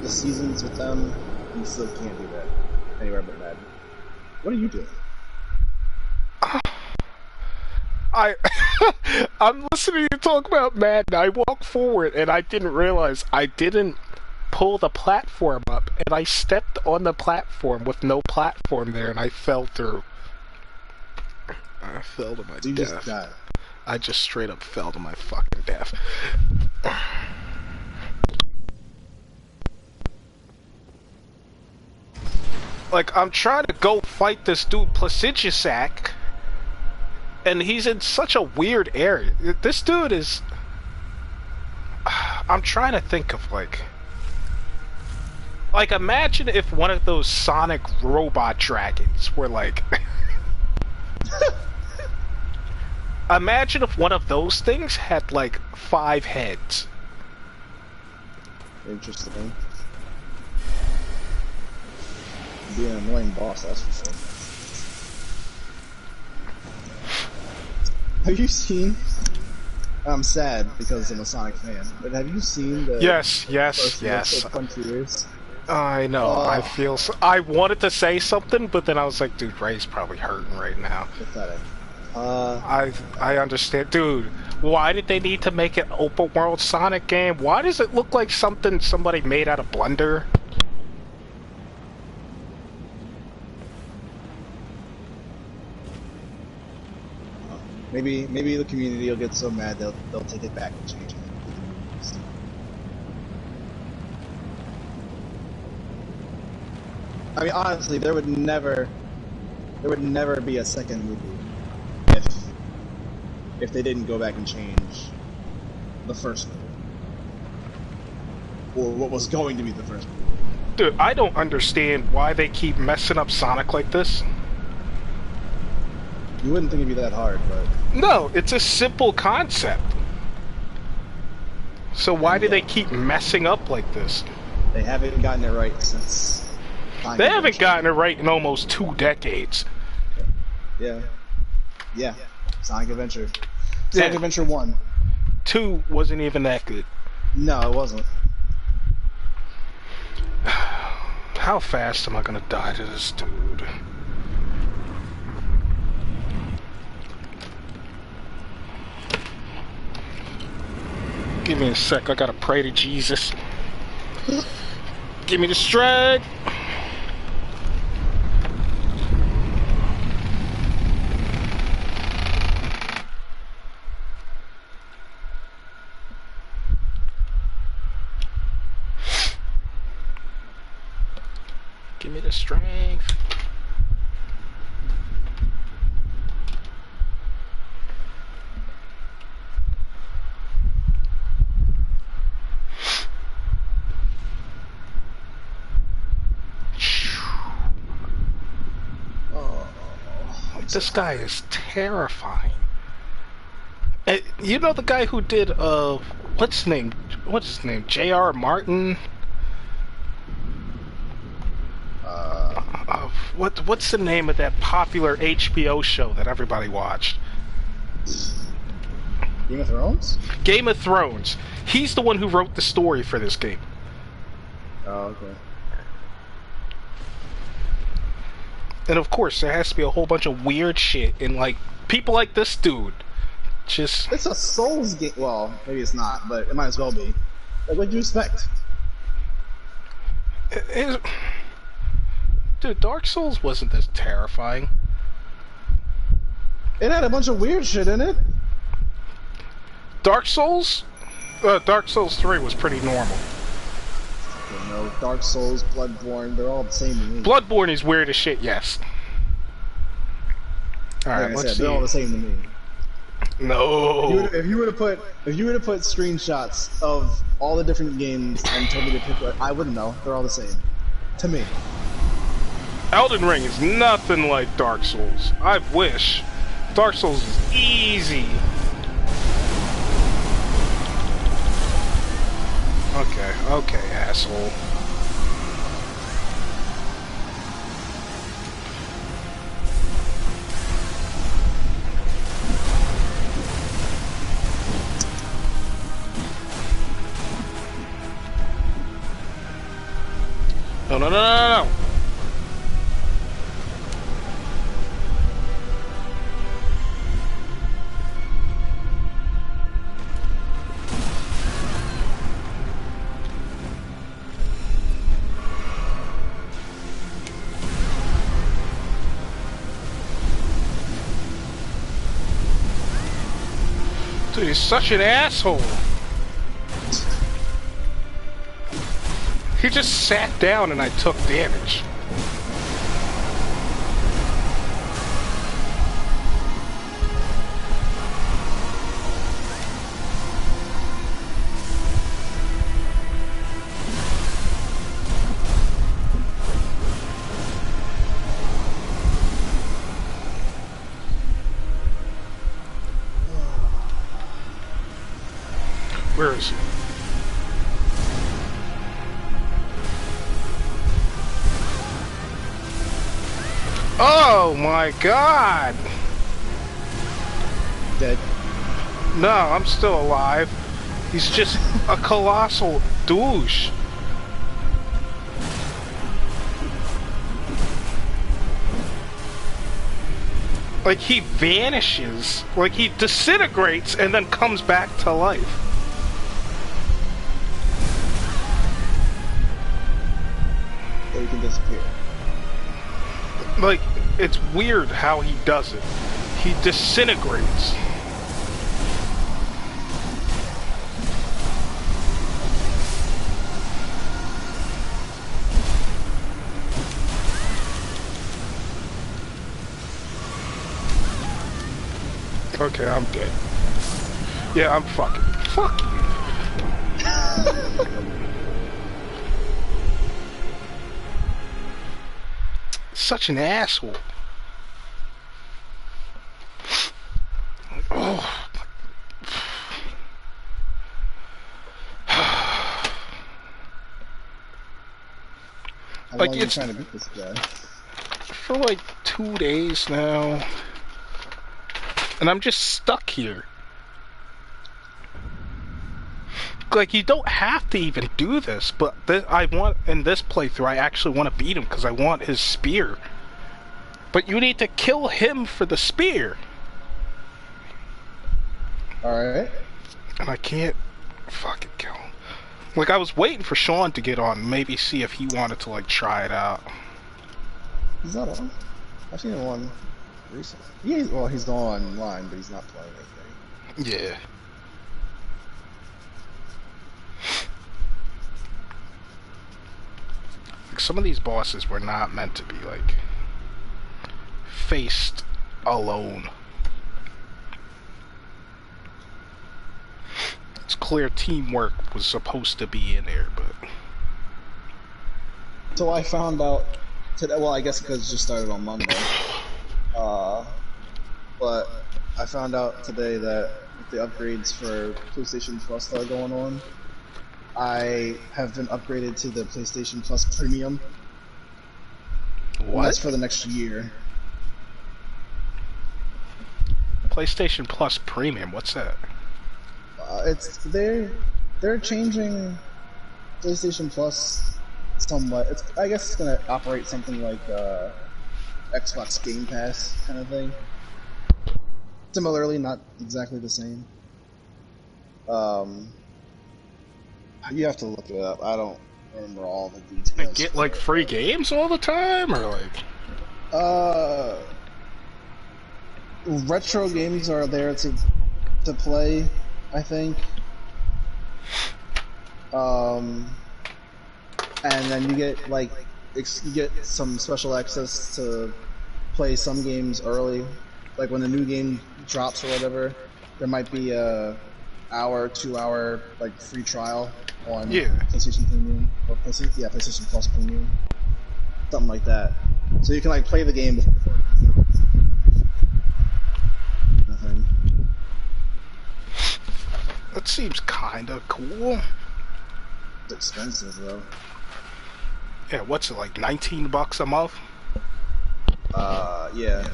the seasons with them, you still can't do that anywhere but Madden. What are you doing? I'm listening to you talk about Madden. I walked forward and I didn't realize I didn't pull the platform up, and I stepped on the platform with no platform there, and I fell through. I fell to my You death. just died. I just straight up fell to my fucking death. Like, I'm trying to go fight this dude Placidusac, and he's in such a weird area. This dude is... I'm trying to think of, like, imagine if one of those Sonic robot dragons were, like... Imagine if one of those things had, like, 5 heads. Interesting. Be an annoying boss, that's for sure. Have you seen... I'm sad because I'm a Sonic fan, but have you seen the... Yes. Frontiers? I know, I feel so... I wanted to say something, but then I was like, dude, Ray's probably hurting right now. Pathetic. I understand. Dude, why did they need to make an open world Sonic game? Why does it look like something somebody made out of Blender? Maybe the community will get so mad they'll take it back and change it. I mean, honestly, there would never be a second movie if they didn't go back and change the first movie, or what was going to be the first movie. Dude, I don't understand why they keep messing up Sonic like this. You wouldn't think it'd be that hard, but... No, it's a simple concept. So why do they keep messing up like this? They haven't gotten it right since... They haven't gotten it right in almost 2 decades. Yeah. Sonic Adventure. Sonic Adventure 1. 2 wasn't even that good. No, it wasn't. How fast am I gonna die to this dude? Give me a sec, I gotta pray to Jesus. Give me the strength! Give me the strength. This guy is terrifying. You know the guy who did, what's his name? J.R. Martin? What's the name of that popular HBO show that everybody watched? Game of Thrones? Game of Thrones. He's the one who wrote the story for this game. Oh, okay. And of course, there has to be a whole bunch of weird shit, and like, people like this dude, just... It's a Souls game. Well, maybe it's not, but it might as well be. Like, what do you expect? Dude, Dark Souls wasn't this terrifying. It had a bunch of weird shit in it. Dark Souls 3 was pretty normal. You know, Dark Souls, Bloodborne, they're all the same to me. Bloodborne is weird as shit, yes. Alright, like let's see. They're all the same to me. No. If you were to put screenshots of all the different games and told me to pick one, I wouldn't know. They're all the same. To me. Elden Ring is nothing like Dark Souls. I wish. Dark Souls is easy. Okay, asshole. No, no, no, no, no. Dude, he's such an asshole. He just sat down and I took damage. Where is he? Oh my god! Dead. No, I'm still alive. He's just a colossal douche. Like, he vanishes. Like, he disintegrates and then comes back to life. Or you can disappear. Like, it's weird how he does it. He disintegrates. Okay, I'm dead. Yeah, I'm fucking. Fuck you. Such an asshole. Oh. How Like, long are you it's trying to beat this guy? for like 2 days now. And I'm just stuck here. Like, you don't have to even do this, but I want, in this playthrough, I actually want to beat him because I want his spear. But you need to kill him for the spear. Alright. And I can't fucking kill him. Like, I was waiting for Sean to get on, maybe see if he wanted to, like, try it out. He's not on. I've seen him on recently. Yeah, well, he's online, but he's not playing anything. Yeah. Like, some of these bosses were not meant to be, like, faced alone. It's clear teamwork was supposed to be in there, but... So I found out today, well, I guess because it just started on Monday. But I found out today that with the upgrades for PlayStation Plus that are going on, I have been upgraded to the PlayStation Plus Premium. What? And that's for the next year. PlayStation Plus Premium, what's that? They're changing PlayStation Plus somewhat. I guess it's gonna operate something like Xbox Game Pass kind of thing. Similarly, not exactly the same. You have to look it up. I don't remember all the details. Like, get, like, free games all the time, or, like... Retro games are there to play, I think. And then you get, like, you get some special access to play some games early. Like, when a new game drops or whatever, there might be a hour, 2 hour, like, free trial on PlayStation Premium, or PlayStation Plus Premium, something like that. So you can, like, play the game before nothing. That seems kinda cool. It's expensive though. Yeah, what's it, like, 19 bucks a month? Yeah.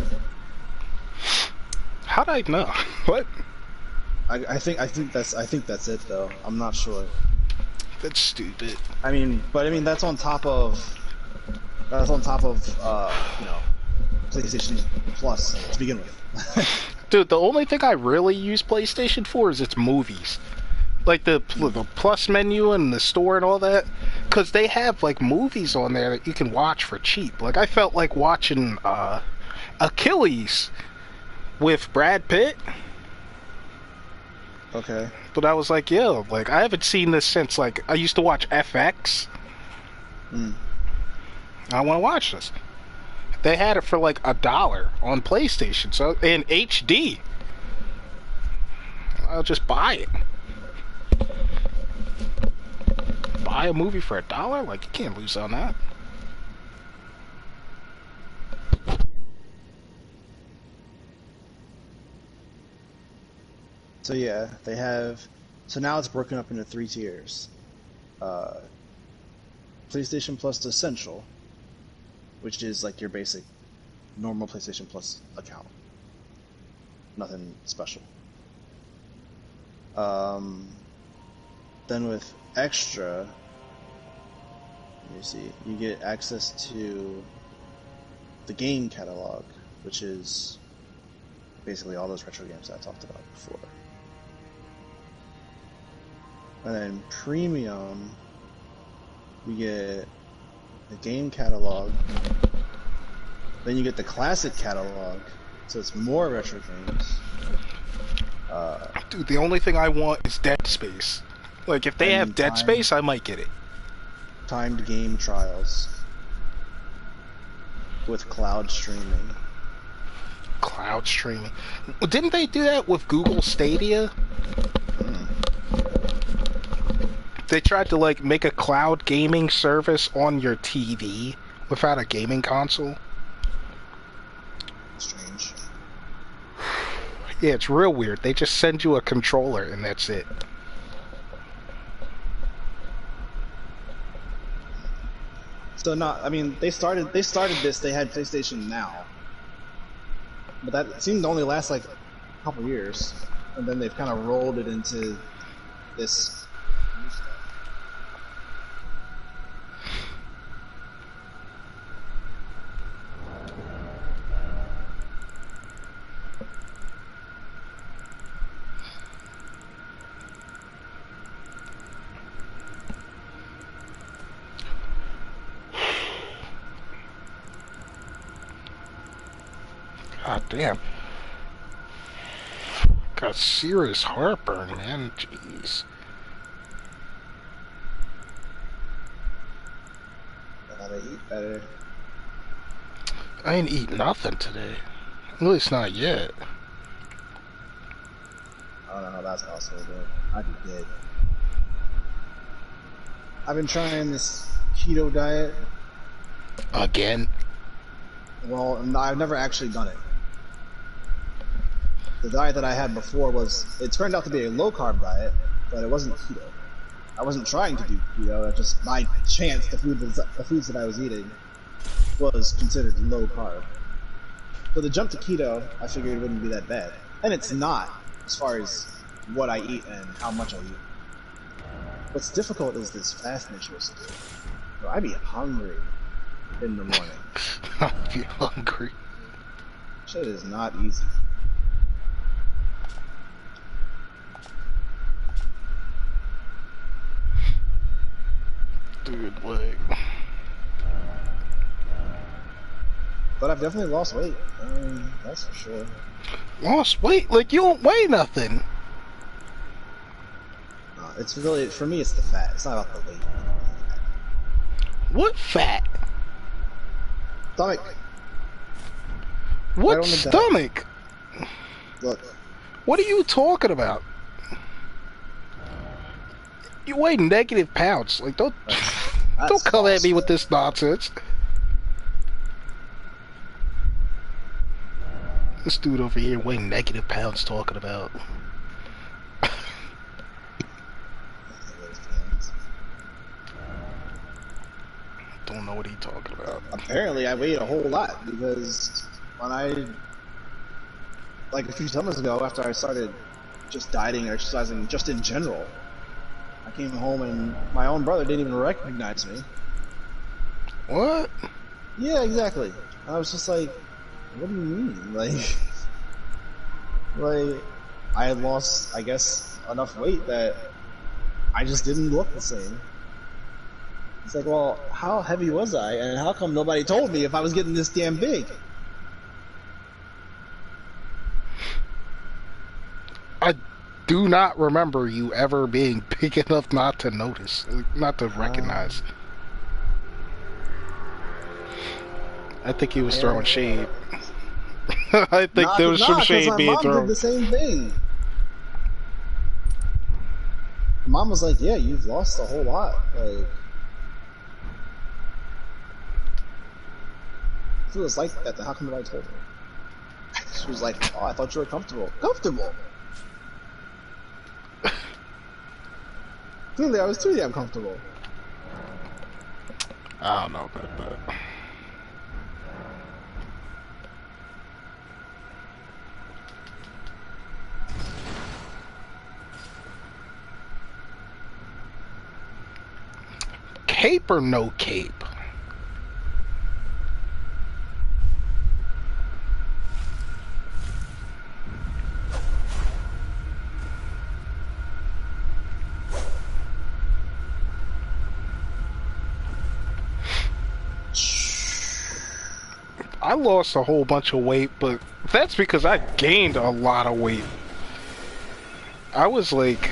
How'd I know? What? I think that's it though. I'm not sure. That's stupid. I mean, that's on top of That's on top of you know, PlayStation Plus to begin with. Dude, the only thing I really use PlayStation for is its movies. Like the plus menu and the store and all that. Because they have like movies on there that you can watch for cheap. Like I felt like watching Achilles with Brad Pitt. Okay. But I was like, yo, like I haven't seen this since like I used to watch FX. I want to watch this. They had it for like $1 on PlayStation, so in HD. I'll just buy it. Buy a movie for $1? Like you can't lose on that. So yeah, they have. So now it's broken up into 3 tiers. PlayStation Plus Essential, which is like your basic, normal PlayStation Plus account. Nothing special. Then with Extra, you see, you get access to the game catalog, which is basically all those retro games that I talked about before. And then Premium, you get the game catalog. Then you get the classic catalog, so it's more retro games. Dude, the only thing I want is Dead Space. Like, if they have Dead Space, I might get it. Timed game trials with cloud streaming. Cloud streaming. Didn't they do that with Google Stadia? They tried to like make a cloud gaming service on your TV without a gaming console. Strange. Yeah, it's real weird. They just send you a controller and that's it. So not, I mean, they started this. They had PlayStation Now, but that seemed to only last like a couple years, and then they've kind of rolled it into this. God damn. Got serious heartburn, man. Jeez. Gotta eat better. I ain't eat nothing today. At least not yet. I don't know how that's possible, but I'd be dead. I've been trying this keto diet. Again? Well, I've never actually done it. The diet that I had before it turned out to be a low-carb diet, but it wasn't keto. I wasn't trying to do keto, it just, by chance, the foods that I was eating was considered low-carb. So the jump to keto, I figured it wouldn't be that bad. And it's not, as far as what I eat and how much I eat. What's difficult is this fasting choices. So I be hungry in the morning. I be hungry. Shit is not easy. Dude, like... But I've definitely lost weight. That's for sure. Lost weight? Like, you don't weigh nothing. It's really, for me, it's the fat. It's not about the weight. What fat? Stomach. What Right stomach? Look. What are you talking about? You weigh negative pounds. Like, don't come at me with this nonsense. This dude over here weighing negative pounds talking about. Don't know what he's talking about. Apparently, I weighed a whole lot because when like a few summers ago, after I started just dieting or exercising just in general, I came home and my own brother didn't even recognize me. What? Yeah, exactly. I was just like, what do you mean? Like I had lost, I guess, enough weight that I just didn't look the same. It's like, well, how heavy was I, and how come nobody told me if I was getting this damn big? I do not remember you ever being big enough not to notice, not to recognize. I think he was throwing shade. I think there was some shade being thrown. My mom did the same thing. Mom was like, "Yeah, you've lost a whole lot." Like, if it was like that, then how come nobody told her? She was like, "Oh, I thought you were comfortable." Comfortable. Clearly, I was too damn comfortable. I don't know about that. Cape or no cape? I lost a whole bunch of weight, but that's because I gained a lot of weight. I was like,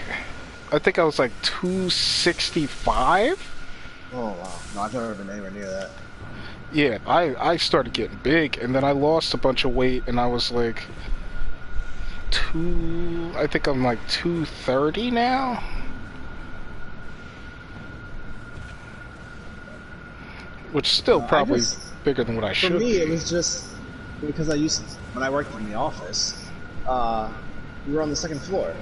I think I was like 265. Oh wow! No, I've never been anywhere near that. Yeah, I started getting big, and then I lost a bunch of weight, and I was like I think I'm like 230 now. Which is still probably bigger than what I should be. For me, it was just because when I worked in the office, we were on the second floor.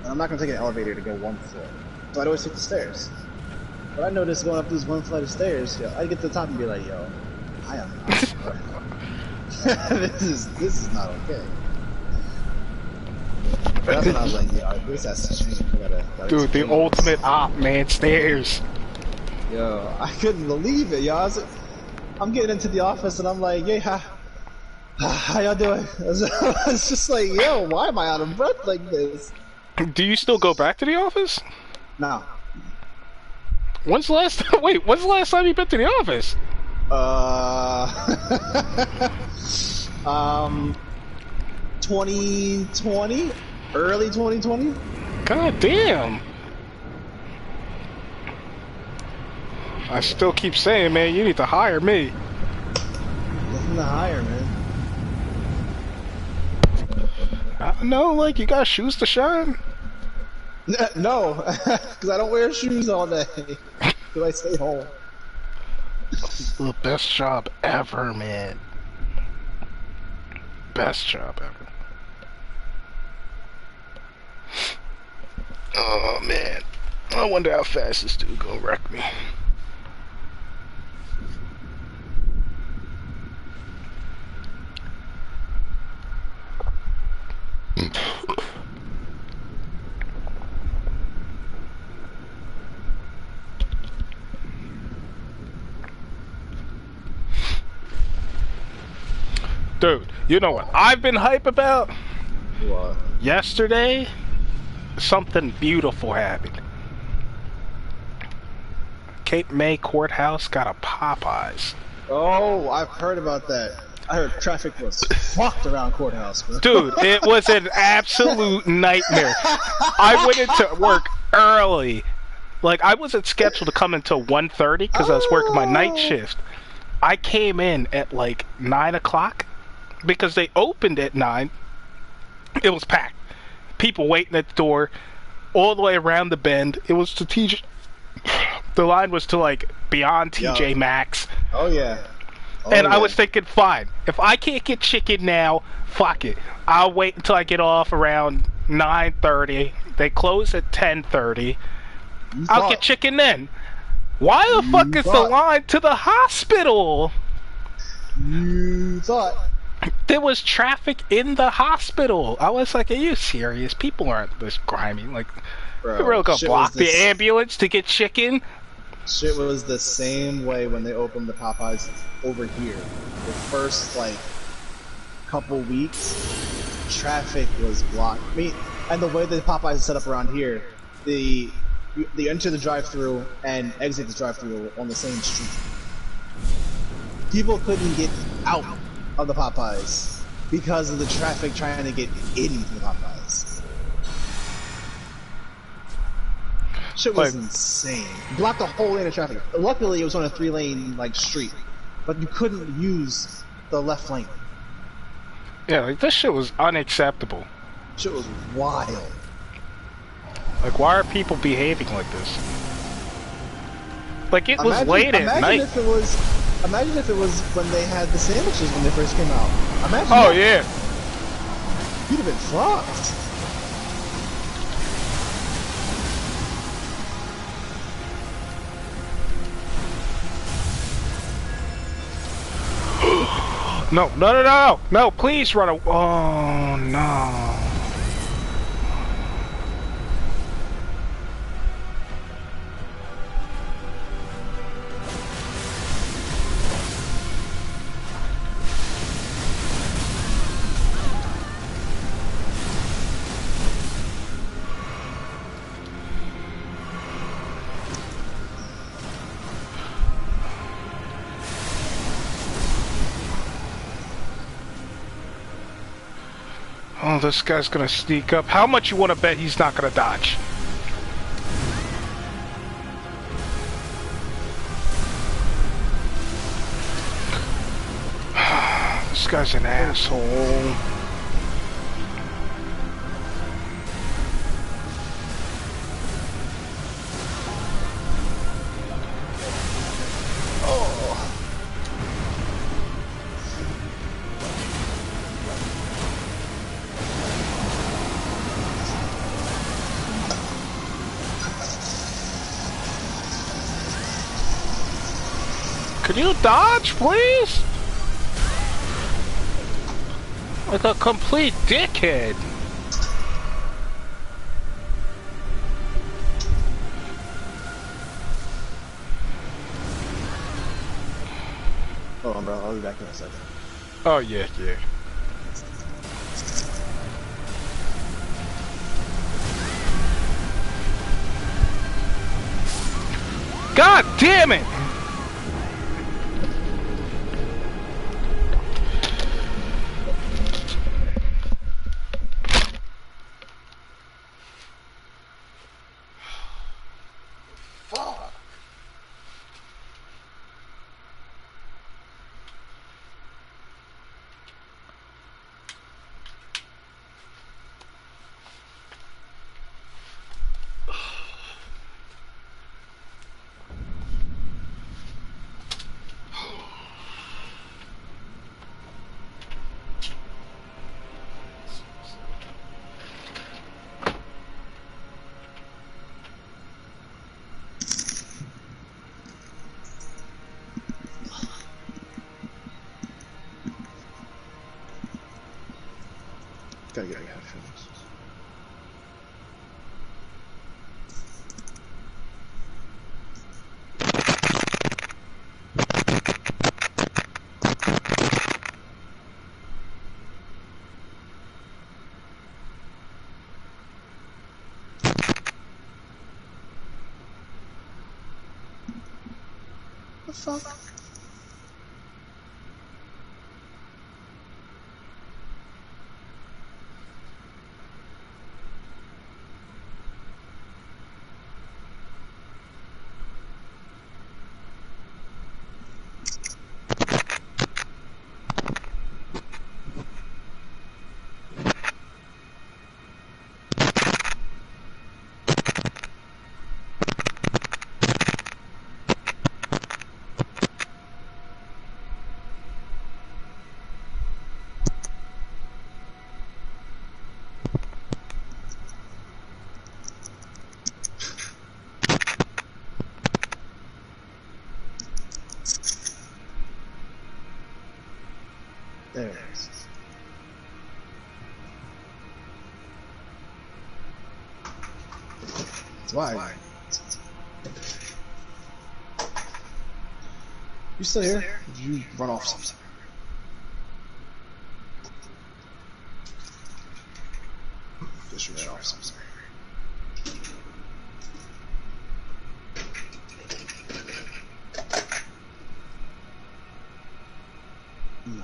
And I'm not going to take an elevator to go one floor. So I'd always take the stairs. But I noticed going up this one flight of stairs, I'd get to the top and be like, yo, I am not this is not okay. That's when I was like, yeah, this has to change. Dude, the ultimate op, man, stairs. Yo, I couldn't believe it, yo. I'm getting into the office and I'm like, yeah, how y'all doing? I was just like, yo, why am I out of breath like this? Do you still go back to the office? No. When's the last time? Wait, when's the last time you been to the office? 2020, early 2020. God damn. I still keep saying, man, you need to hire me. Nothing to hire, man. I don't know, like, you got shoes to shine? No, because I don't wear shoes all day. Because I stay home. The best job ever, man. Best job ever. Oh, man. I wonder how fast this dude gonna wreck me. Dude, you know what I've been hype about? What? Yesterday, something beautiful happened. Cape May Courthouse got a Popeyes. Oh, I've heard about that. I heard traffic was fucked around Courthouse, bro. Dude, it was an absolute nightmare. I went into work early. Like, I wasn't scheduled to come until 1:30 because I was working my night shift. I came in at like 9 o'clock because they opened at 9. It was packed. People waiting at the door all the way around the bend. It was strategic. The line was to like beyond TJ Maxx. Oh yeah. Oh, and yeah. I was thinking, fine, if I can't get chicken now, fuck it. I'll wait until I get off around 9:30. They close at 10:30. I'll get chicken then. Why the fuck is the line to the hospital? You thought. There was traffic in the hospital. I was like, are you serious? People aren't this grimy. Like, Bro, we're gonna block the ambulance to get chicken? Shit was the same way when they opened the Popeyes over here. The first like couple weeks, traffic was blocked. I mean, and the way the Popeyes is set up around here, they enter the drive-through and exit the drive-through on the same street. People couldn't get out of the Popeyes because of the traffic trying to get into the Popeyes. Shit was insane. Blocked the whole lane of traffic. Luckily, it was on a 3-lane like street, but you couldn't use the left lane. Yeah, like this shit was unacceptable. Shit was wild. Like, why are people behaving like this? Like, it was late at night. Imagine if it was when they had the sandwiches when they first came out. Imagine. Oh yeah. You'd have been fucked. No, please run away. Oh, no. Oh, this guy's gonna sneak up. How much you want to bet he's not gonna dodge? This guy's an asshole. Could you dodge, please? Like a complete dickhead. Hold on, bro. I'll be back in a second. Oh, yeah. God damn it! Gotta get headphones. The fuck? There it is. That's why. You still here? Or did you run off somewhere? Guess you ran off somewhere. No.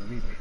Either.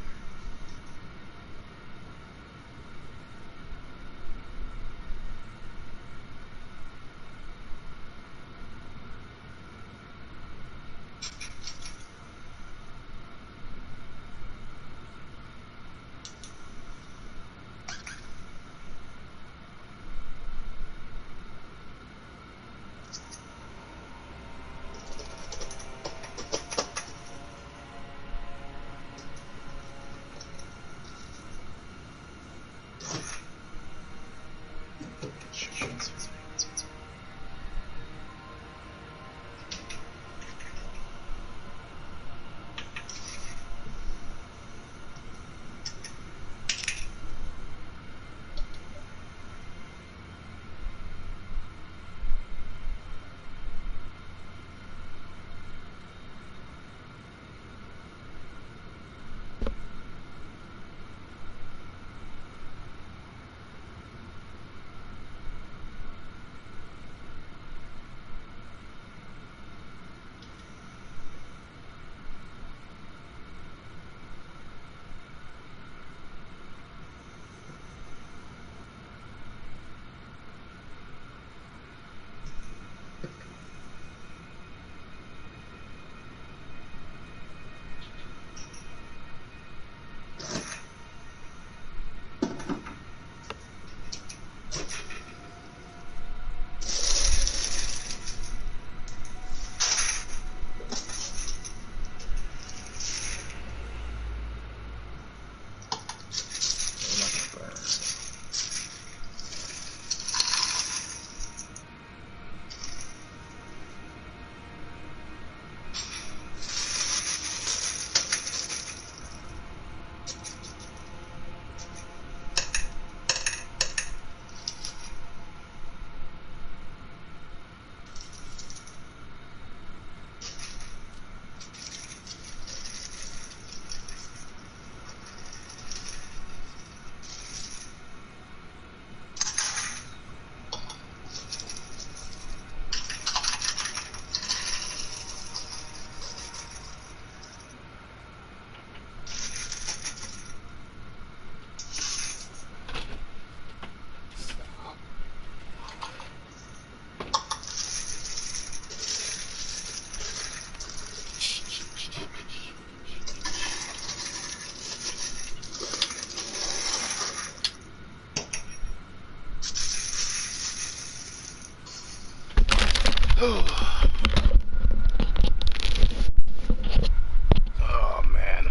Oh man.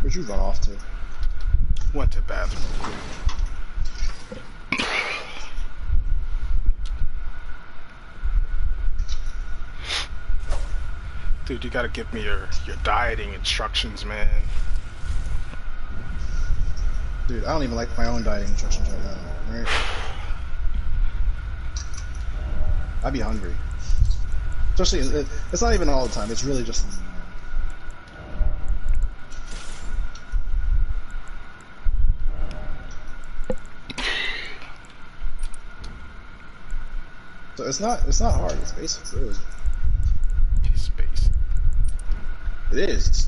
Where'd you run off to? Went to bathroom. Dude, you gotta give me your dieting instructions, man. Dude, I don't even like my own dieting instructions right now, right? I'd be hungry. Especially, it's not even all the time. It's really just in the morning. So it's not hard. It's basic, really. It's basic. It is.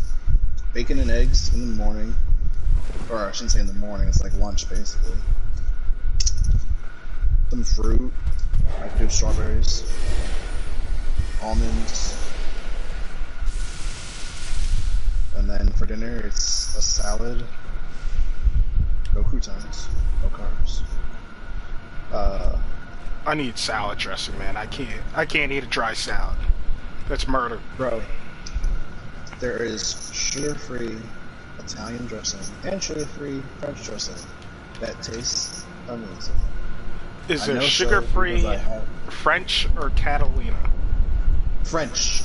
Bacon and eggs in the morning, or I shouldn't say in the morning. It's like lunch, basically. Some fruit. I do strawberries, almonds, and then for dinner it's a salad. No croutons, no carbs. I need salad dressing, man. I can't eat a dry salad. That's murder. Bro, there is sugar-free Italian dressing and sugar-free French dressing that tastes amazing. Is there sugar-free French or Catalina? French.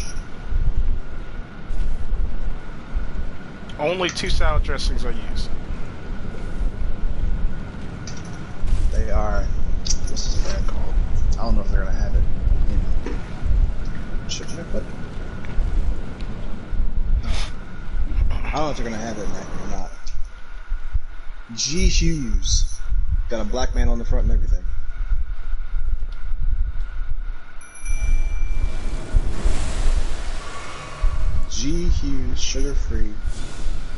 Only 2 salad dressings I use. They are, what's this brand called? I don't know if they're gonna have it in Chicken Republic. I don't know if they're gonna have it in that or not. G Hughes. Got a black man on the front and everything. G Hughes sugar-free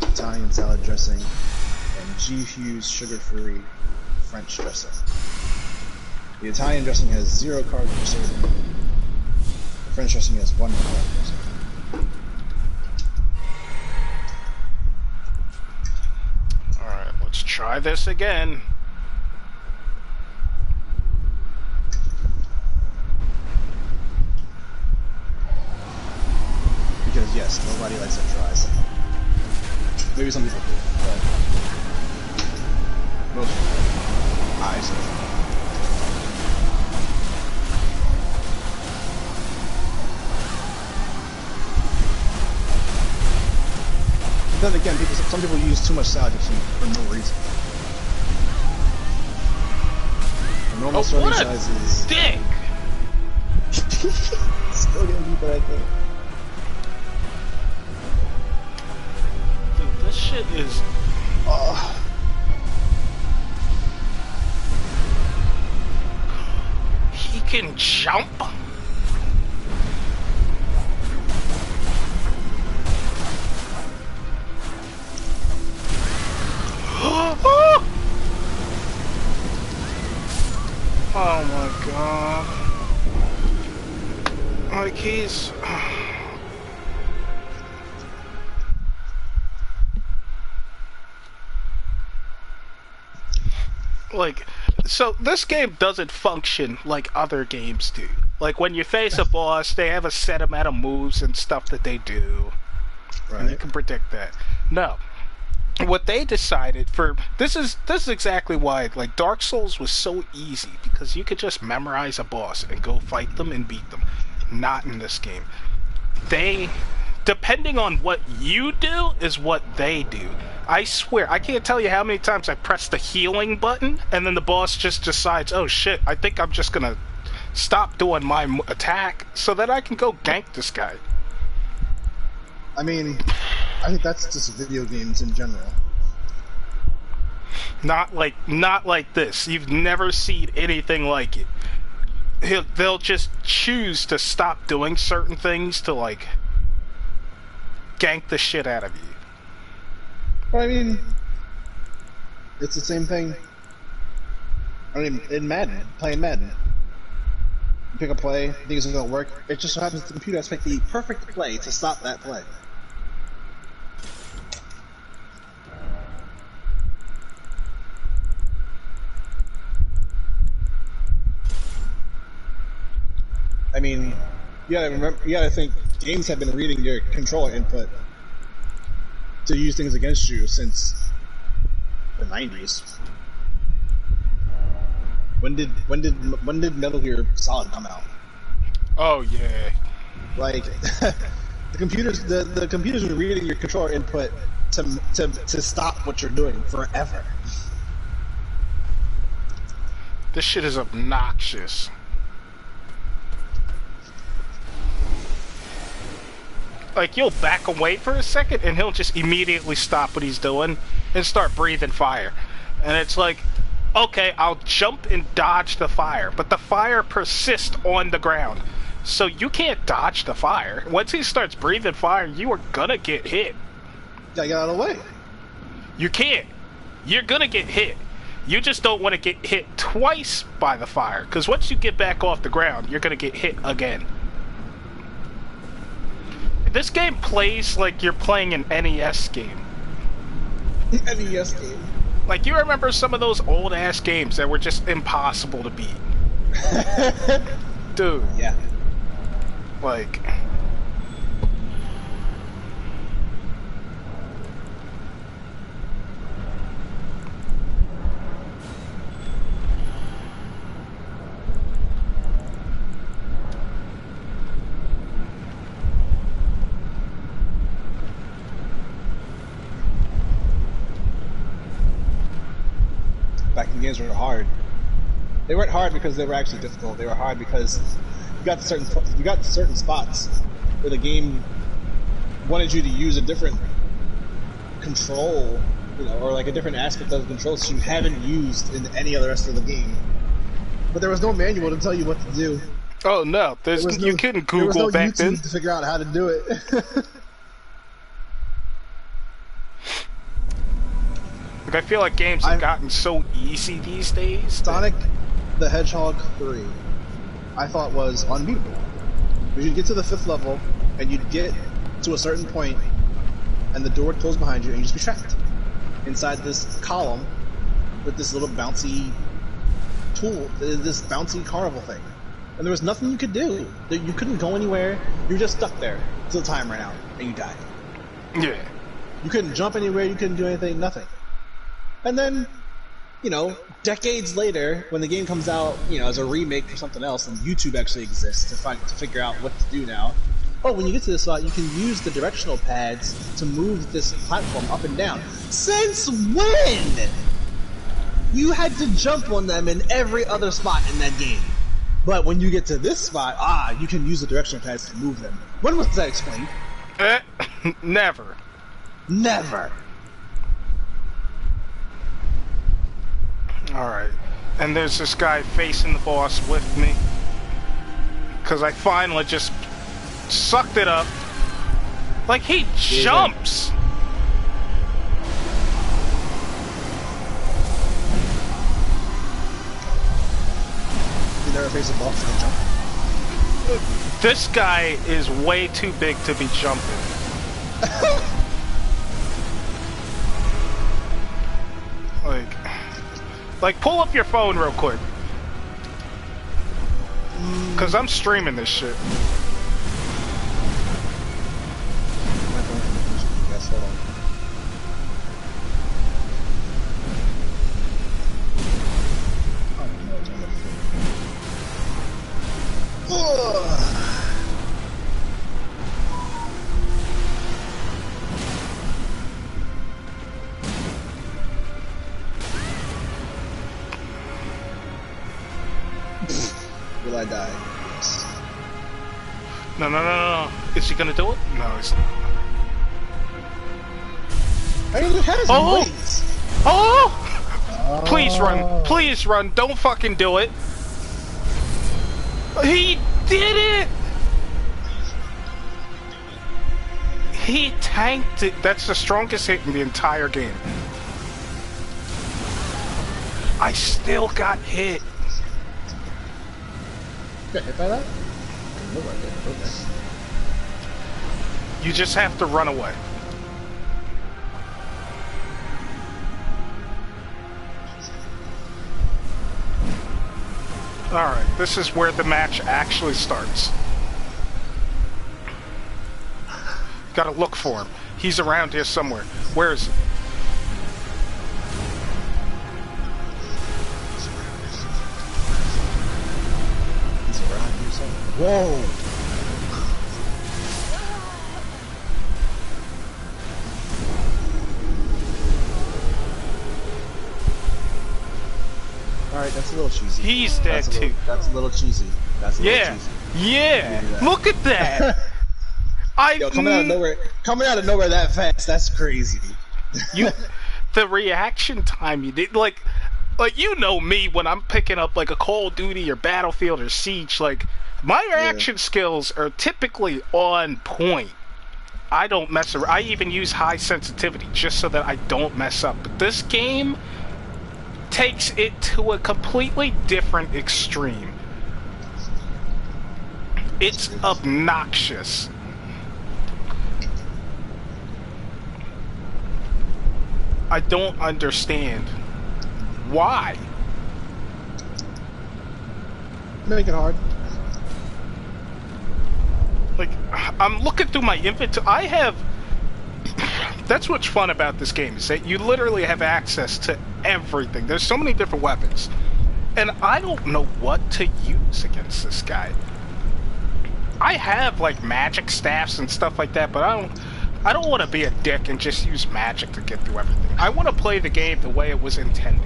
Italian salad dressing and G Hughes sugar-free French dressing. The Italian dressing has 0 carbs per serving. The French dressing has 1 carb per serving. Alright, let's try this again. Because yes, nobody likes a dry salad. Maybe some people do, but most people don't. I say. But then again, some people use too much salad dressing for no reason. The normal serving size is dick! Still getting people right there. Dude, this shit is... He can jump? Oh my god. Like he's... Like, so this game doesn't function like other games do. Like when you face a boss, they have a set amount of moves and stuff that they do. Right. And you can predict that. No. What they decided for this is exactly why like Dark Souls was so easy, because you could just memorize a boss and go fight them and beat them. Not in this game. They, depending on what you do is what they do. I swear, I can't tell you how many times I press the healing button and then the boss just decides, oh shit, I think I'm just gonna stop doing my attack so that I can go gank this guy. I mean, I think that's just video games in general. Not like this. You've never seen anything like it. They'll just choose to stop doing certain things to like gank the shit out of you. Well, I mean, it's the same thing. I mean, in Madden, playing Madden. You pick a play, think it's gonna work. It just so happens the computer has to make the perfect play to stop that play. I mean, you gotta remember, you gotta think games have been reading your controller input to use things against you since the 90s. When did Metal Gear Solid come out? Oh yeah. Like the computers were reading your controller input to stop what you're doing forever. This shit is obnoxious. like, you'll back away for a second, and he'll just immediately stop what he's doing and start breathing fire. And it's like, okay, I'll jump and dodge the fire, but the fire persists on the ground. So you can't dodge the fire. Once he starts breathing fire, you are gonna get hit. Gotta get out of the way. You can't. You're gonna get hit. You just don't want to get hit twice by the fire, because once you get back off the ground, you're gonna get hit again. This game plays like you're playing an NES game. NES game. Like, you remember some of those old-ass games that were just impossible to beat? Dude. Yeah. Like... Back when games were hard. They weren't hard because they were actually difficult. They were hard because you got certain spots where the game wanted you to use a different control, you know, or like a different aspect of the control that you haven't used in any other rest of the game. But there was no manual to tell you what to do. Oh no, you couldn't Google there was no back YouTube then to figure out how to do it. Like, I feel like games have gotten so easy these days. Sonic the Hedgehog 3, I thought was unbeatable. You'd get to the 5th level, and you'd get to a certain point, and the door would close behind you, and you'd just be trapped inside this column with this little bouncy tool, this bouncy carnival thing. And there was nothing you could do. You couldn't go anywhere. You were just stuck there until the time ran out, and you died. Yeah. You couldn't jump anywhere, you couldn't do anything, nothing. And then, you know, decades later, when the game comes out, you know, as a remake for something else, and YouTube actually exists to figure out what to do now. Oh, when you get to this spot, you can use the directional pads to move this platform up and down. Since when? You had to jump on them in every other spot in that game. But when you get to this spot, you can use the directional pads to move them. When was that explained? Never. Never. Alright. And there's this guy facing the boss with me. Because I finally just sucked it up. Like, he jumps! You never face a boss and jump? This guy is way too big to be jumping. Like, pull up your phone real quick. Because I'm streaming this shit. Yes, hold on. Will I die? Yes. No. Is he gonna do it? No, he's not. I mean, it has ways. Oh! Please run. Please run. Don't fucking do it. He did it! He tanked it. That's the strongest hit in the entire game. I still got hit. Got hit by that? Okay. You just have to run away. Alright, this is where the match actually starts. Gotta look for him. He's around here somewhere. Where is he? He's around here somewhere. Whoa! Alright, that's a little cheesy. He's dead too. That's a little cheesy. That's a little cheesy. Yeah! Look at that! Yo, coming out of nowhere that fast, that's crazy. You, the reaction time you did, like you know me when I'm picking up like a Call of Duty or Battlefield or Siege, like my reaction skills are typically on point. I don't mess around. I even use high sensitivity just so that I don't mess up. But this game takes it to a completely different extreme. It's obnoxious. I don't understand why. Make it hard. Like, I'm looking through my inventory. I have... That's what's fun about this game, is that you literally have access to everything. There's so many different weapons. And I don't know what to use against this guy. I have, like, magic staffs and stuff like that, but I don't want to be a dick and just use magic to get through everything. I want to play the game the way it was intended.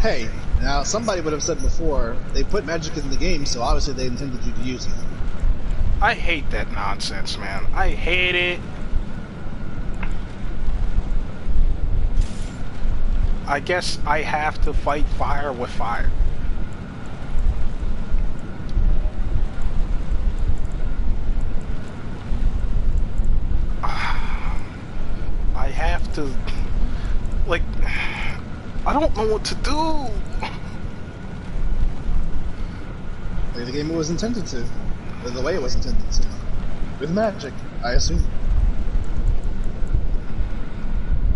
Hey, now somebody would have said before, they put magic in the game, so obviously they intended you to use it. I hate that nonsense, man. I hate it. I guess I have to fight fire with fire. I have to... Like... I don't know what to do. Play the game it was intended to. Or the way it was intended to. With magic, I assume.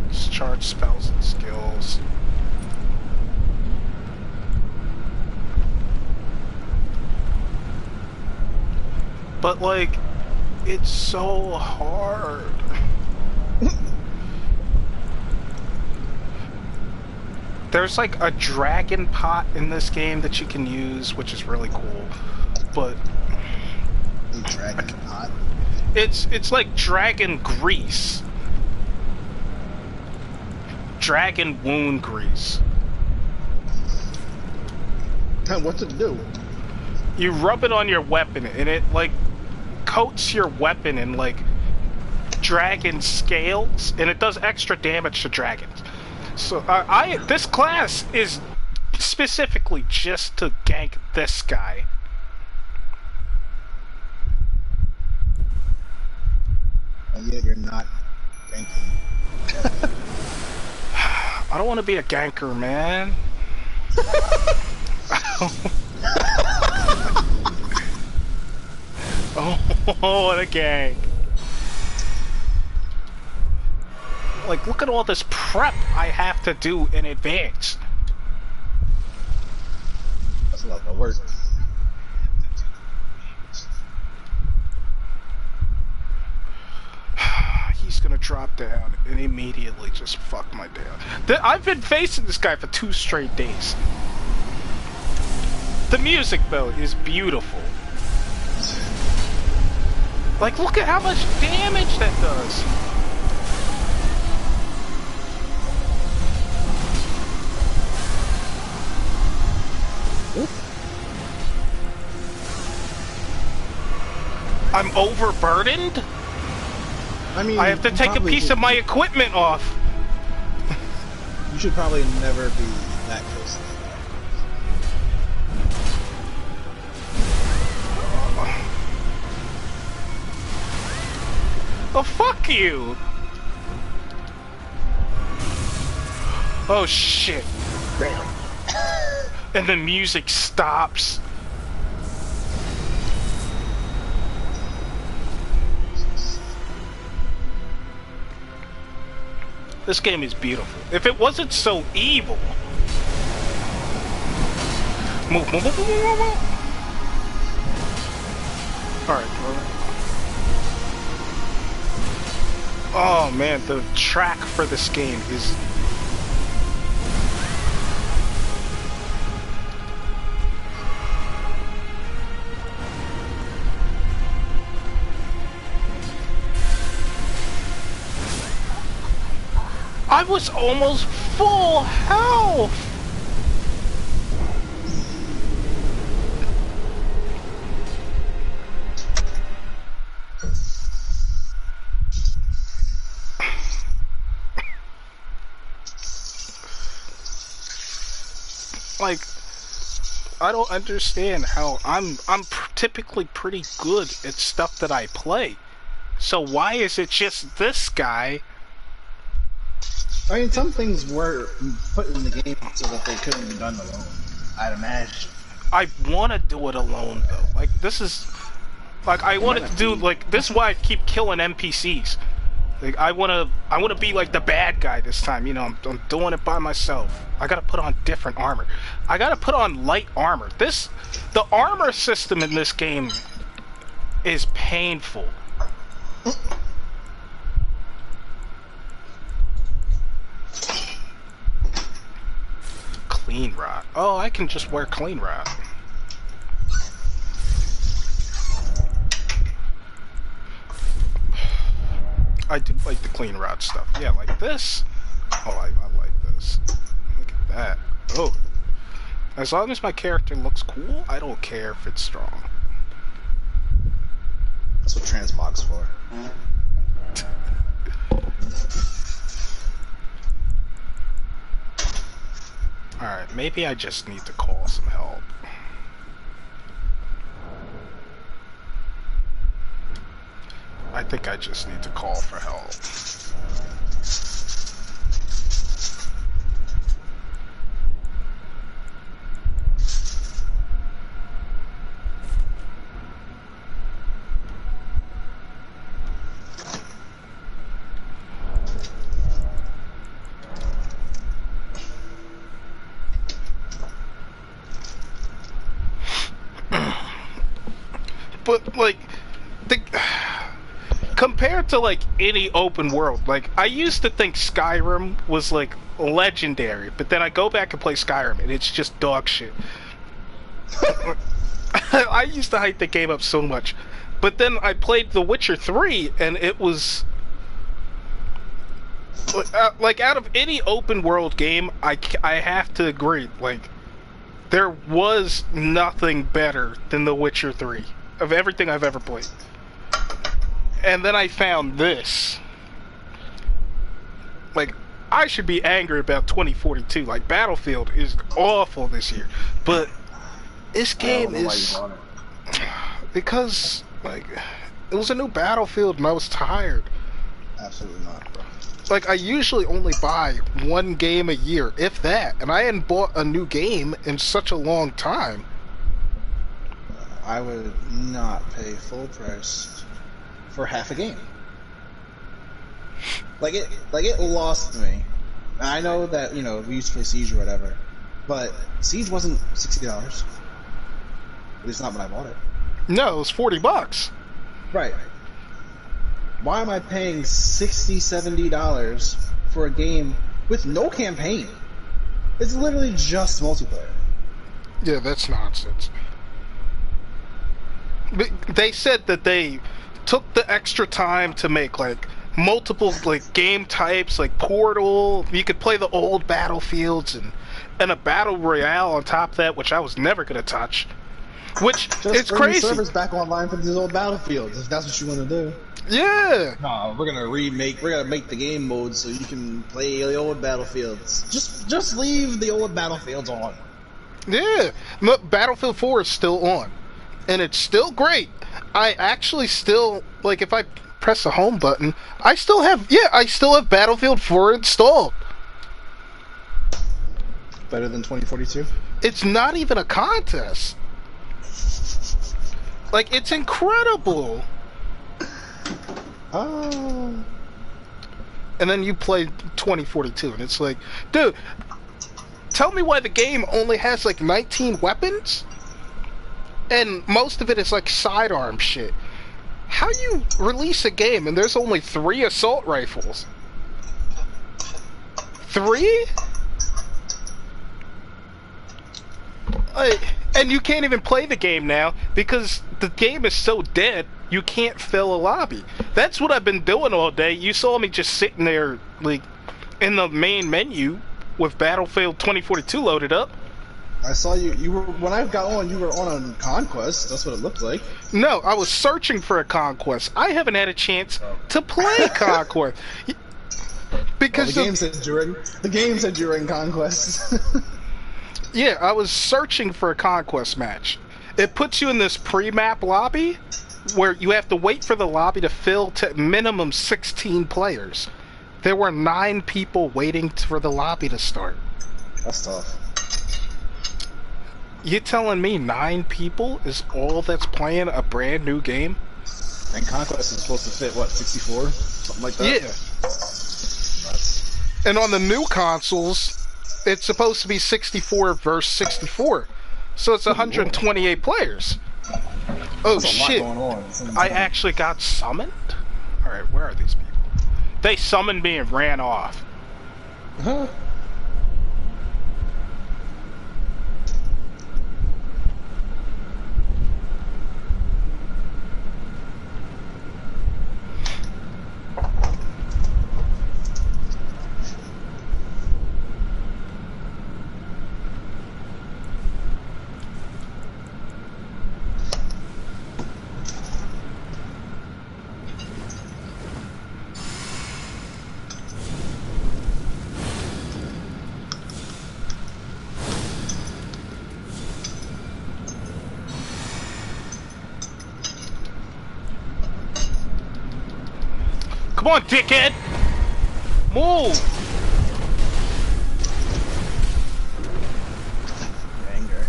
Discharge spells and skills. But, like, it's so hard. There's like a dragon pot in this game that you can use, which is really cool. But a dragon pot? It's like dragon grease. Dragon wound grease. What's it do? You rub it on your weapon and it like coats your weapon in like dragon scales, and it does extra damage to dragons. So this class is specifically just to gank this guy. And yet you're not ganking. I don't want to be a ganker, man. Oh, what a gank. Like, look at all this prep I have to do in advance. That's a lot of work. He's gonna drop down and immediately just fuck my day up. I've been facing this guy for 2 straight days. The music, though, is beautiful. Like, look at how much damage that does. I'm overburdened? I mean, I have to take a piece of my equipment off. You should probably never be that close. Oh, fuck you! Oh, shit. Damn. And the music stops. This game is beautiful. If it wasn't so evil... Move, move, move, move, move, move. Alright, oh man, the track for this game is... I was almost full health! like, I don't understand how I'm typically pretty good at stuff that I play. So why is it just this guy? I mean, some things were put in the game so that they couldn't be done alone, I'd imagine. I want to do it alone, though. Like, this is... Like, I wanted to do, like, this is why I keep killing NPCs. Like, I wanna be, like, the bad guy this time, you know, I'm doing it by myself. I gotta put on different armor. I gotta put on light armor. The armor system in this game is painful. Clean rot. Oh, I can just wear clean rot. I do like the clean rot stuff. Yeah, like this. Oh, I like this. Look at that. Oh. As long as my character looks cool, I don't care if it's strong. That's what transmog's for. Alright, maybe I just need to call some help. I think I just need to call for help. But, like, compared to, like, any open world, like, I used to think Skyrim was, like, legendary, but then I go back and play Skyrim, and it's just dog shit. I used to hype the game up so much, but then I played The Witcher 3, and it was... like, out of any open world game, I have to agree, like, there was nothing better than The Witcher 3. Of everything I've ever played. And then I found this. Like, I should be angry about 2042. Like, Battlefield is awful this year. But this game is... Because, like, it was a new Battlefield and I was tired. Absolutely not, bro. Like, I usually only buy one game a year, if that. And I hadn't bought a new game in such a long time. I would not pay full price for half a game. Like it lost me. And I know that, you know, we used to play Siege or whatever, but Siege wasn't $60. At least not when I bought it. No, it was $40. Right. Why am I paying $60, $70 for a game with no campaign? It's literally just multiplayer. Yeah, that's nonsense. They said that they took the extra time to make, like, multiple, like, game types, like Portal. You could play the old Battlefields and a Battle Royale on top of that, which I was never going to touch. Which, just it's bring crazy. The servers back online for these old Battlefields, if that's what you want to do. Yeah. No, we're gonna make the game mode so you can play the old Battlefields. Just leave the old Battlefields on. Yeah. Battlefield 4 is still on. And it's still great. I actually still, like, if I press the home button, I still have Battlefield 4 installed. Better than 2042? It's not even a contest. Like, it's incredible. Oh. And then you play 2042, and it's like, dude, tell me why the game only has, like, 19 weapons? And most of it is like sidearm shit. How you release a game and there's only 3 assault rifles? 3? And you can't even play the game now because the game is so dead you can't fill a lobby. That's what I've been doing all day. You saw me just sitting there, like, in the main menu with Battlefield 2042 loaded up. I saw you. You were when I got on. You were on a conquest. That's what it looked like. No, I was searching for a conquest. I haven't had a chance to play conquest because well, the game said during conquest. Yeah, I was searching for a conquest match. It puts you in this pre-map lobby where you have to wait for the lobby to fill to minimum 16 players. There were 9 people waiting for the lobby to start. That's tough. You telling me 9 people is all that's playing a brand new game? And Conquest is supposed to fit, what, 64? Something like that? Yeah. Nuts. And on the new consoles, it's supposed to be 64 versus 64. So it's 128 players. Oh, That's a shit. lot going on. I actually got summoned? Alright, where are these people? They summoned me and ran off. Huh? Come on, dickhead! Move! Anger.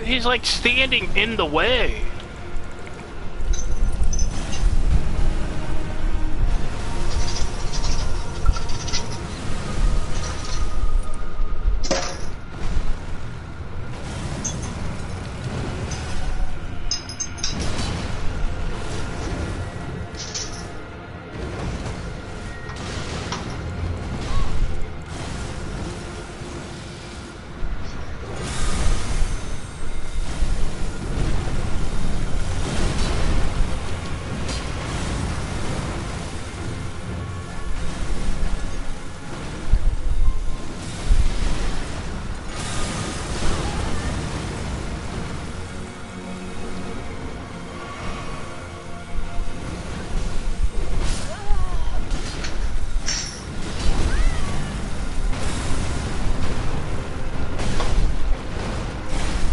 He's like standing in the way.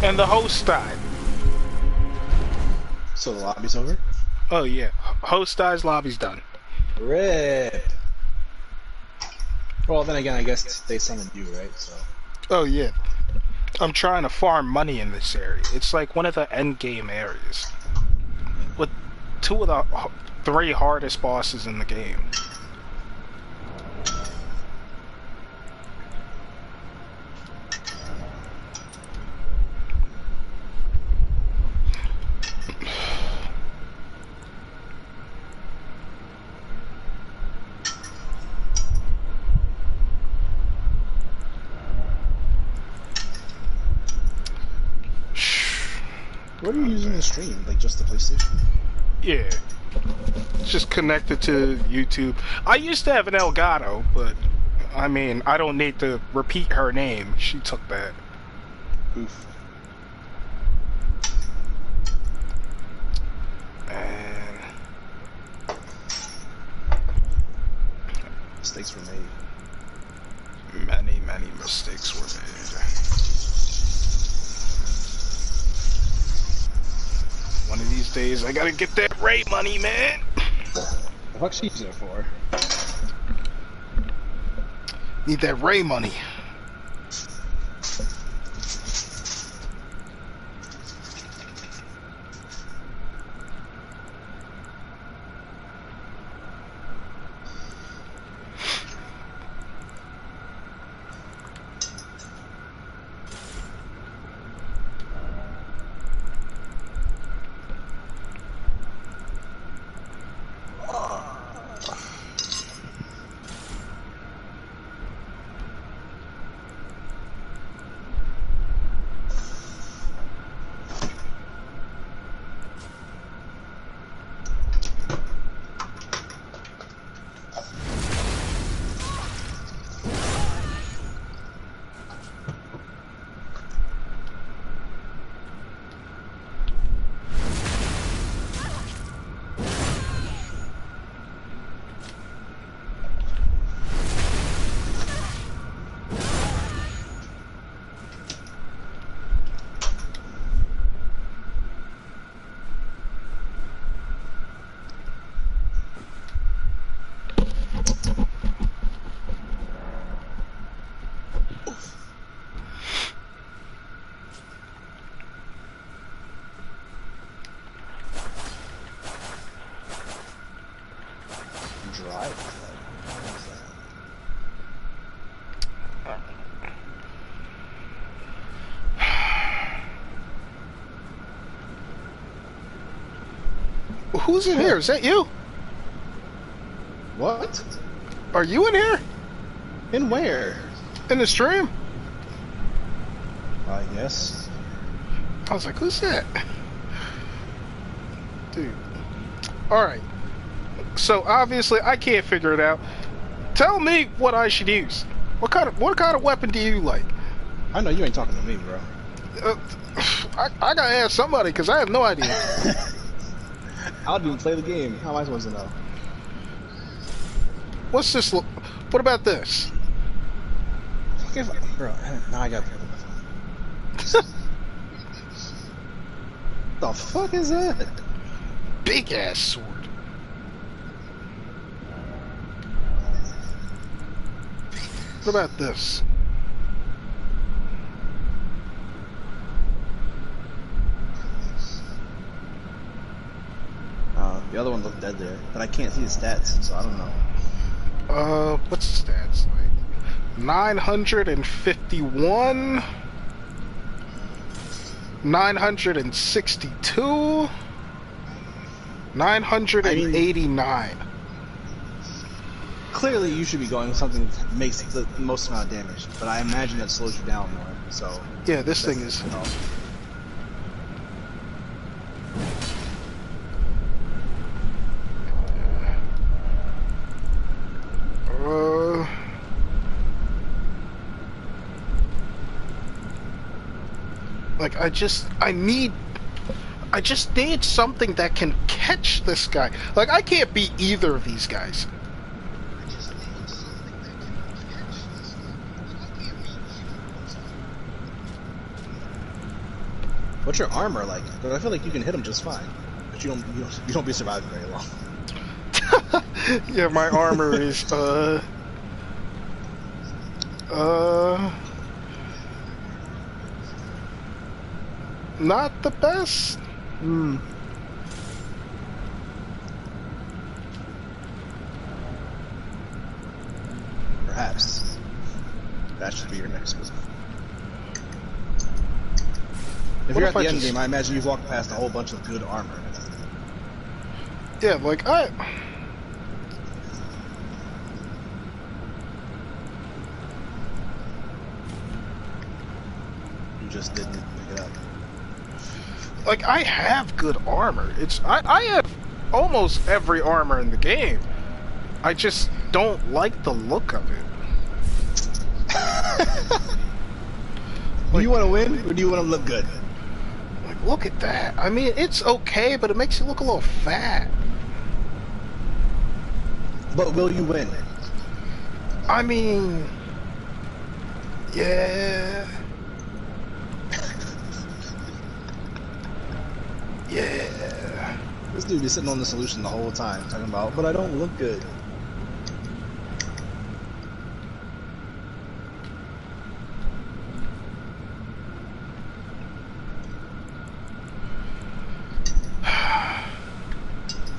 And the host died. So the lobby's over? Oh yeah. Host dies, lobby's done. Rip. Well, then again, I guess they summoned you, right? So. Oh yeah. I'm trying to farm money in this area. It's like one of the end game areas. With 2 of the 3 hardest bosses in the game. What are you using to stream? Like just the PlayStation? Yeah. It's just connected to YouTube. I used to have an Elgato, but I mean, I don't need to repeat her name. She took that. Oof. And Mistakes were made. many mistakes were made. One of these days, I gotta get that Ray money, man. The fuck's she there for? Need that Ray money. Right. Who's in here? Is that you? What? Are you in here? In where? In the stream? I guess. I was like, who's that? Dude. Alright. So obviously I can't figure it out. Tell me what I should use. What kind of weapon do you like? I know you ain't talking to me, bro. I gotta ask somebody because I have no idea. I don't even play the game. How am I supposed to know? What's this? What about this? Bro, now I got the fuck is that? Big ass sword. What about this? The other one looked dead there, but I can't see the stats, so I don't know. What's the stats like? 951, 962, 989. Clearly, you should be going with something that makes the most amount of damage, but I imagine that slows you down more. So yeah, this thing is. Like I just need something that can catch this guy. Like I can't beat either of these guys. What's your armor like? Because I feel like you can hit him just fine, but you don't be surviving very long. Yeah, my armor is not the best. Perhaps that should be your next move. If you're at the end game, I imagine you've walked past a whole bunch of good armor. Yeah, like You just didn't pick it up. Like I have good armor. I have almost every armor in the game. I just don't like the look of it. Do you want to win or do you want to look good? Like, look at that. I mean, it's okay, but it makes you look a little fat. But will you win? I mean, yeah. Yeah. This dude is sitting on the solution the whole time, talking about, but I don't look good.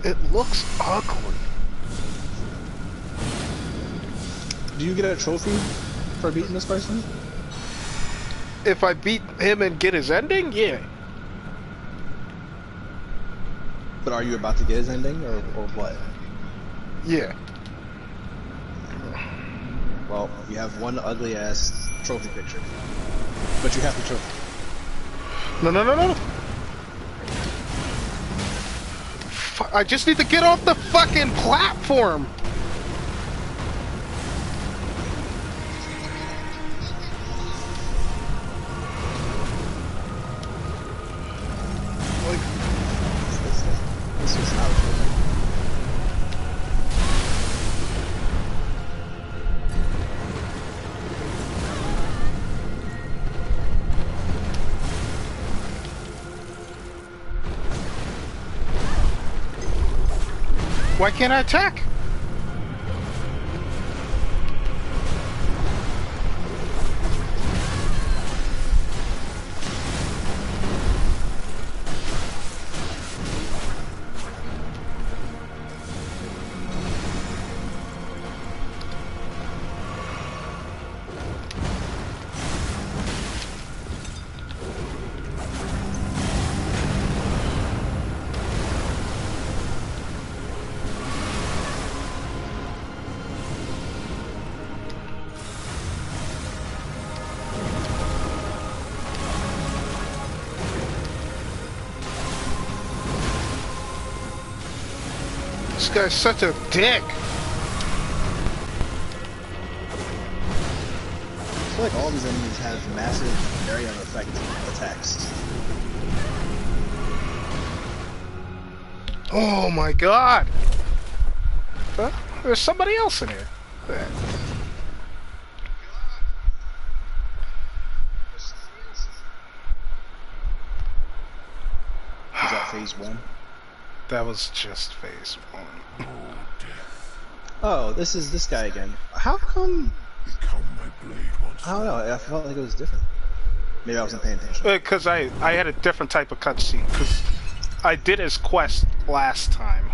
It looks ugly. Do you get a trophy for beating this person? If I beat him and get his ending, yeah. But are you about to get his ending, or what? Yeah. Well, you have one ugly-ass trophy picture. But you have the trophy. No. I just need to get off the fucking platform. This is not a trophy. Why can't I attack? This guy's such a dick. I feel like all these enemies have massive area of effect attacks. Oh my god! There's somebody else in here. Is that phase 1? That was just phase 1. Oh, this is this guy again. How come? Become my blade once I don't know. I felt like it was different. Maybe I wasn't paying attention. Because I had a different type of cutscene. Because I did his quest last time.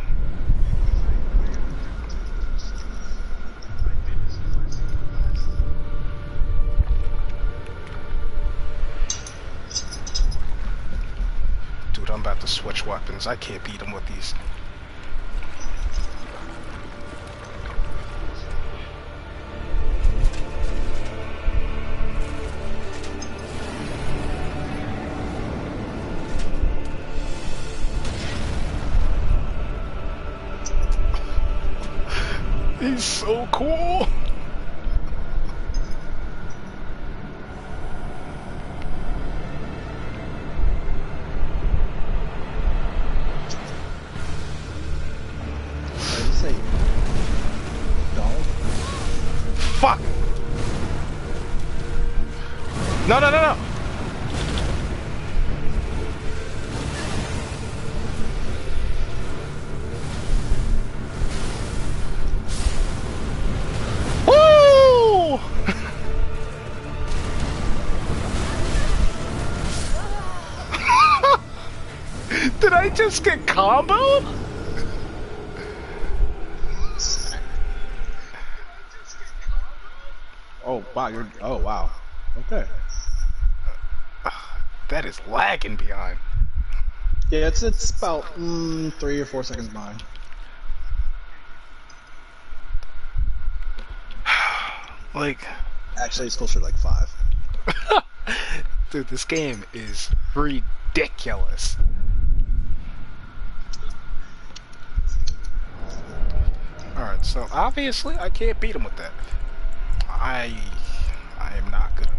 Dude, I'm about to switch weapons. I can't beat him with these. He's so cool. What did you say? Dog? Fuck! No, no, no, no! Woo! Did I just get comboed? Oh wow, you're. Oh wow. Okay. That is lagging behind. Yeah, it's about 3 or 4 seconds behind. Like, Actually, it's closer to like 5. dude, this game is ridiculous. Alright, so obviously I can't beat him with that. I am not good enough.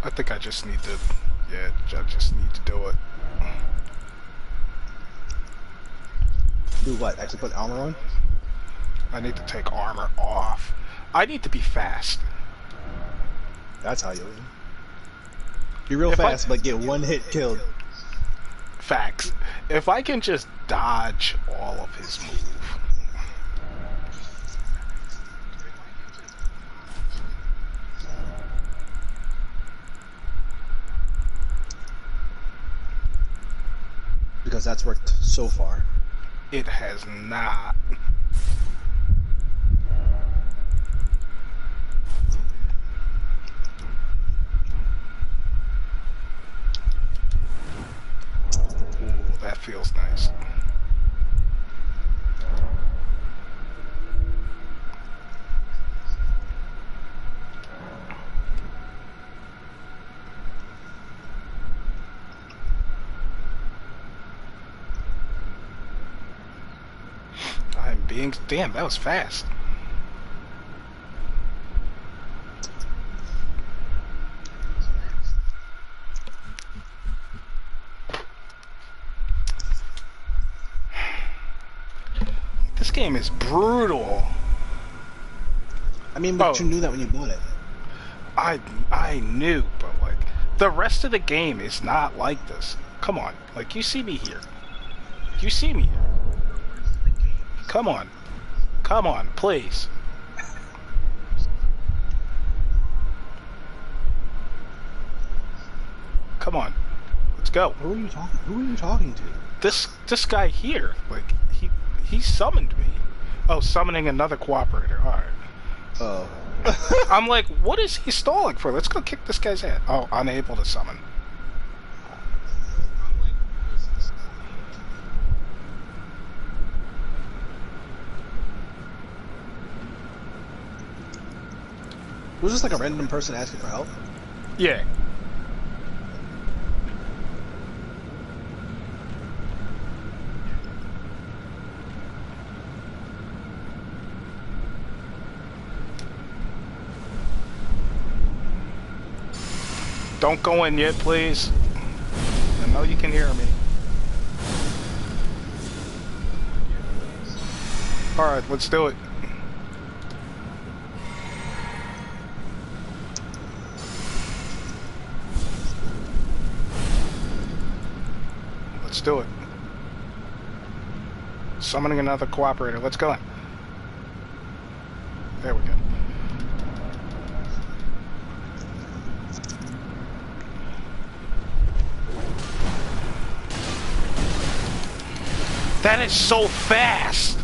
I think I just need to, yeah, I just need to do it. Do what? Actually put armor on? I need to take armor off. I need to be fast. That's how you win. Be real If fast, but get one hit killed. Facts. If I can just dodge all of his move. Because that's worked so far. It has not. Ooh, that feels nice. I'm being... Damn, that was fast. This game is brutal. I mean, but you knew that when you bought it. I knew, but like the rest of the game is not like this. Come on, like you see me here. You see me here. Come on. Come on, please. Come on. Let's go. Who are you talking? Who are you talking to? This guy here, like he summoned me. Oh, summoning another cooperator. All right. Oh. I'm like, what is he stalling for? Let's go kick this guy's head. Oh, unable to summon. Was this like a random person asking for help? Yeah. Don't go in yet, please. I know you can hear me. Alright, let's do it. Let's do it. Summoning another cooperator. Let's go in. There we go. That is so fast!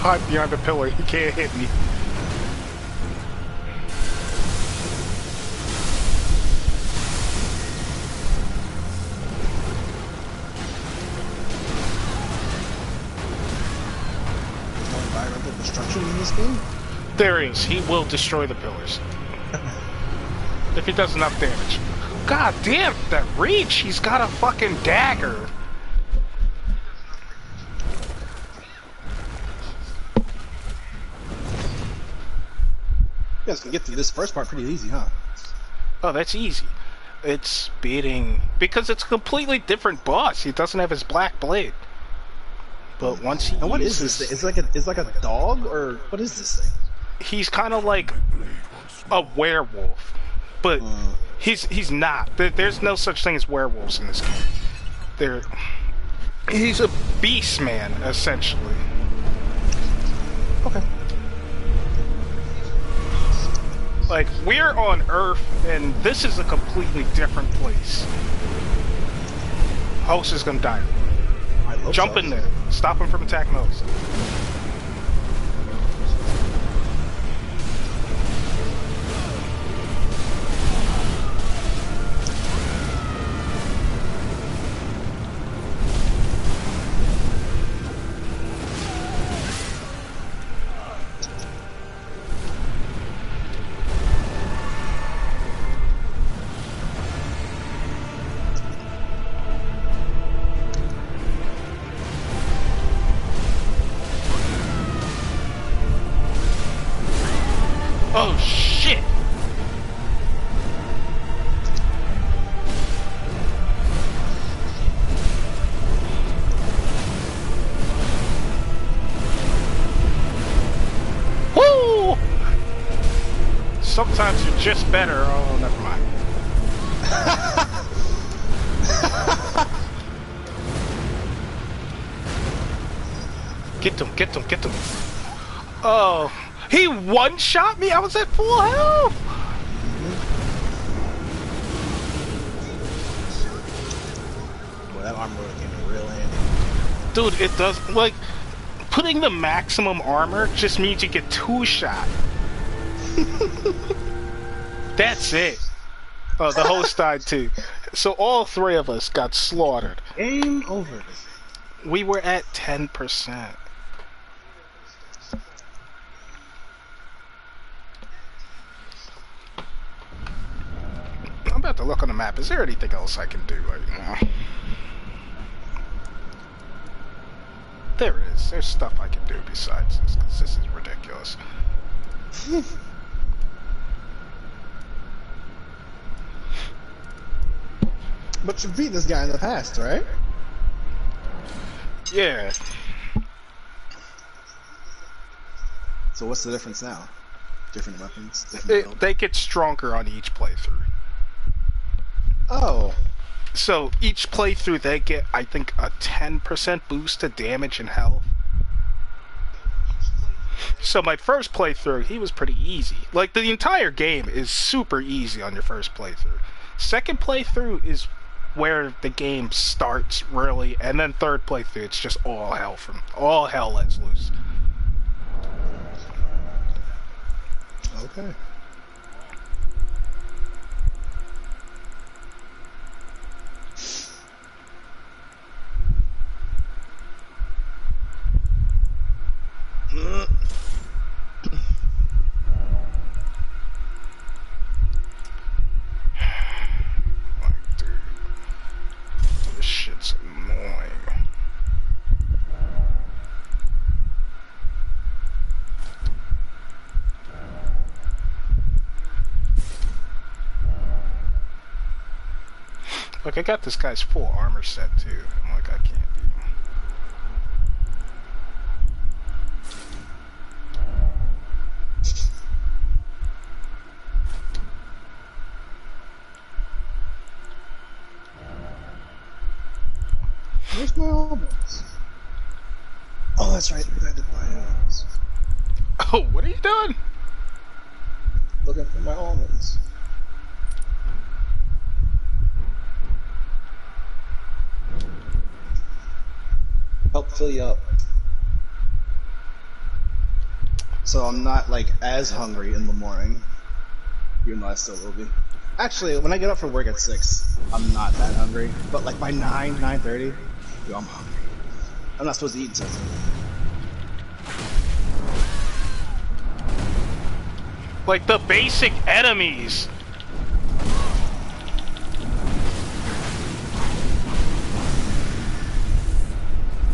I'm behind the pillar, he can't hit me. Environmental destruction in this game? There is, he will destroy the pillars. If he does enough damage. God damn, that reach! He's got a fucking dagger! You guys can get through this first part pretty easy, huh? Oh, that's easy. It's beating... Because it's a completely different boss. He doesn't have his black blade. But once he And what uses... is this thing? It's like a dog, or what is this thing? He's kind of like a werewolf. But he's not. There's no such thing as werewolves in this game. He's a beast man, essentially. Okay. Like, we're on Earth, and this is a completely different place. Host is gonna die. Jump in there. Stop him from attacking Host. Oh shit! Woo! Sometimes you're just better. Oh, never mind. Get them, get them, get them. Oh. He one-shot me? I was at full health! Boy, that armor came in real handy. Dude, it does, like, putting the maximum armor just means you get 2-shot. That's it. Oh, the host died too. So all 3 of us got slaughtered. Game over. We were at 10%. I'm about to look on the map. Is there anything else I can do right now? There is. There's stuff I can do besides this, because this is ridiculous. But you've beaten this guy in the past, right? Yeah. So what's the difference now? Different weapons? Different build? They get stronger on each playthrough. Oh. So each playthrough they get, I think, a 10% boost to damage and health. So my first playthrough, he was pretty easy. Like, the entire game is super easy on your first playthrough. Second playthrough is where the game starts, really, and then third playthrough, it's just all hell lets loose. Okay. Like, dude, this shit's annoying. Like, I got this guy's full armor set too. I'm like, I can't beat him. Where's my almonds? Oh, that's right. I had to buy almonds. Oh, what are you doing? Looking for my almonds. Help fill you up. So I'm not like as hungry in the morning, even though I still will be. Actually, when I get up for work at 6, I'm not that hungry. But like by 9:30, I'm hungry. I'm not supposed to eat until 10. Like the basic enemies.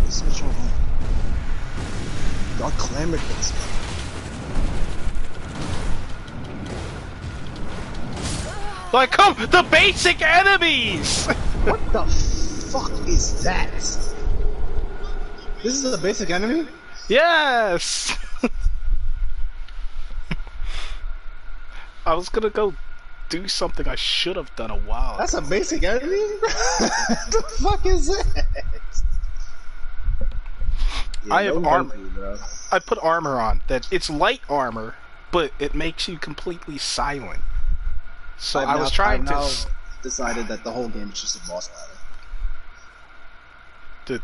This is wrong. Y'all clamored for this. Like, come, the basic enemies! What the fuck is that? This is a basic enemy? Yes! I was gonna go do something I should have done a while ago. That's a basic enemy? What the fuck is that? Yeah, I have armor. bro. I put armor on. That it's light armor, but it makes you completely silent. So I was trying I've to. now decided that the whole game is just a boss battle.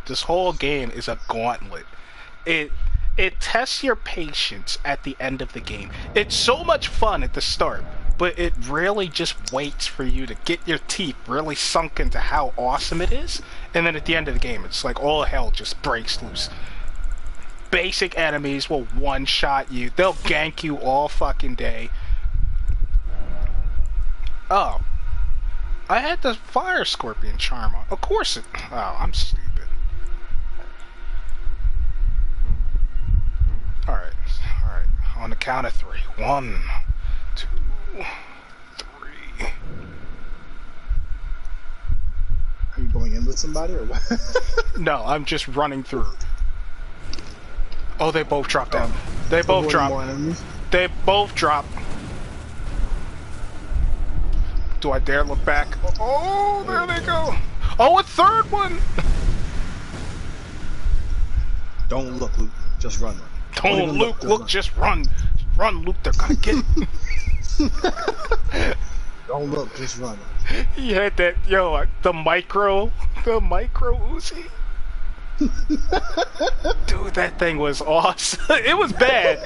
This whole game is a gauntlet. It tests your patience at the end of the game. It's so much fun at the start, but it really just waits for you to get your teeth really sunk into how awesome it is, and then at the end of the game, it's like all hell just breaks loose. Basic enemies will one-shot you. They'll gank you all fucking day. Oh. I had the Fire Scorpion charm on. Of course it... Oh, I'm stupid. Alright. Alright. On the count of 3. 1, 2, 3. Are you going in with somebody or what? No, I'm just running through. Oh, they both dropped down. They both dropped. They both dropped. Do I dare look back? Oh, there they go. Oh, a third one. Don't look, Luke. Just run. Don't Luke, look, just run. Run, Luke, they're gonna get you. Don't look, just run. He had that, yo, the micro Uzi. Dude, that thing was awesome. It was bad.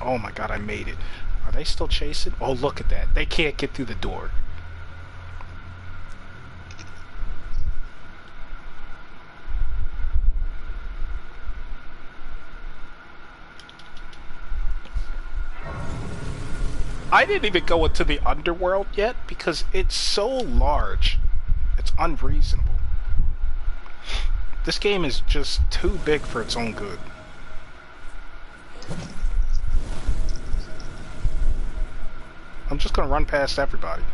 Oh my god, I made it. Are they still chasing? Oh, look at that. They can't get through the door. I didn't even go into the underworld yet because it's so large. It's unreasonable. This game is just too big for its own good. I'm just gonna run past everybody.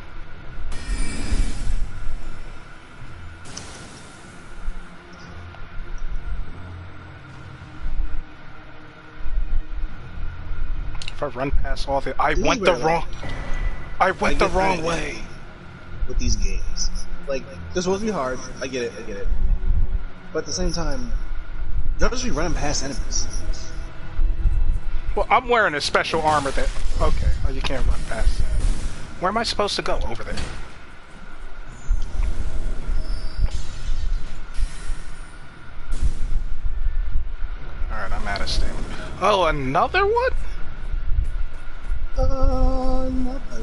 If I run past all the... I went the wrong way. With these games. Like, this supposed to be hard. I get it. But at the same time, you'll just be running past enemies. Well, I'm wearing a special armor that... Okay, oh, you can't run past that. Where am I supposed to go? Over there. Oh, another one? Not bad.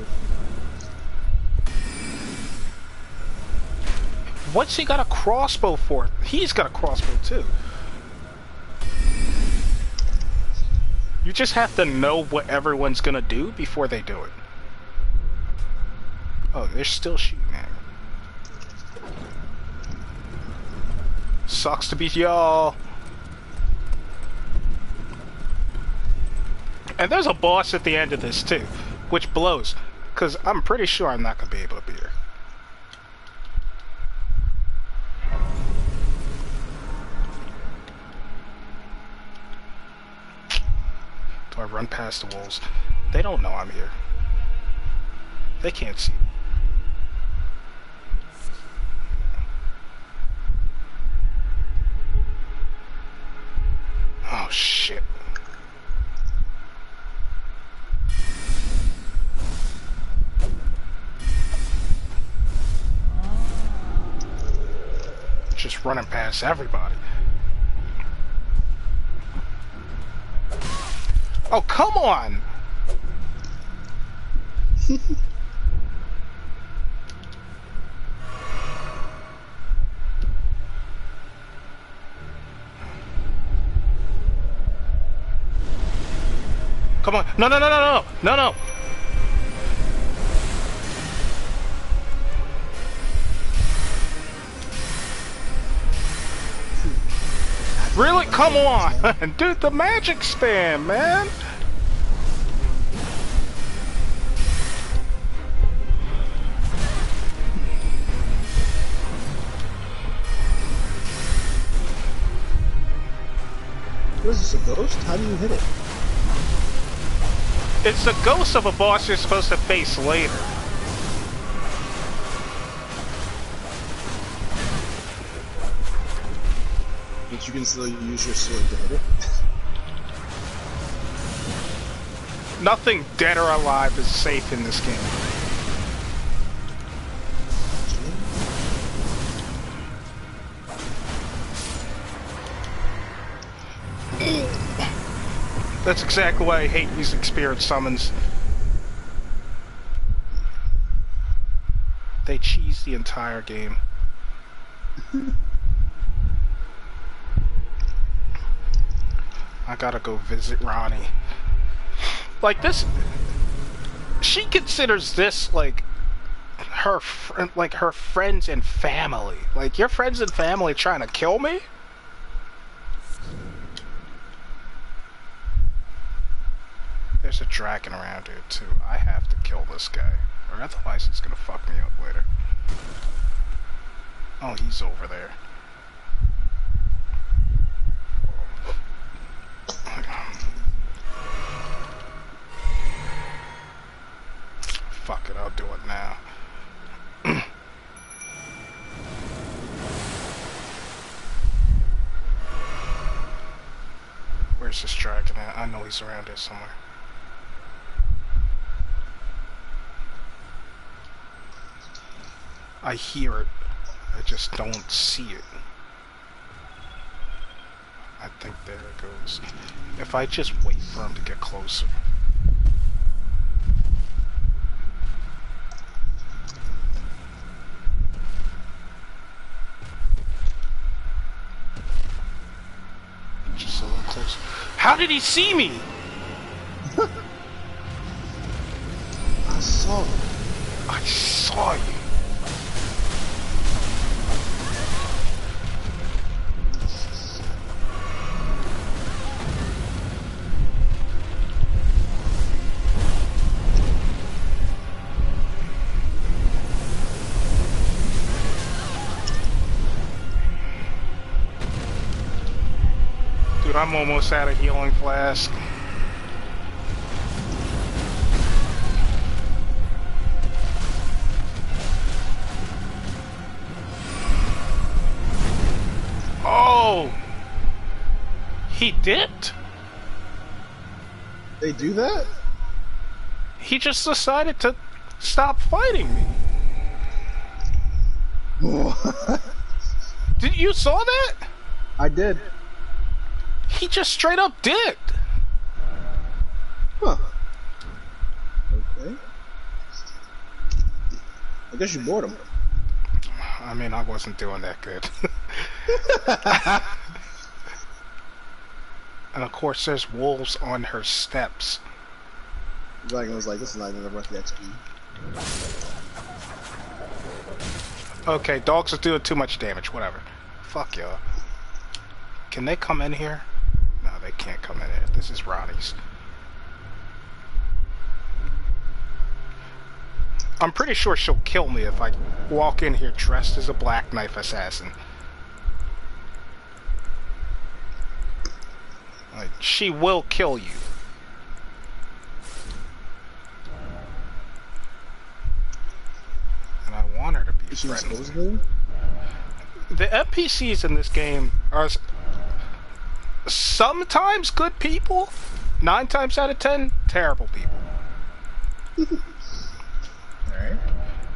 What's he got a crossbow for? He's got a crossbow too. You just have to know what everyone's gonna do before they do it. Oh, they're still shooting at me. Sucks to be y'all. And there's a boss at the end of this too, which blows, because I'm pretty sure I'm not gonna be able to beat her. Do I run past the wolves? They don't know I'm here. They can't see me. Oh shit. Just running past everybody. Oh, come on! Come on. No, no, no, no, no, no, no. Really? Come on! Dude, the magic spam, man! What is this, a ghost? How do you hit it? It's the ghost of a boss you're supposed to face later. But you can still use your sword to hit it. Nothing dead or alive is safe in this game. That's exactly why I hate using spirit summons. They cheese the entire game. I gotta go visit Ronnie. Like this, she considers this like her friends and family. Like, your friends and family trying to kill me? There's a dragon around here too. I have to kill this guy, or otherwise he's gonna fuck me up later. Oh, he's over there. Fuck it, I'll do it now. Where's this dragon at? I know he's around here somewhere. I hear it. I just don't see it. I think there it goes. If I just wait for him to get closer. Just a little closer. How did he see me? I saw it. I saw you. Dude, I'm almost out of healing flask. Oh! He dipped? They do that? He just decided to stop fighting me. What? You saw that? I did. He just straight up dipped. Huh. Okay. I guess you bored him. I mean, I wasn't doing that good. And of course, there's wolves on her steps. Dragon was like, this is not even worth the XP. Okay, dogs are doing too much damage, whatever. Fuck y'all. Can they come in here? No, they can't come in here. This is Ronnie's. I'm pretty sure she'll kill me if I walk in here dressed as a Black Knife assassin. Like, she will kill you. And I want her to be friendly. The NPCs in this game are sometimes good people, 9 times out of 10, terrible people. Alright.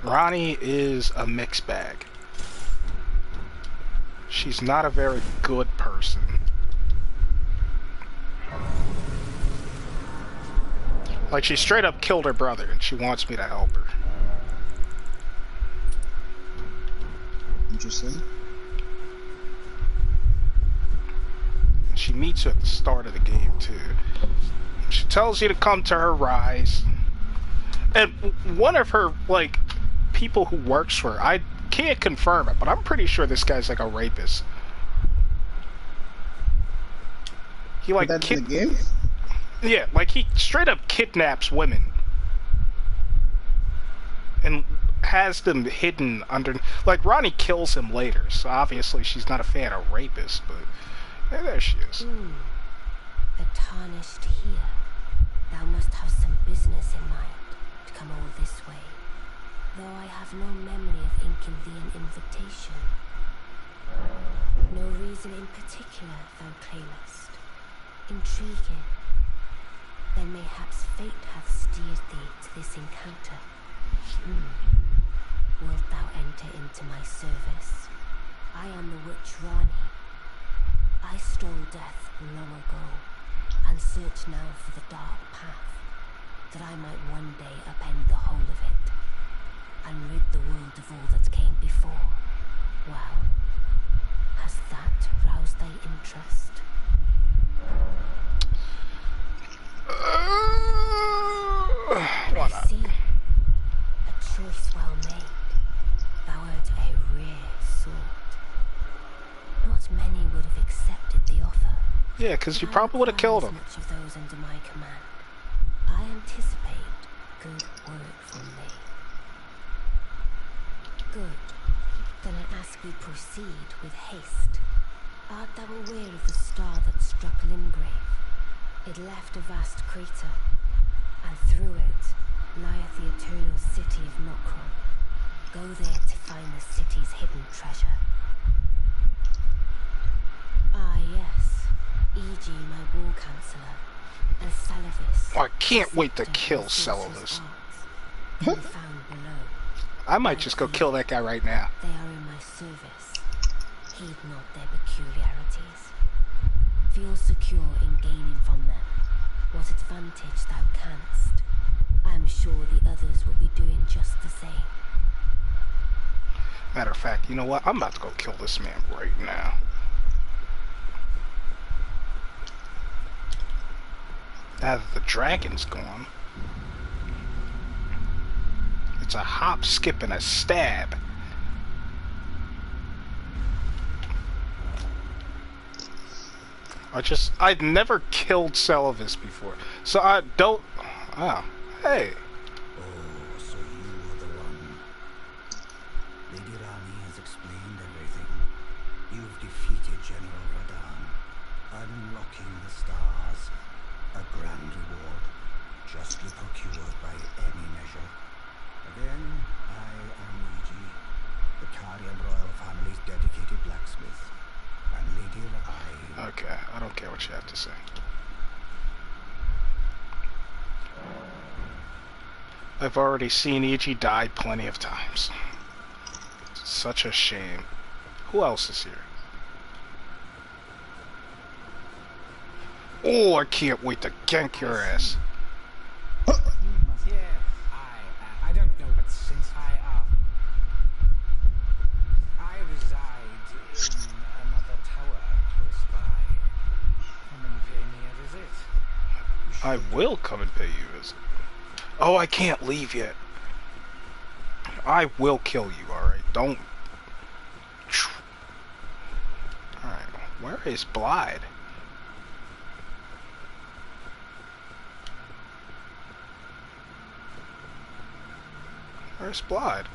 Ronnie is a mixed bag. She's not a very good person. Like, she straight up killed her brother and she wants me to help her. Interesting. She meets you at the start of the game, too. She tells you to come to her rise. And one of her, like, people who works for her, I can't confirm it, but I'm pretty sure this guy's like a rapist. He, like, That's the game? Yeah, like, he straight up kidnaps women. And has them hidden under... Like, Ronnie kills him later, so obviously she's not a fan of rapists, but... Yeah, there she is. A tarnished here. Thou must have some business in mind to come all this way. Though I have no memory of inking thee an invitation. No reason in particular thou claimest. Intriguing. Then mayhaps fate hath steered thee to this encounter. Wilt thou enter into my service? I am the witch Rani. I stole death long ago, and search now for the dark path, that I might one day upend the whole of it, and rid the world of all that came before. Well, has that roused thy interest? Why I not? see. A choice well made. Thou art a rare sword. Not many would have accepted the offer. Yeah, because you probably would have killed him. Much of those under my command. I anticipate good work from thee. Good. Then I ask we proceed with haste. Art thou aware of the star that struck Limgrave? It left a vast crater, and through it lieth the eternal city of Nokron. Go there to find the city's hidden treasure. Ah, yes. E.g. my war counselor, and Salavis. Oh, I can't wait to kill Salavis. Found below. I might just go kill that guy right now. They are in my service. Heed not their peculiarities. Feel secure in gaining from them what advantage thou canst. I am sure the others will be doing just the same. Matter of fact, you know what? I'm about to go kill this man right now. Now that the dragon's gone, it's a hop, skip, and a stab. I'd never killed Salavis before, so I don't, oh, hey. Oh, so you are the one. Lady Rani has explained everything. You've defeated General Radahn, unlocking the stars. A grand reward, justly procured by any measure. Again, I am Luigi, the Tarian royal family's dedicated blacksmith. And Lady Rani... Okay, I don't care what you have to say. I've already seen Ichi die plenty of times. It's such a shame. Who else is here? Oh, I can't wait to gank your ass. I will come and pay you a visit. Oh, I can't leave yet. I will kill you, alright? Don't... Alright, where is Blythe? Where's Blythe?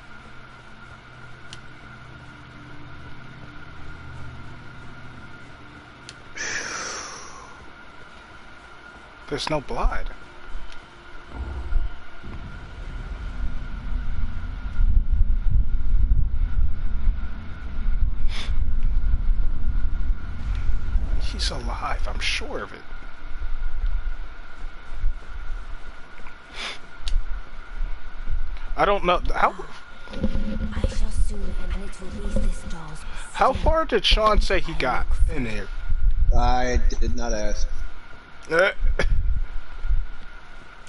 There's no Blythe. He's alive, I'm sure of it. I don't know how. I shall soon and it will leave this doll's. How far did Sean say he got in here? I did not ask.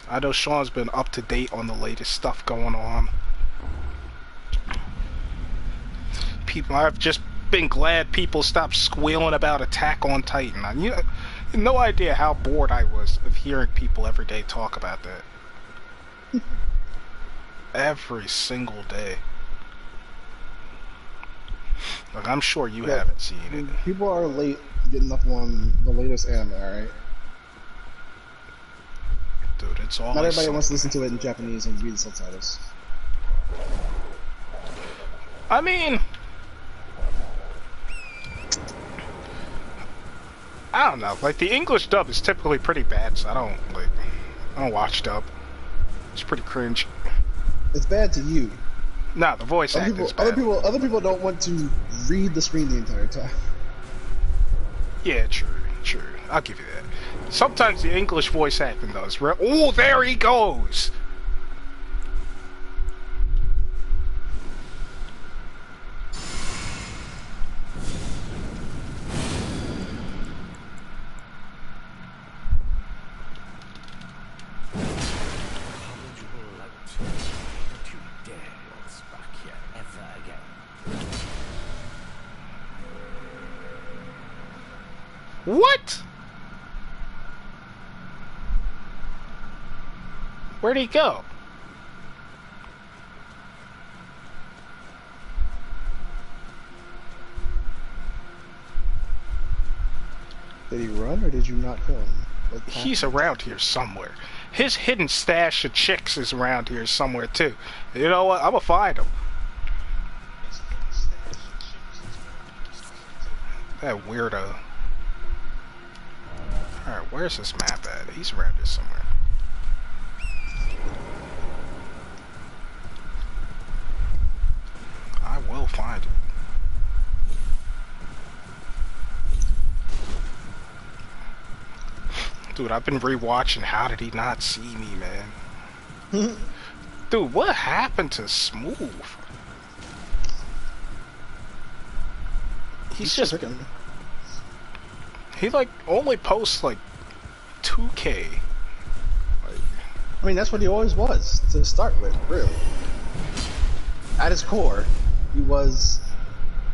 I know Sean's been up to date on the latest stuff going on. People, I've just been glad people stopped squealing about Attack on Titan. You have no idea how bored I was of hearing people every day talk about that. Every single day. Look, I'm sure you haven't seen it. People are late getting up on the latest anime, alright? Dude, it's all. Not everybody wants to listen to it in Japanese and read the subtitles. I mean, I don't know. Like, the English dub is typically pretty bad, so I don't watch dub. It's pretty cringe. It's bad to you. Nah, the voice acting is bad. Other people don't want to read the screen the entire time. Yeah, true. I'll give you that. Sometimes the English voice acting does. Oh, there he goes! What? Where'd he go? Did he run or did you not kill him? He's around here somewhere. His hidden stash of chicks is around here somewhere too. You know what? I'm gonna find him. That weirdo. Alright, where's this map at? He's around here somewhere. I will find him. Dude, I've been rewatching How Did He Not See Me, man. Dude, what happened to Smooth? He's just... He, like, only posts, like, 2K. Like, I mean, that's what he always was, to start with, really. At his core, he was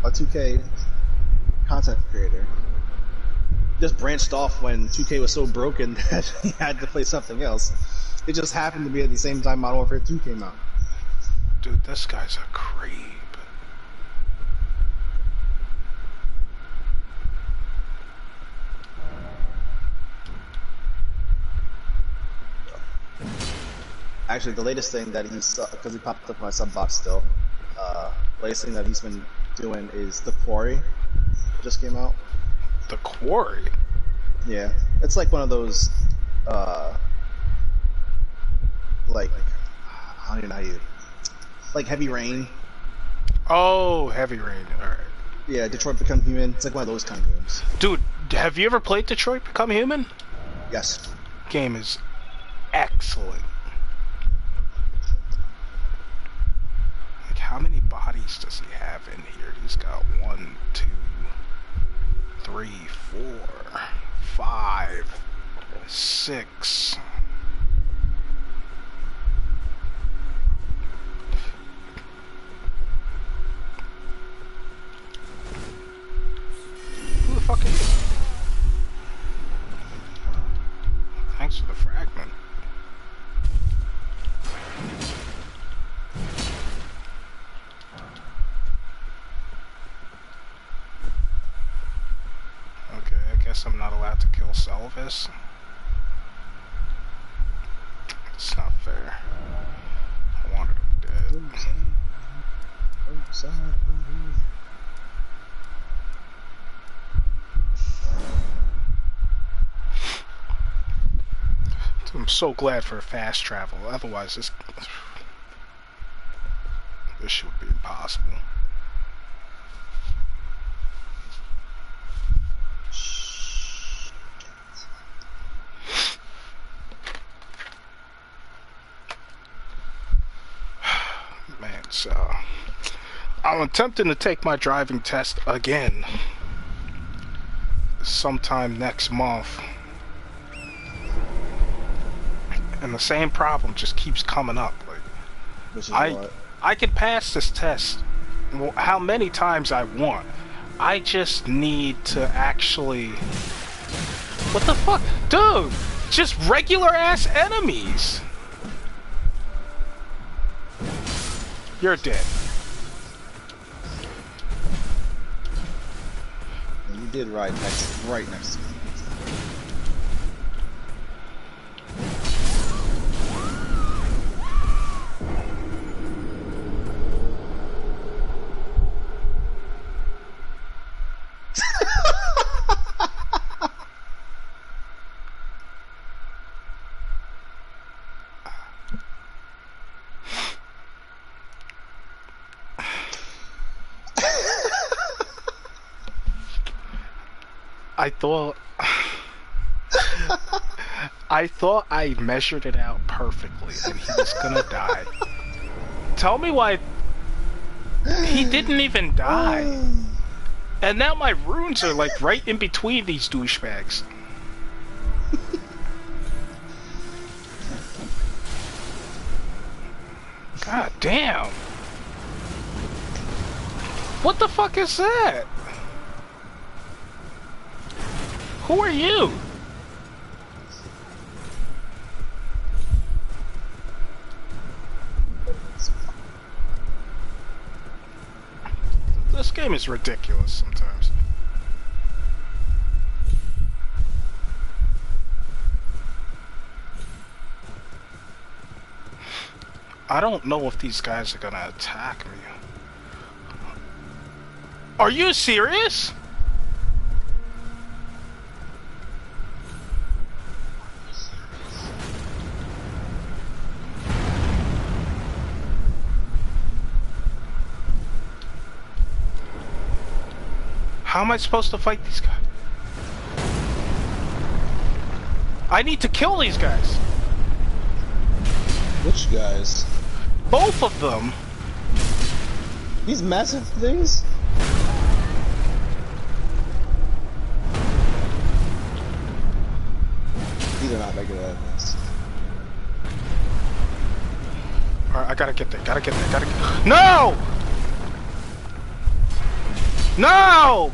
a 2K content creator. Just branched off when 2K was so broken that he had to play something else. It just happened to be at the same time Modern Warfare 2 came out. Dude, this guy's a creep. Actually, the latest thing that he's, because he popped up in my sub box still, latest thing that he's been doing is The Quarry. It just came out. The Quarry? Yeah. It's like one of those, like, I don't even know how you, like Heavy Rain. Oh, Heavy Rain, alright. Yeah, Detroit Become Human. It's like one of those kind of games. Dude, have you ever played Detroit Become Human? Yes. Game is excellent. Like, how many bodies does he have in here? He's got 1, 2, 3, 4, 5, 6. Who the fuck is he? Thanks for the frag. guess I'm not allowed to kill Selvis. It's not fair. I wanted him dead. I'm so glad for fast travel. Otherwise, this shit would be impossible. Man, so I'm attempting to take my driving test again sometime next month. And the same problem just keeps coming up. Like, I can pass this test how many times I want. I just need to actually... What the fuck? Dude! Just regular ass enemies! You're dead. You did right next to me. I thought I measured it out perfectly and he was gonna die. Tell me why he didn't even die. And now my runes are like right in between these douchebags. God damn. What the fuck is that? Who are you? This game is ridiculous sometimes. I don't know if these guys are gonna attack me. Are you serious? How am I supposed to fight these guys? I need to kill these guys. Which guys? Both of them. These massive things? These are not regular enemies. Alright, I gotta get there, gotta get there. No! No!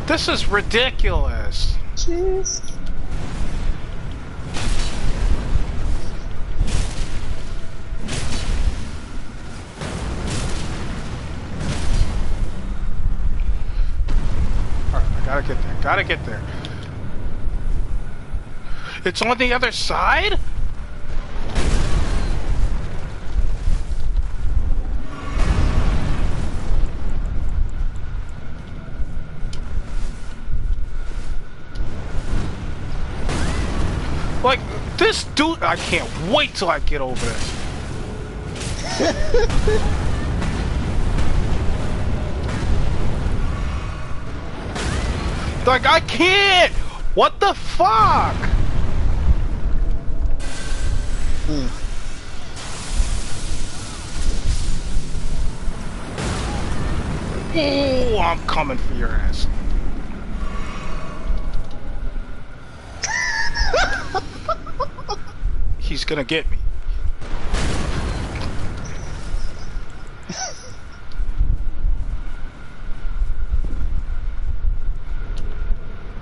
This is ridiculous. Jeez. Alright, I gotta get there, gotta get there. It's on the other side? Like, this dude, I can't wait till I get over there. Like, I can't! What the fuck? Oh, I'm coming for your ass. He's gonna get me.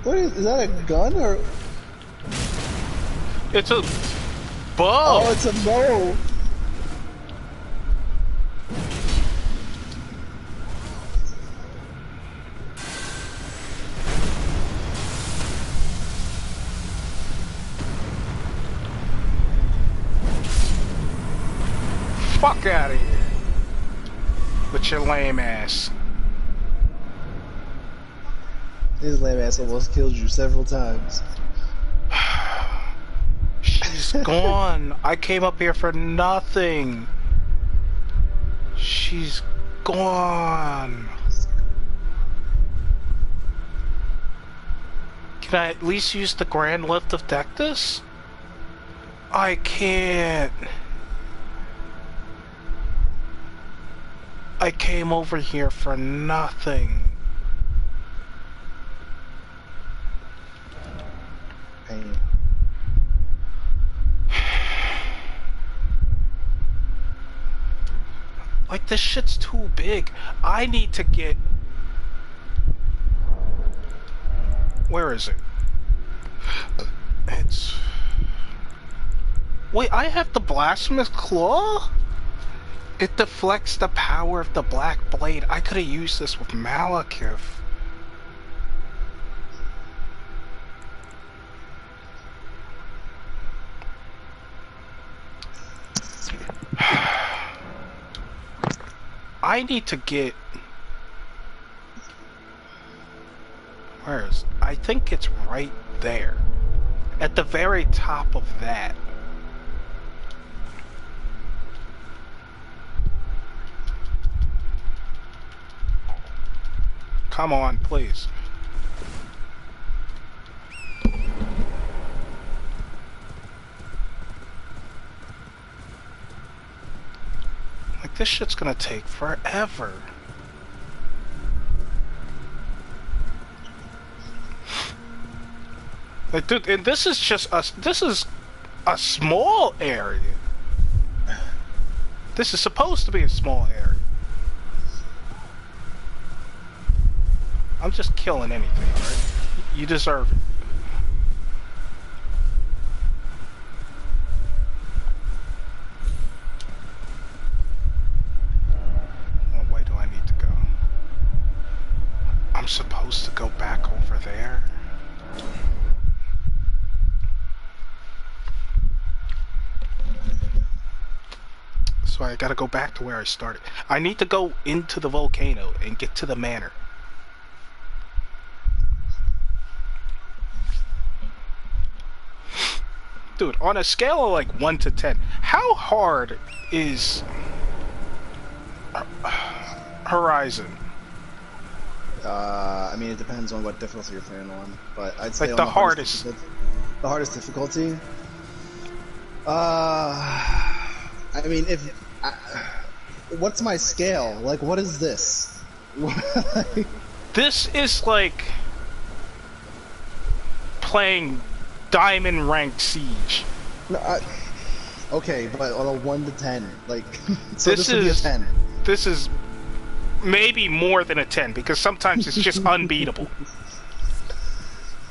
What is that, a gun or? It's a bow. Oh, it's a bow. fuck out of here with your lame ass. His lame ass almost killed you several times. She's gone. I came up here for nothing. She's gone. Can I at least use the Grand Lift of Dectus? I can't. I came over here for nothing. Pain. Like, this shit's too big. I need to get... Where is it? It's... Wait, I have the Blasphemous Claw? It deflects the power of the Black Blade. I could have used this with Malekith. I need to get... Where is... I think it's right there. At the very top of that. Come on, please. Like, this shit's gonna take forever. Like, dude, and this is just this is a small area. This is supposed to be a small area. I'm just killing anything, alright? You deserve it. What way do I need to go? I'm supposed to go back over there? So I gotta go back to where I started. I need to go into the volcano and get to the manor. Dude, on a scale of like 1 to 10, how hard is Horizon? I mean, it depends on what difficulty you're playing on, but I'd say Like on the hardest. The hardest difficulty. I mean, what's my scale? Like, what is this? This is like playing Diamond Ranked Siege. No, okay, but on a 1 to 10, like, so this would be a 10. This is maybe more than a 10 because sometimes it's just unbeatable.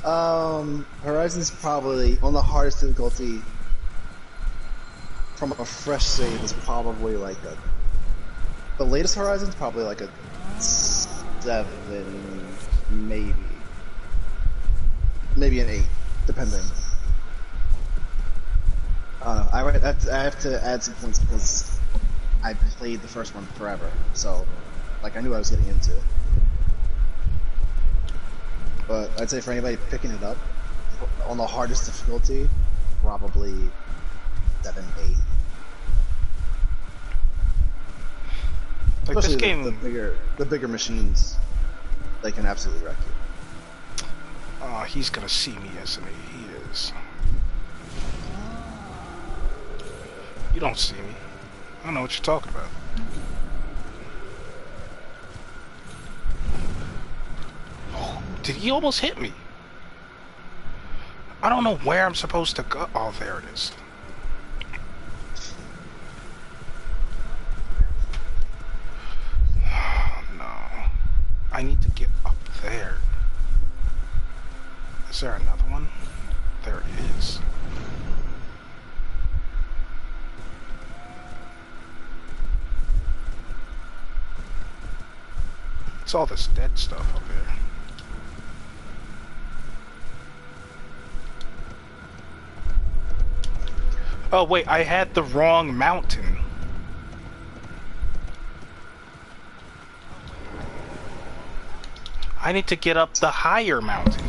Horizon's probably on the hardest difficulty. From a fresh save is probably like the latest Horizon's probably like a 7, maybe an 8, depending. I have to add some points because I played the first one forever, so like I knew what I was getting into. But I'd say for anybody picking it up on the hardest difficulty, probably 7, 8. Like Especially this game, the bigger machines, they can absolutely wreck you. oh, he's gonna see me, isn't he? He is. You don't see me. I don't know what you're talking about. Oh, did he almost hit me? I don't know where I'm supposed to go. Oh, there it is. I need to get up there. Is there another one? There it is. It's all this dead stuff up here. Oh wait, I had the wrong mountain. I need to get up the higher mountain.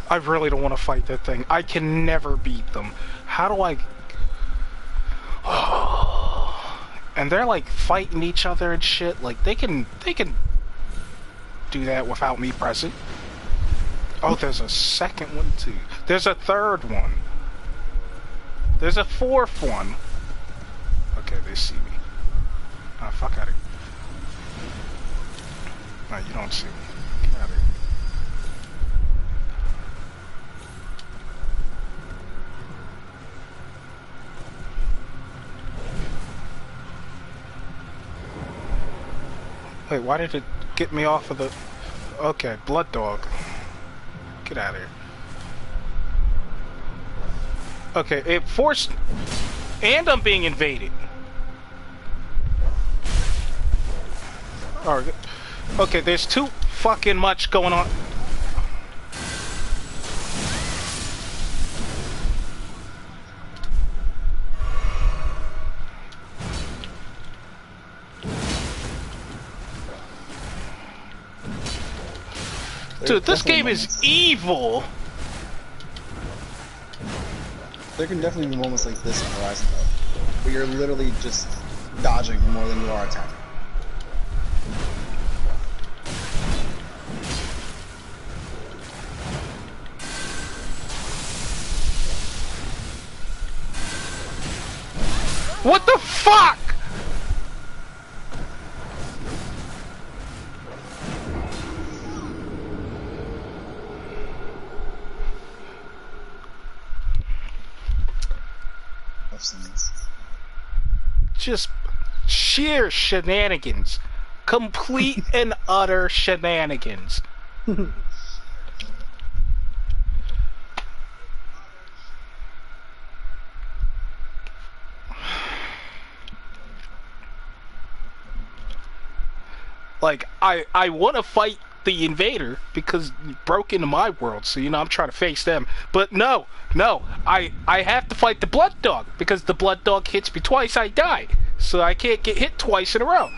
I really don't want to fight that thing. I can never beat them. How do I... And they're like fighting each other and shit. Like they can do that without me present. Oh, there's a second one too. There's a third one. There's a fourth one. Okay, they see me. Oh, fuck out of here. No, you don't see me. Get out of here. Wait, why did it get me off of the... Okay, Blood Dog. Get out of here. Okay, it forced... And I'm being invaded. Alright. Okay, there's too fucking much going on. Dude, this game is evil! There can definitely be moments like this in Horizon, though, where you're literally just dodging more than you are attacking. What the fuck?! Just sheer shenanigans. Complete and utter shenanigans. Like, I want to fight the invader because he broke into my world, so, you know, I'm trying to face them. But no, I have to fight the Blood Dog because the Blood Dog hits me twice, I die. So I can't get hit twice in a row.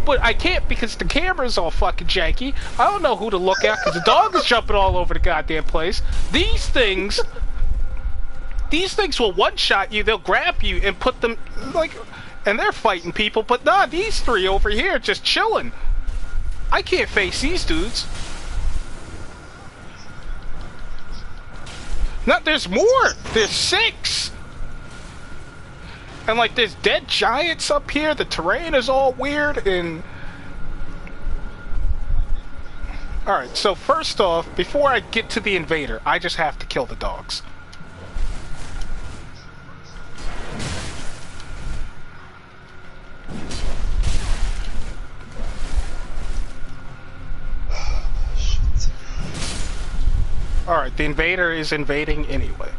But I can't because the camera's all fucking janky. I don't know who to look at because the dog is jumping all over the goddamn place. These things will one-shot you, they'll grab you and put them, like, and they're fighting people, but nah, these three over here just chilling. I can't face these dudes. No, there's more! There's 6! And like there's dead giants up here, the terrain is all weird and... Alright, so first off, before I get to the invader, I just have to kill the dogs. Alright, the invader is invading anyway.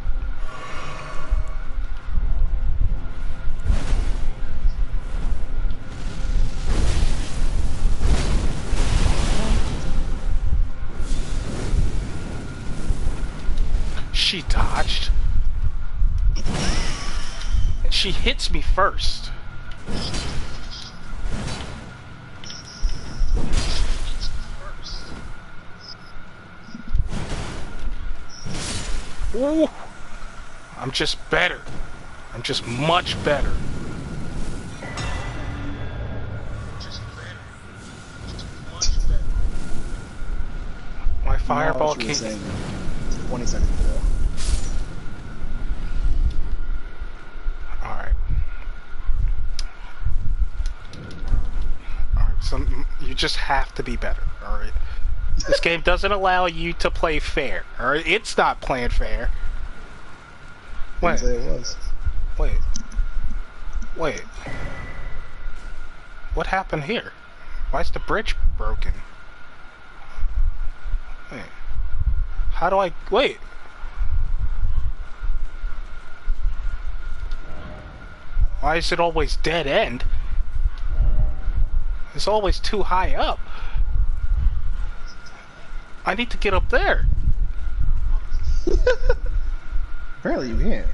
She dodged. She hits me first. Ooh. I'm just better. I'm just much better. My fireball can't... 20 seconds ago. Alright. Alright, so you just have to be better, alright? This game doesn't allow you to play fair, alright? It's not playing fair. Wait. Say it was. Wait. What happened here? Why is the bridge broken? Wait. How do I... Wait. Why is it always dead end? It's always too high up. I need to get up there. Apparently you can't.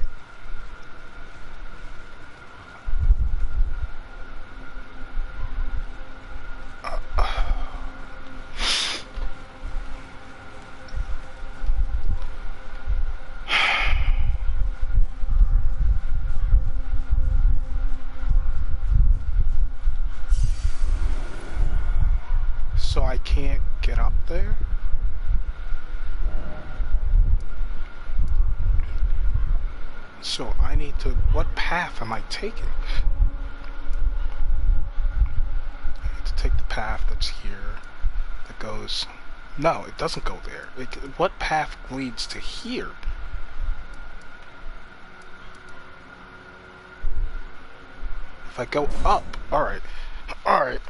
So I can't get up there? So I need to... What path am I taking? I need to take the path that's here. That goes... No, it doesn't go there. What path leads to here? If I go up... Alright. Alright.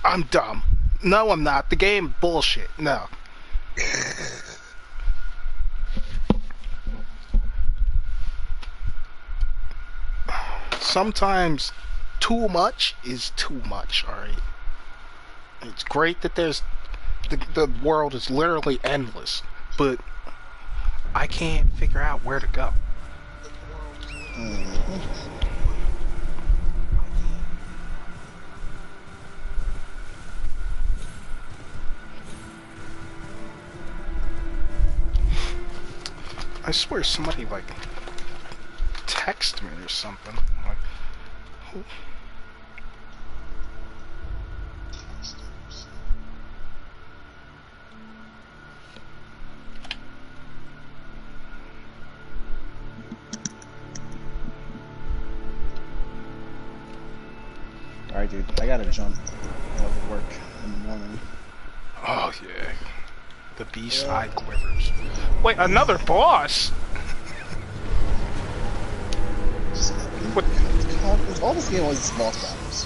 I'm dumb. No, I'm not. The game bullshit. No. Sometimes too much is too much, alright? It's great that there's... The world is literally endless, but I can't figure out where to go. I swear somebody, like, text me or something. I'm like, who? Alright, dude, I gotta jump. I have work in the morning. Oh, yeah. The B-side quivers. Wait, another boss? What? All this game was just boss battles.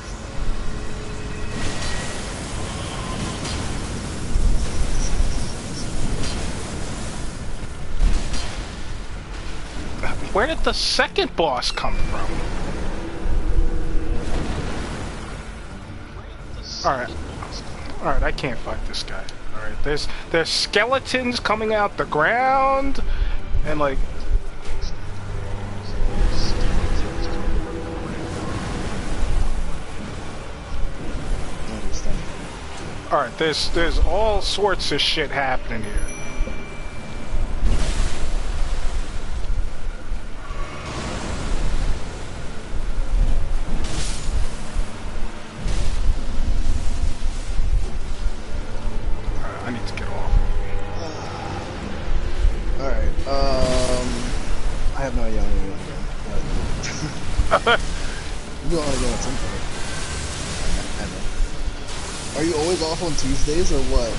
Where did the second boss come from? Alright. Alright, I can't fight this guy. Alright, there's skeletons coming out the ground, and like... Alright, there's all sorts of shit happening here. Are you always off on Tuesdays or what?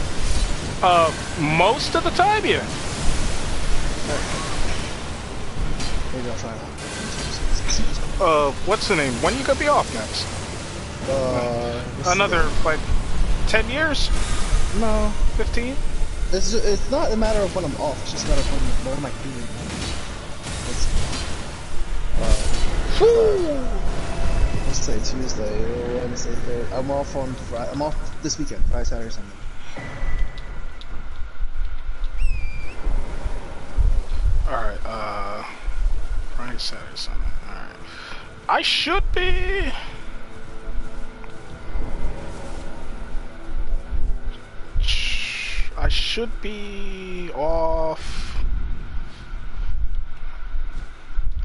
Most of the time, yeah. Maybe I'll try it. What's the name? When are you gonna be off next? Another, like, 10 years? No. 15? It's not a matter of when I'm off, it's just a matter of when am I doing. Let's say Tuesday, Wednesday, Thursday. I'm off on Friday. I'm off this weekend, Friday, Saturday, Sunday. Alright, Friday, Saturday, Sunday. Alright. I should be... I should be off...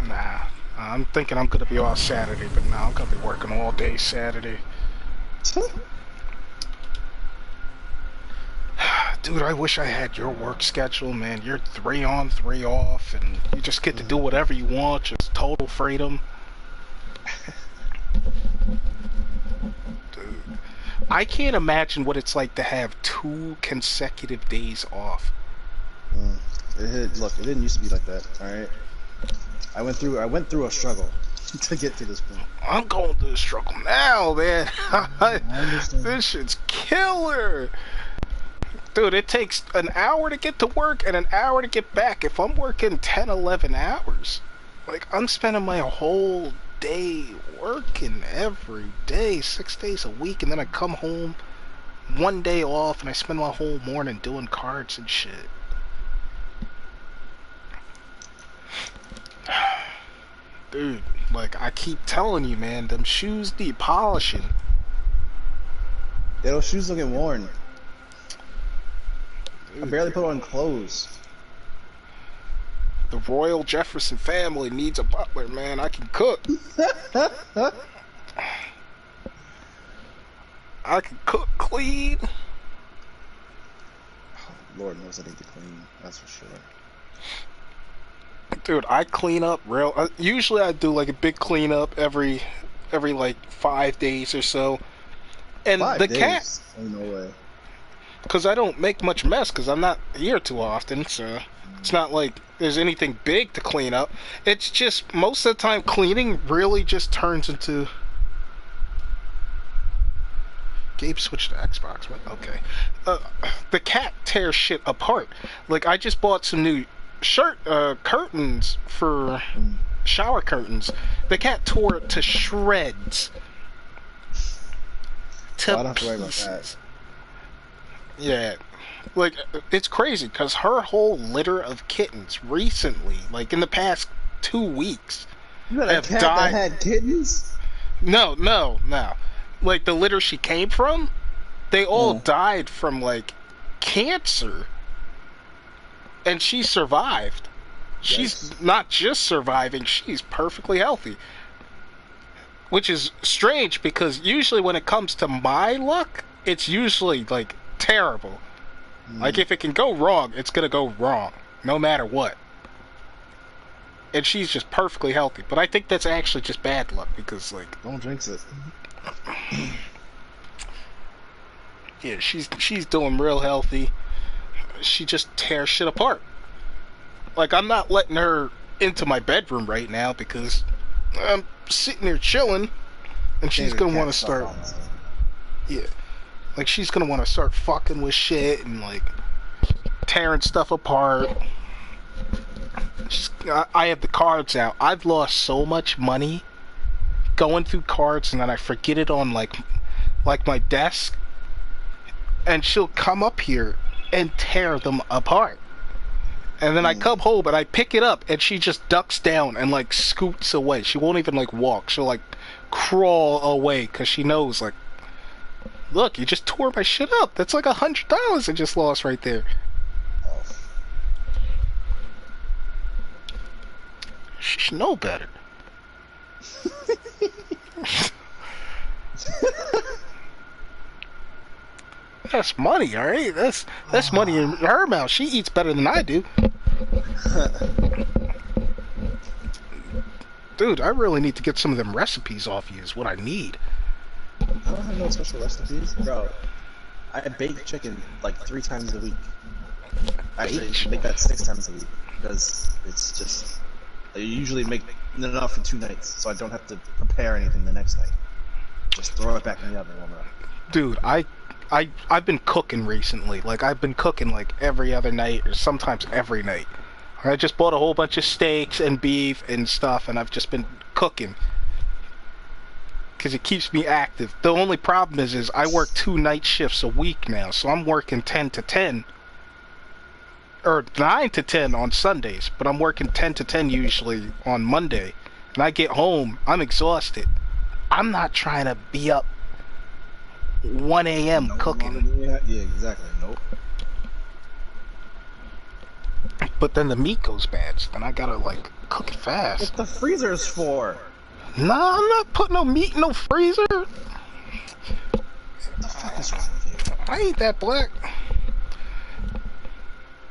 Nah. I'm thinking I'm gonna be off Saturday, but no, I'm gonna be working all day Saturday. Dude, I wish I had your work schedule, man. You're 3 on, 3 off, and you just get to do whatever you want, just total freedom. Dude, I can't imagine what it's like to have 2 consecutive days off. Look, it didn't used to be like that, alright? I went through a struggle to get to this point. I'm going through the struggle now, man. This shit's killer. Dude, it takes an hour to get to work and an hour to get back. If I'm working 10, 11 hours, like, I'm spending my whole day working every day, 6 days a week, and then I come home 1 day off and I spend my whole morning doing cards and shit. Dude, like, I keep telling you, man, them shoes need polishing. Yeah, those shoes don't get worn. I barely put on clothes. The Royal Jefferson family needs a butler, man. I can cook. I can cook clean. Lord knows I need to clean. That's for sure. Dude, I clean up real. Usually, I do like a big cleanup every like 5 days or so. And 5 the days? cat, Oh, no way. because I don't make much mess, because I'm not here too often, so it's not like there's anything big to clean up. It's just most of the time cleaning really just turns into. Gabe switched to Xbox. Okay. The cat tears shit apart. Like, I just bought some new curtains for shower curtains. The cat tore it to shreds. To Oh, I don't have to worry about pieces. that. Yeah. Like, it's crazy, because her whole litter of kittens recently, like in the past 2 weeks, You had a have cat died. that had kittens? No. Like, the litter she came from, they all Yeah. died from, like, cancer. And she survived. She's Yikes. not just surviving, she's perfectly healthy. Which is strange, because usually when it comes to my luck, it's usually, like, terrible. Like, if it can go wrong, it's gonna go wrong, no matter what. And she's just perfectly healthy. But I think that's actually just bad luck, because, like, Don't jinx it. yeah, she's doing real healthy. She just tears shit apart. Like, I'm not letting her into my bedroom right now, because I'm sitting there chilling, and she's gonna want to start. Yeah. Like, she's gonna want to start fucking with shit and, like, tearing stuff apart. I have the cards out. I've lost so much money going through cards, and then I forget it on, like my desk. And she'll come up here and tear them apart. And then I come home and I pick it up, and she just ducks down and, like, scoots away. She won't even, like, walk. She'll, like, crawl away, because she knows, like, look, you just tore my shit up. That's like $100 I just lost right there. She should know better. That's money, alright? That's money in her mouth. She eats better than I do. Dude, I really need to get some of them recipes off you is what I need. I don't have no special recipes. Bro, I bake chicken like 3 times a week. Actually, I make that 6 times a week. Because it's just... I usually make enough for 2 nights, so I don't have to prepare anything the next night. Just throw it back in the oven and warm it up. Dude, I've been cooking recently. Like, I've been cooking like every other night, or sometimes every night. I just bought a whole bunch of steaks and beef and stuff, and I've just been cooking. Because it keeps me active. The only problem is I work 2 night shifts a week now, so I'm working 10 to 10. Or 9 to 10 on Sundays, but I'm working 10 to 10 usually on Monday. And I get home, I'm exhausted. I'm not trying to be up 1 a.m. cooking. Yeah, exactly. Nope. But then the meat goes bad, so then I gotta, like, cook it fast. What the freezer's for? Nah, I'm not putting no meat in no freezer. What the fuck is wrong with you? I ain't that black.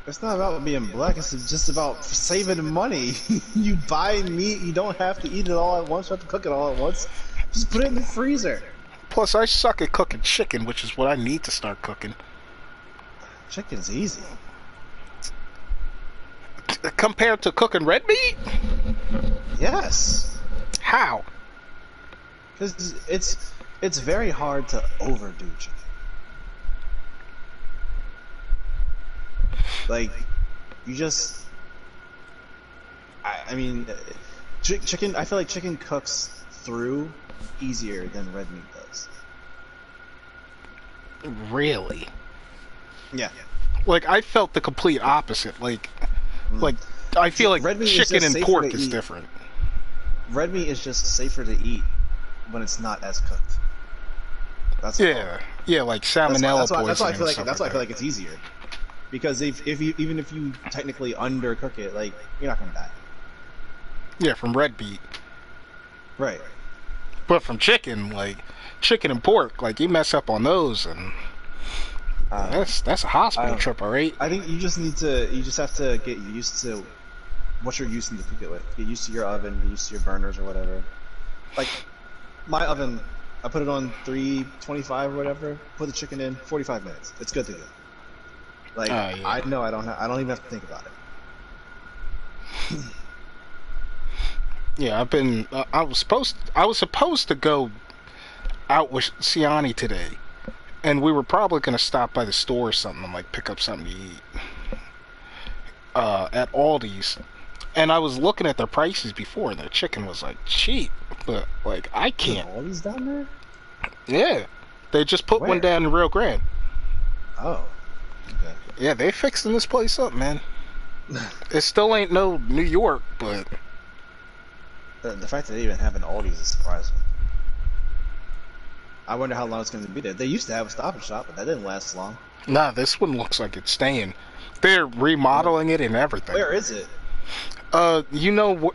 It's not about being black, it's just about saving money. You buy meat, you don't have to eat it all at once, you have to cook it all at once. Just put it in the freezer. Plus, I suck at cooking chicken, which is what I need to start cooking. Chicken's easy. Compared to cooking red meat? Yes. How? Because it's very hard to overdo chicken. Like, you just... I mean, chicken, I feel like chicken cooks through easier than red meat does. Really? Yeah. Like, I felt the complete opposite. Like, I feel like Red meat is chicken just and safer pork to is eat. different. red meat is just safer to eat when it's not as cooked. That's all. Yeah, like salmonella poisoning. That's why I feel like and that's stuff why I feel like it's easier. Because if you even if you technically undercook it, like you're not gonna die. Yeah, from red meat. Right. But from chicken, like chicken and pork, like you mess up on those, and that's a hospital trip, alright? I think you just have to get used to what you're using to cook it with. Get used to your oven, get used to your burners or whatever. Like my oven, I put it on 325 or whatever. Put the chicken in 45 minutes. It's good to go. Like yeah. I know I don't even have to think about it. Yeah, I've been. I was supposed to go out with Siani today, and we were probably gonna stop by the store or something and like pick up something to eat at Aldi's. And I was looking at their prices before, and their chicken was like cheap, but like I can't. Aldi's down there? Yeah, they just put one Where? down in Rio Grande. Oh. Okay. Yeah, they fixing this place up, man. It still ain't no New York, but. The fact that they even have an Aldi's is surprising. I wonder how long it's going to be there. They used to have a Stop and Shop, but that didn't last long. Nah, this one looks like it's staying. They're remodeling it and everything. Where is it? You know,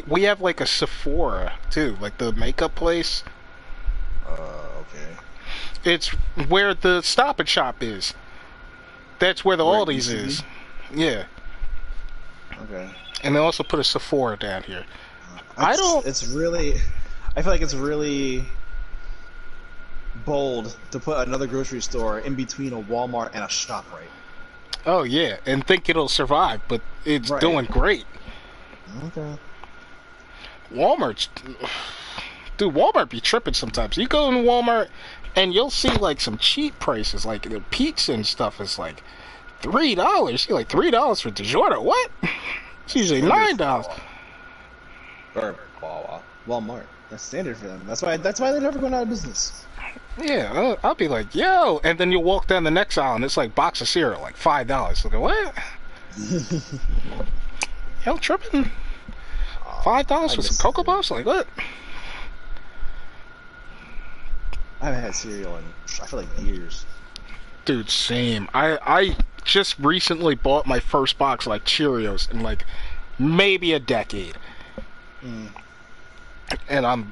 we have like a Sephora too, like the makeup place. Okay. It's where the Stop and Shop is. That's where the Where it Aldi's used to be? is. Yeah. Okay. And they also put a Sephora down here. It's really. I feel like it's really bold to put another grocery store in between a Walmart and a ShopRite. Oh yeah, and think it'll survive, but it's Right. doing great. Okay. Walmart's, dude, Walmart be tripping sometimes. You go in Walmart and you'll see like some cheap prices, like the pizza and stuff is like $3. You're like $3 for DiGiorno. What? It's usually $9. Or Walmart. That's standard for them. That's why they're never going out of business. Yeah, I'll be like, yo, and then you'll walk down the next aisle and it's like box of cereal, like $5. Like, what? Y'all tripping? $5 for some Cocoa Puffs? Like, what? I haven't had cereal in I feel like years. Dude, same. I just recently bought my first box of like Cheerios in like maybe a decade. And I'm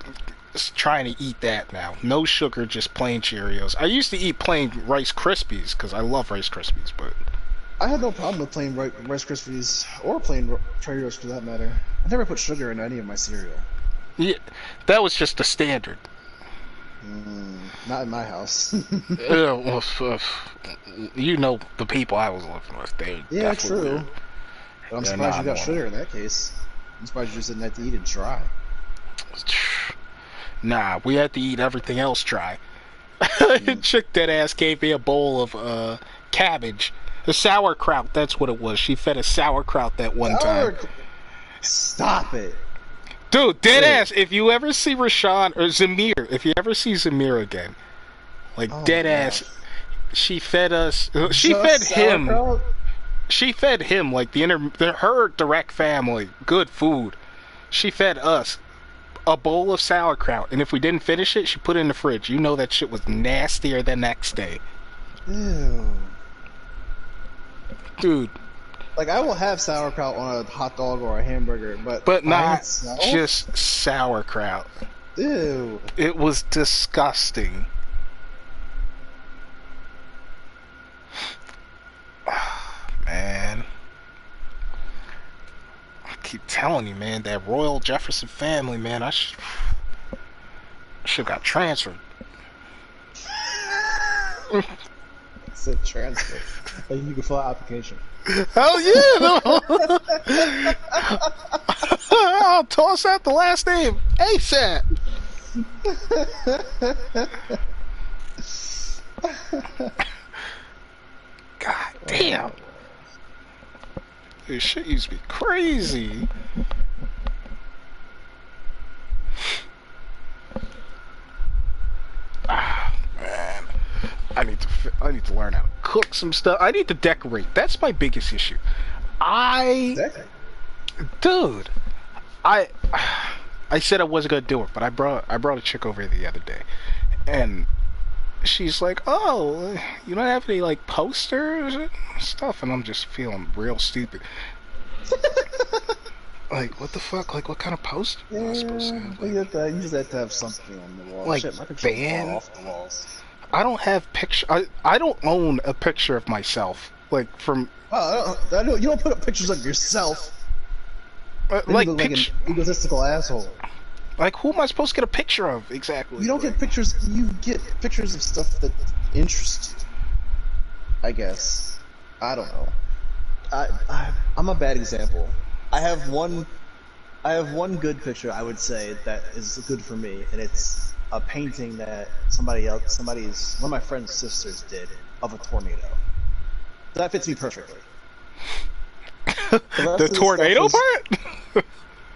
trying to eat that now. No sugar, just plain Cheerios. I used to eat plain Rice Krispies because I love Rice Krispies, but I had no problem with plain Rice Krispies or plain Cheerios for that matter. I never put sugar in any of my cereal. yeah, that was just the standard. Not in my house. You know the people I was living with. They Yeah, definitely true. did. But I'm They're surprised you not got sugar in that case. I'm surprised you just didn't have to eat it dry. Nah, we had to eat everything else dry. Chick dead ass gave me a bowl of cabbage. The sauerkraut, that's what it was. She fed a sauerkraut that one time. Stop it. Dude, dead Dude. ass, if you ever see Rashawn or Zamir, if you ever see Zamir again, like Oh, dead gosh. ass, she fed us, she Just fed him. sauerkraut? She fed him like her direct family good food. She fed us a bowl of sauerkraut, and if we didn't finish it, she put it in the fridge. You know that shit was nastier the next day, Ew. dude. Like, I will have sauerkraut on a hot dog or a hamburger, but But by not itself? just sauerkraut. Ew. It was disgusting. Man. I keep telling you, man, that Royal Jefferson family, man, I should got transferred. It's a transfer. Like, you can fill out application. Hell yeah! No. I'll toss out the last name ASAP. God damn. This shit used to be crazy. Ah, man. I need to learn how to cook some stuff. I need to decorate. That's my biggest issue. Exactly. Dude, I said I wasn't gonna do it, but I brought a chick over the other day, and she's like, "Oh, you don't have any like posters and stuff," and I'm just feeling real stupid. Like, what the fuck? Like, what kind of poster am I supposed to have? You just have to have something on the wall. Like, Shit, my picture's band? fall off the walls. I don't have picture. I don't own a picture of myself. Like from. Oh, I don't, you don't put up pictures of yourself. Like an picture. egotistical asshole. Like, who am I supposed to get a picture of exactly? You don't get pictures. You get pictures of stuff that interests you. I guess. I don't know. I'm a bad example. I have one good picture I would say that is good for me, and it's a painting that one of my friend's sisters did of a tornado. That fits me perfectly. The tornado part?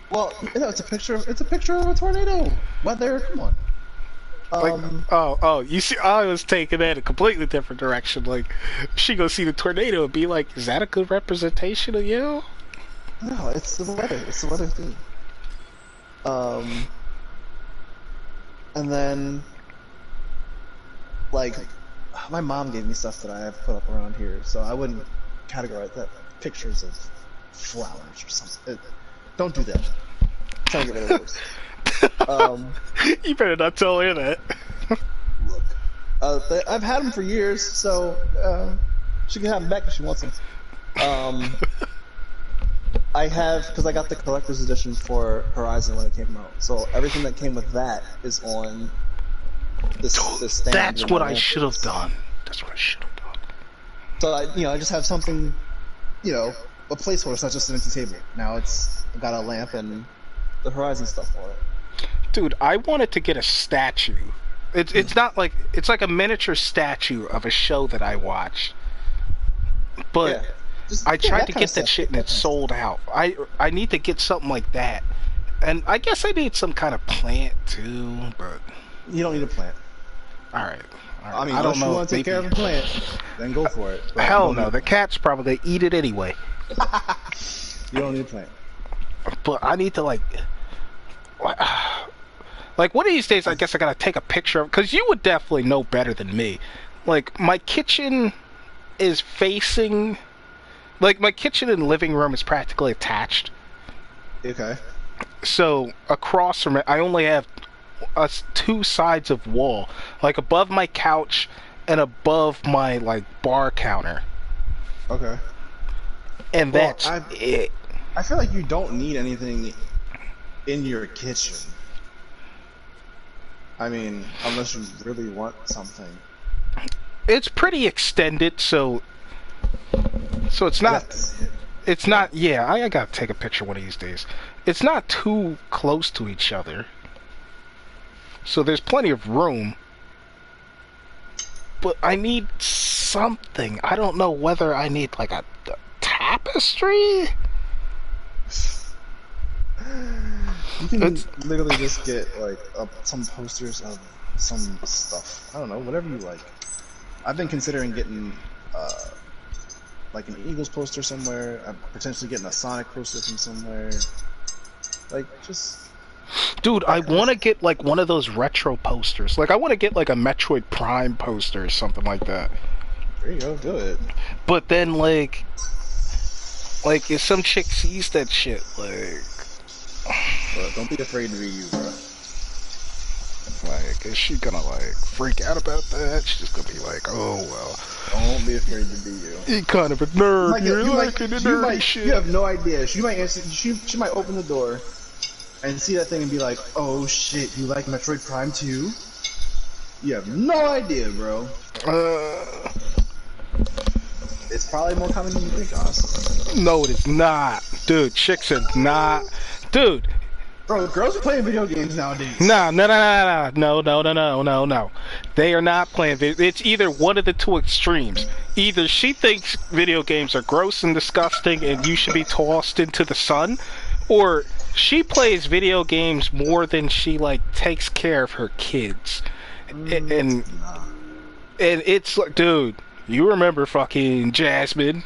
Well, it's a picture of a tornado. Weather, come on. You see, I was taking that a completely different direction. Like, she go see the tornado and be like, "Is that a good representation of you?" No, it's the weather. It's the weather thing. And then, like, my mom gave me stuff that I have put up around here, so I wouldn't categorize that pictures of flowers or something. Don't do that. I'm trying to get rid of those. You better not tell her that. Look, I've had them for years, so she can have them back if she wants them. I have, because I got the collector's edition for Horizon when it came out, so everything that came with that is on this stand. That's what I should have done. That's what I should have done. So I just have something, a placeholder. It's not just an empty table. Now I've got a lamp and the Horizon stuff on it. Dude, I wanted to get a statue. It's not like it's like a miniature statue of a show that I watched, but. Yeah. I tried to get that shit and it's sold out. I need to get something like that. And I guess I need some kind of plant too, but... You don't need a plant. Alright. I mean, unless you want to take care of a plant, then go for it. But hell no, the cats probably eat it anyway. You don't need a plant. But I need to like one of these days I guess I gotta take a picture of... Because you would definitely know better than me. Like, my kitchen is facing... Like, my kitchen and living room is practically attached. Okay. So, across from it, I only have two sides of wall. Like, above my couch and above my, like, bar counter. Okay. And that's it. I feel like you don't need anything in your kitchen. I mean, unless you really want something. It's pretty extended, so it's not, yeah, I gotta take a picture one of these days. It's not too close to each other. So there's plenty of room. But I need something. I don't know whether I need like a tapestry? You can literally just get like some posters of some stuff. I don't know, whatever you like. I've been considering getting like an Eagles poster somewhere. I'm potentially getting a Sonic poster from somewhere. Like, just... Dude, I want to get like one of those retro posters. Like, I want to get like a Metroid Prime poster or something like that. There you go, do it. But then like if some chick sees that shit, like... Bro, don't be afraid to be you, bro. Like, is she gonna like freak out about that? She's just gonna be like, oh well. Don't be afraid to be you. You're kind of a nerd. You're liking the nerdy shit. You have no idea. She might answer. She might open the door and see that thing and be like, oh shit, you like Metroid Prime 2? You have no idea, bro. It's probably more common than you think, honestly. No, it is not. Dude, chicks are not. Dude. Bro, girls are playing video games nowadays. No. They are not playing video. It's either one of the two extremes. Either she thinks video games are gross and disgusting and you should be tossed into the sun, or she plays video games more than she like takes care of her kids. And it's like, dude, you remember fucking Jasmine?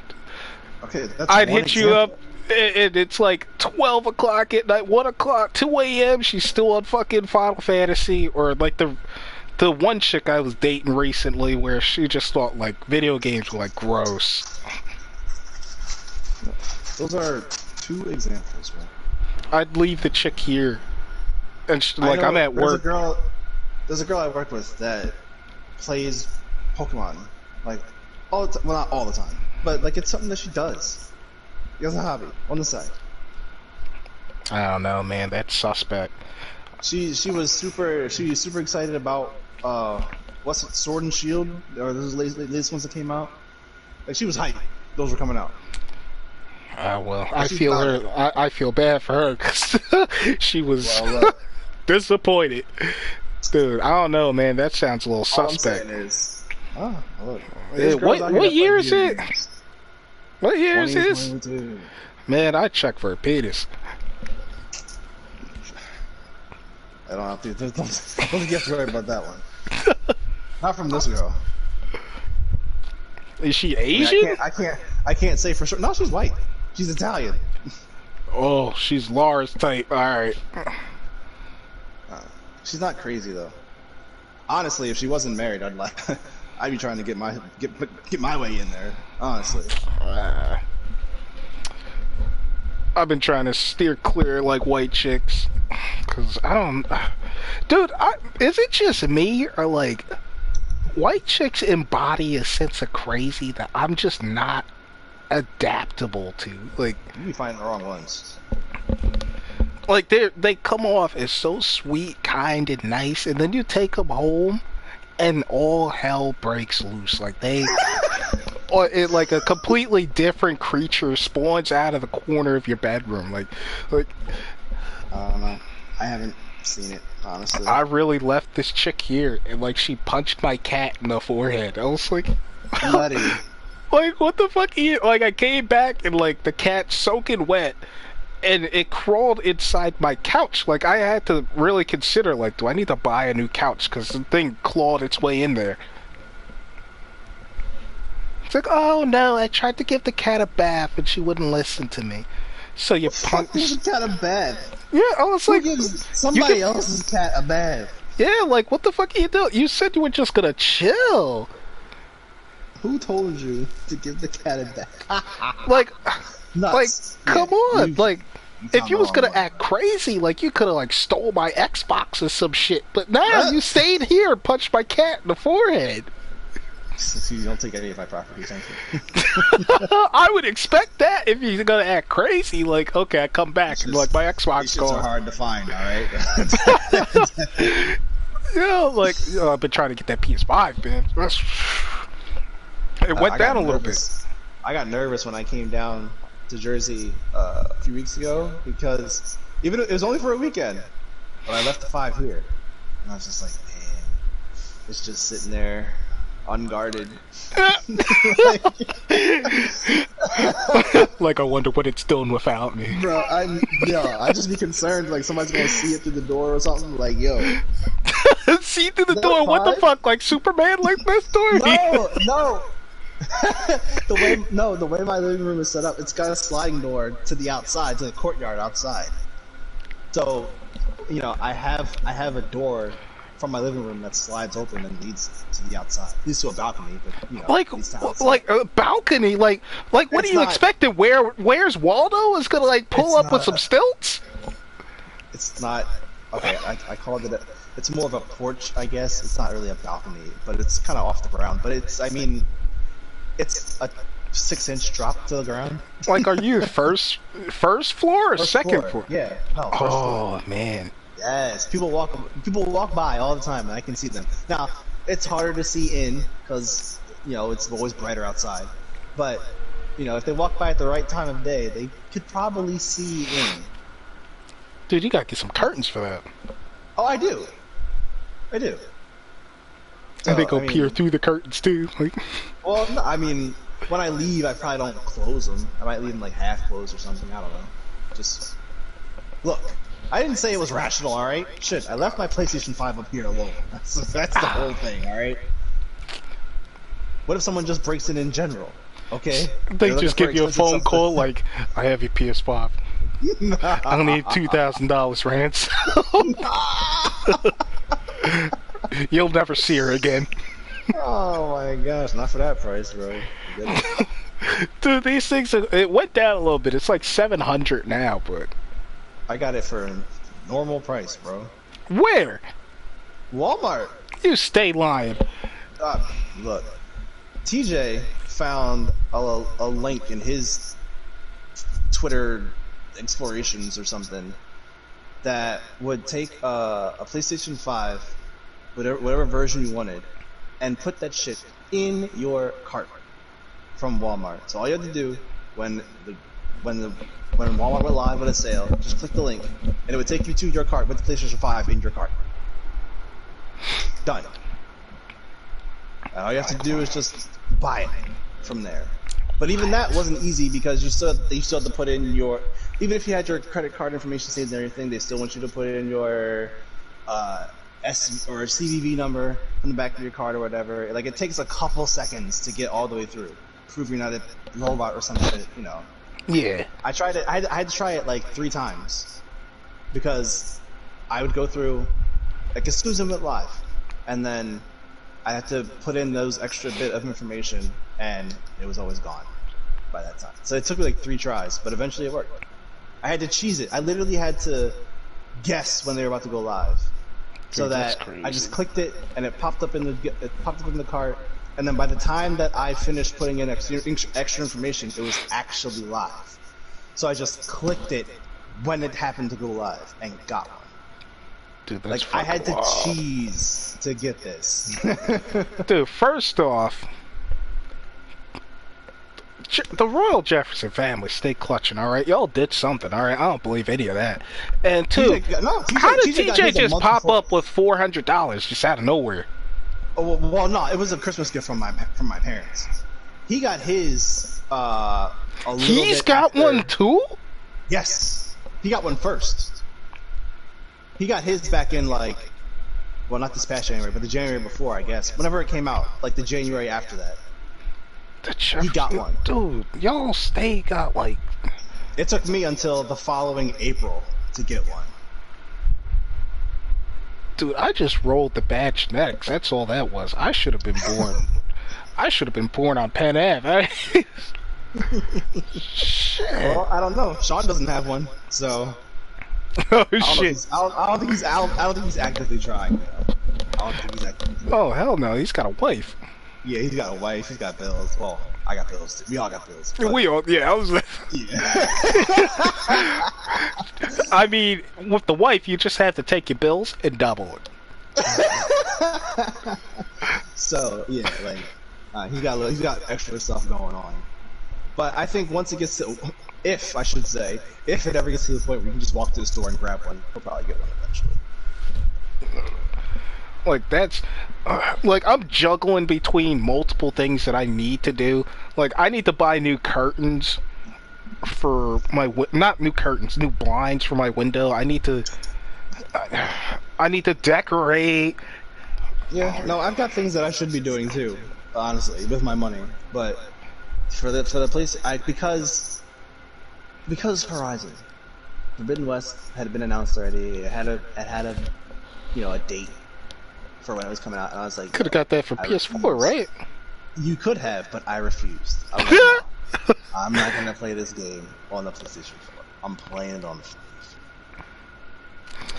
Okay, that's I'd one hit example. you up. And it's like 12 o'clock at night, 1 o'clock, 2 a.m. She's still on fucking Final Fantasy, or like the one chick I was dating recently where she just thought like video games were like gross. Those are 2 examples, man. I'd leave the chick here, and like I'm at work. There's a girl I work with that plays Pokemon, like all the well, not all the time, but like it's something that she does. She has a hobby on the side. I don't know, man. That's suspect. She was super excited about what's it, Sword and Shield, or those latest ones that came out. Like she was hyped. Those were coming out. Well, I feel her. I feel bad for her because she was disappointed. Dude, I don't know, man. That sounds a little suspect. All I'm saying is, look, what year is it? What year is this? 2022. Man, I check for a penis. I don't have to. Don't get to worry about that one. Not from this girl. Is she Asian? I can't say for sure. No, she's white. She's Italian. Oh, she's Lars type. All right. She's not crazy though. Honestly, if she wasn't married, I'd be trying to get my way in there. Honestly. I've been trying to steer clear like white chicks, cause I don't. Dude, is it just me or like white chicks embody a sense of crazy that I'm just not adaptable to? Like you be finding the wrong ones. Like they come off as so sweet, kind, and nice, and then you take them home, and all hell breaks loose. Like or it like a completely different creature spawns out of the corner of your bedroom. Like I don't know. I haven't seen it, honestly. I really left this chick here, and like she punched my cat in the forehead. I was like, buddy. Like what the fuck? Like I came back and like the cat's soaking wet. And it crawled inside my couch. Like, I had to really consider, like, do I need to buy a new couch? Because the thing clawed its way in there. It's like, oh, no, I tried to give the cat a bath, and she wouldn't listen to me. So you punch... Gives the cat a bath? Yeah, I was Who like... gives somebody else's cat a bath? Yeah, like, what the fuck are you doing? You said you were just gonna chill. Who told you to give the cat a bath? Like... Nuts. Like, come on, like, if you was gonna one. act crazy, like, you could've, like, stole my Xbox or some shit, but now you stayed here and punched my cat in the forehead. You don't take any of my property, thank you. I would expect that if you're gonna act crazy, like, okay, I come back and, like, my Xbox gone. gone. Are hard to find, alright? Yeah, like, I've been trying to get that PS5, man. It went down a little bit. I got nervous when I came down to Jersey a few weeks ago because even it was only for a weekend, but I left the 5 here, and I was just like, man, it's just sitting there, unguarded. Like I wonder what it's doing without me. Bro, I just be concerned like somebody's gonna see it through the door or something. Like, yo, see through the door? What the fuck? Like Superman like this door? No. The way my living room is set up, it's got a sliding door to the outside, to the courtyard outside. So, you know, I have a door from my living room that slides open and leads to the outside. Leads to a balcony, but you know, like a balcony. Like what do you expect? Where's Waldo is gonna like pull up with some stilts? It's not. Okay, I called it. It's more of a porch, I guess. It's not really a balcony, but it's kind of off the ground. But it's, I mean. It's a 6-inch drop to the ground. Like, are you first floor or second floor? Yeah. No, first floor. Man. Yes. People walk by all the time, and I can see them. Now, it's harder to see in because you know it's always brighter outside. But you know, if they walk by at the right time of day, they could probably see in. Dude, you gotta get some curtains for that. Oh, I do. So, and they go peer through the curtains too. Like. Well, no, I mean, when I leave, I probably don't close them. I might leave them like half closed or something. I don't know. Just look. I didn't say it was rational. All right. Shit. I left my PlayStation 5 up here alone. That's the whole thing. All right. What if someone just breaks in general? Okay. They You're just looking give for you a expensive phone stuff. call like, I have your PS5. I'll need $2,000 ransom. You'll never see her again. Oh my gosh, not for that price, bro. Goodness. Dude, these things, it went down a little bit. It's like 700 now, but... I got it for a normal price, bro. Where? Walmart. You stay lying. Look, TJ found a link in his Twitter explorations or something that would take a PlayStation 5, whatever version you wanted, and put that shit in your cart from Walmart. So all you had to do when Walmart went live with a sale, just click the link, and it would take you to your cart with the PlayStation 5 in your cart. Done. And all you have to do is just buy it from there. But even that wasn't easy because you still had to put in your, even if you had your credit card information saved and everything, they still want you to put in your S or CVV number from the back of your card or whatever. Like, it takes a couple seconds to get all the way through. Prove you're not a robot or some shit, you know. Yeah. I tried it. I had to try it like 3 times because I would go through, like, as soon as it went live, and then I had to put in those extra bit of information, and it was always gone by that time. So it took me like 3 tries, but eventually it worked. I had to cheese it. I literally had to guess when they were about to go live, so Dude, that's that crazy. I just clicked it, and it popped up in the cart. And then by the time that I finished putting in extra information, it was actually live. So I just clicked it when it happened to go live and got one. Dude, that's Like, I had to fucking wild. cheese to get this. Dude, first off, the Royal Jefferson family stay clutching, alright? Y'all did something, alright? I don't believe any of that. And two, how did TJ got TJ his a just month pop before. up with $400 just out of nowhere? Oh, well, no, it was a Christmas gift from my parents. He got his a little He's bit got after- one too? Yes, he got one first. He got his back in, like, well, not this past January, but the January before, I guess. Whenever it came out, like the January after that. He got one. Dude, y'all stay got like... It took me until the following April to get one. Dude, I just rolled the bad genetics. That's all that was. I should have been born. I should have been born on Penn Ave. Shit. Well, I don't know. Sean doesn't have one, so Oh I don't, know if shit. he's, I don't think he's actively trying. You know? I don't think he's actively trying. Oh hell no, he's got a wife. Yeah, he's got a wife. He's got bills. Well, I got bills too. We all got bills. but- We all, yeah, I was. Yeah. I mean, with the wife, you just have to take your bills and double it. So yeah, like he's got extra stuff going on. But I think once it gets to, if it ever gets to the point where you can just walk to the store and grab one, he'll probably get one eventually. Like that's, like I'm juggling between multiple things that I need to do. Like I need to buy new curtains for my not new curtains, new blinds for my window. I need to decorate. Yeah, no, I've got things that I should be doing too, honestly, with my money. But for the place, because Horizon Forbidden West had been announced already. It had a a date for when it was coming out, and I was like, Could have got that for I PS4, refuse. right? You could have, but I refused. I was like, no, I'm not gonna play this game on the PlayStation 4. I'm playing it on the phone.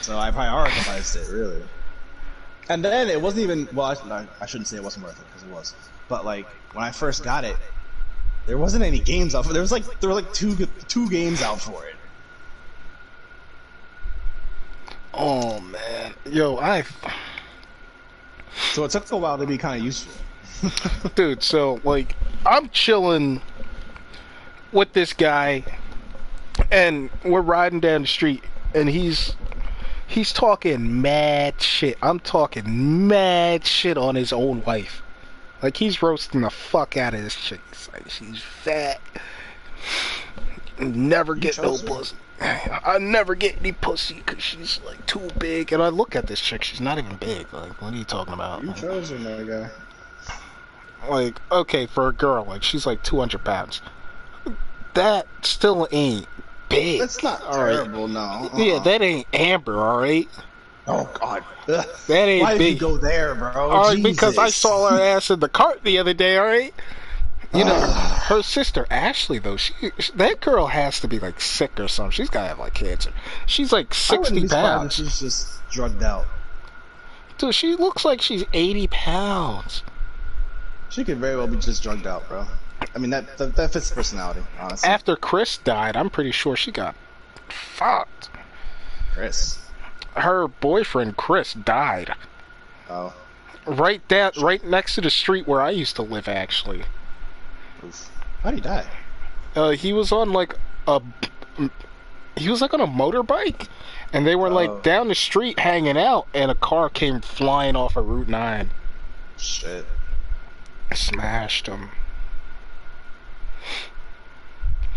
So I prioritized it, really. And then it wasn't even, well, I shouldn't say it wasn't worth it, because it was. But like, when I first got it, there wasn't any games out for it. There were like two games out for it. Oh man, yo, So it took a while to be kind of useful. dude, so like I'm chilling with this guy and we're riding down the street and he's talking mad shit. I'm talking mad shit on his own wife. Like he's roasting the fuck out of this chick. He's like, she's fat. Never get no chose her? pussy. I never get any pussy because she's like too big. And I look at this chick, she's not even big. Like, what are you talking about? You chose her, my guy. Like, okay, for a girl, like, she's like 200 pounds. That still ain't big. That's not alright? terrible, no. Yeah, that ain't Amber, alright? Oh, God. That ain't Why big. did you go there, bro? Alright, because I saw her ass in the cart the other day, alright? You know, her sister Ashley, though, that girl has to be, like, sick or something. She's gotta have, like, cancer. She's, like, 60 pounds. She's just drugged out. Dude, she looks like she's 80 pounds. She could very well be just drugged out, bro. I mean, that fits the personality, honestly. After Chris died, I'm pretty sure she got fucked. Chris. Her boyfriend, Chris, died. Oh. Right next to the street where I used to live, actually. Oof. How'd he die? He was on, like, on a motorbike, and they were, like, down the street hanging out, and a car came flying off of Route 9. Shit. Smashed him.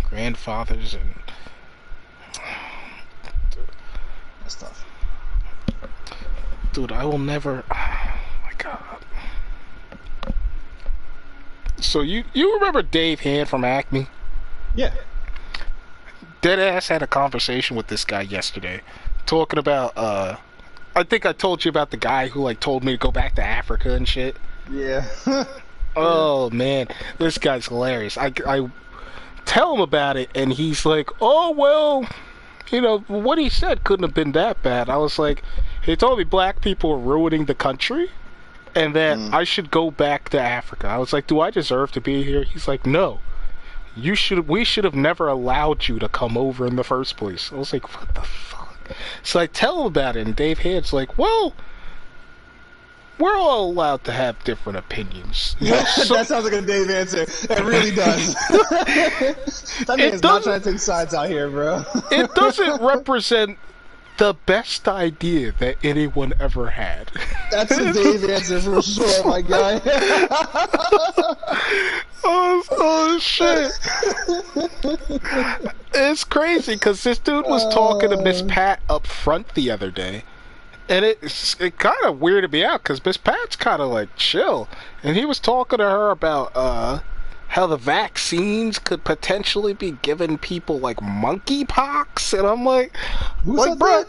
Grandfathers and... That's tough. Dude, I will never... Oh, my God. So, you remember Dave Hand from Acme? Yeah. Deadass had a conversation with this guy yesterday, talking about, I think I told you about the guy who, like, told me to go back to Africa and shit. Yeah. Oh, man. This guy's hilarious. I tell him about it, and he's like, oh, well, you know, what he said couldn't have been that bad. I was like, he told me black people are ruining the country, and that I should go back to Africa. I was like, do I deserve to be here? He's like, no. We should have never allowed you to come over in the first place. I was like, what the fuck? So I tell him about it, and Dave Hand's like, well, we're all allowed to have different opinions. You know, so that sounds like a Dave answer. It really does. That man's not trying to take sides out here, bro. It doesn't represent the best idea that anyone ever had. That's a Dave answer for sure, my guy. Oh shit. It's crazy because this dude was talking to Miss Pat up front the other day, and it kind of weirded me out because Miss Pat's kind of like chill, and he was talking to her about how the vaccines could potentially be giving people like monkeypox, and I'm like, bro.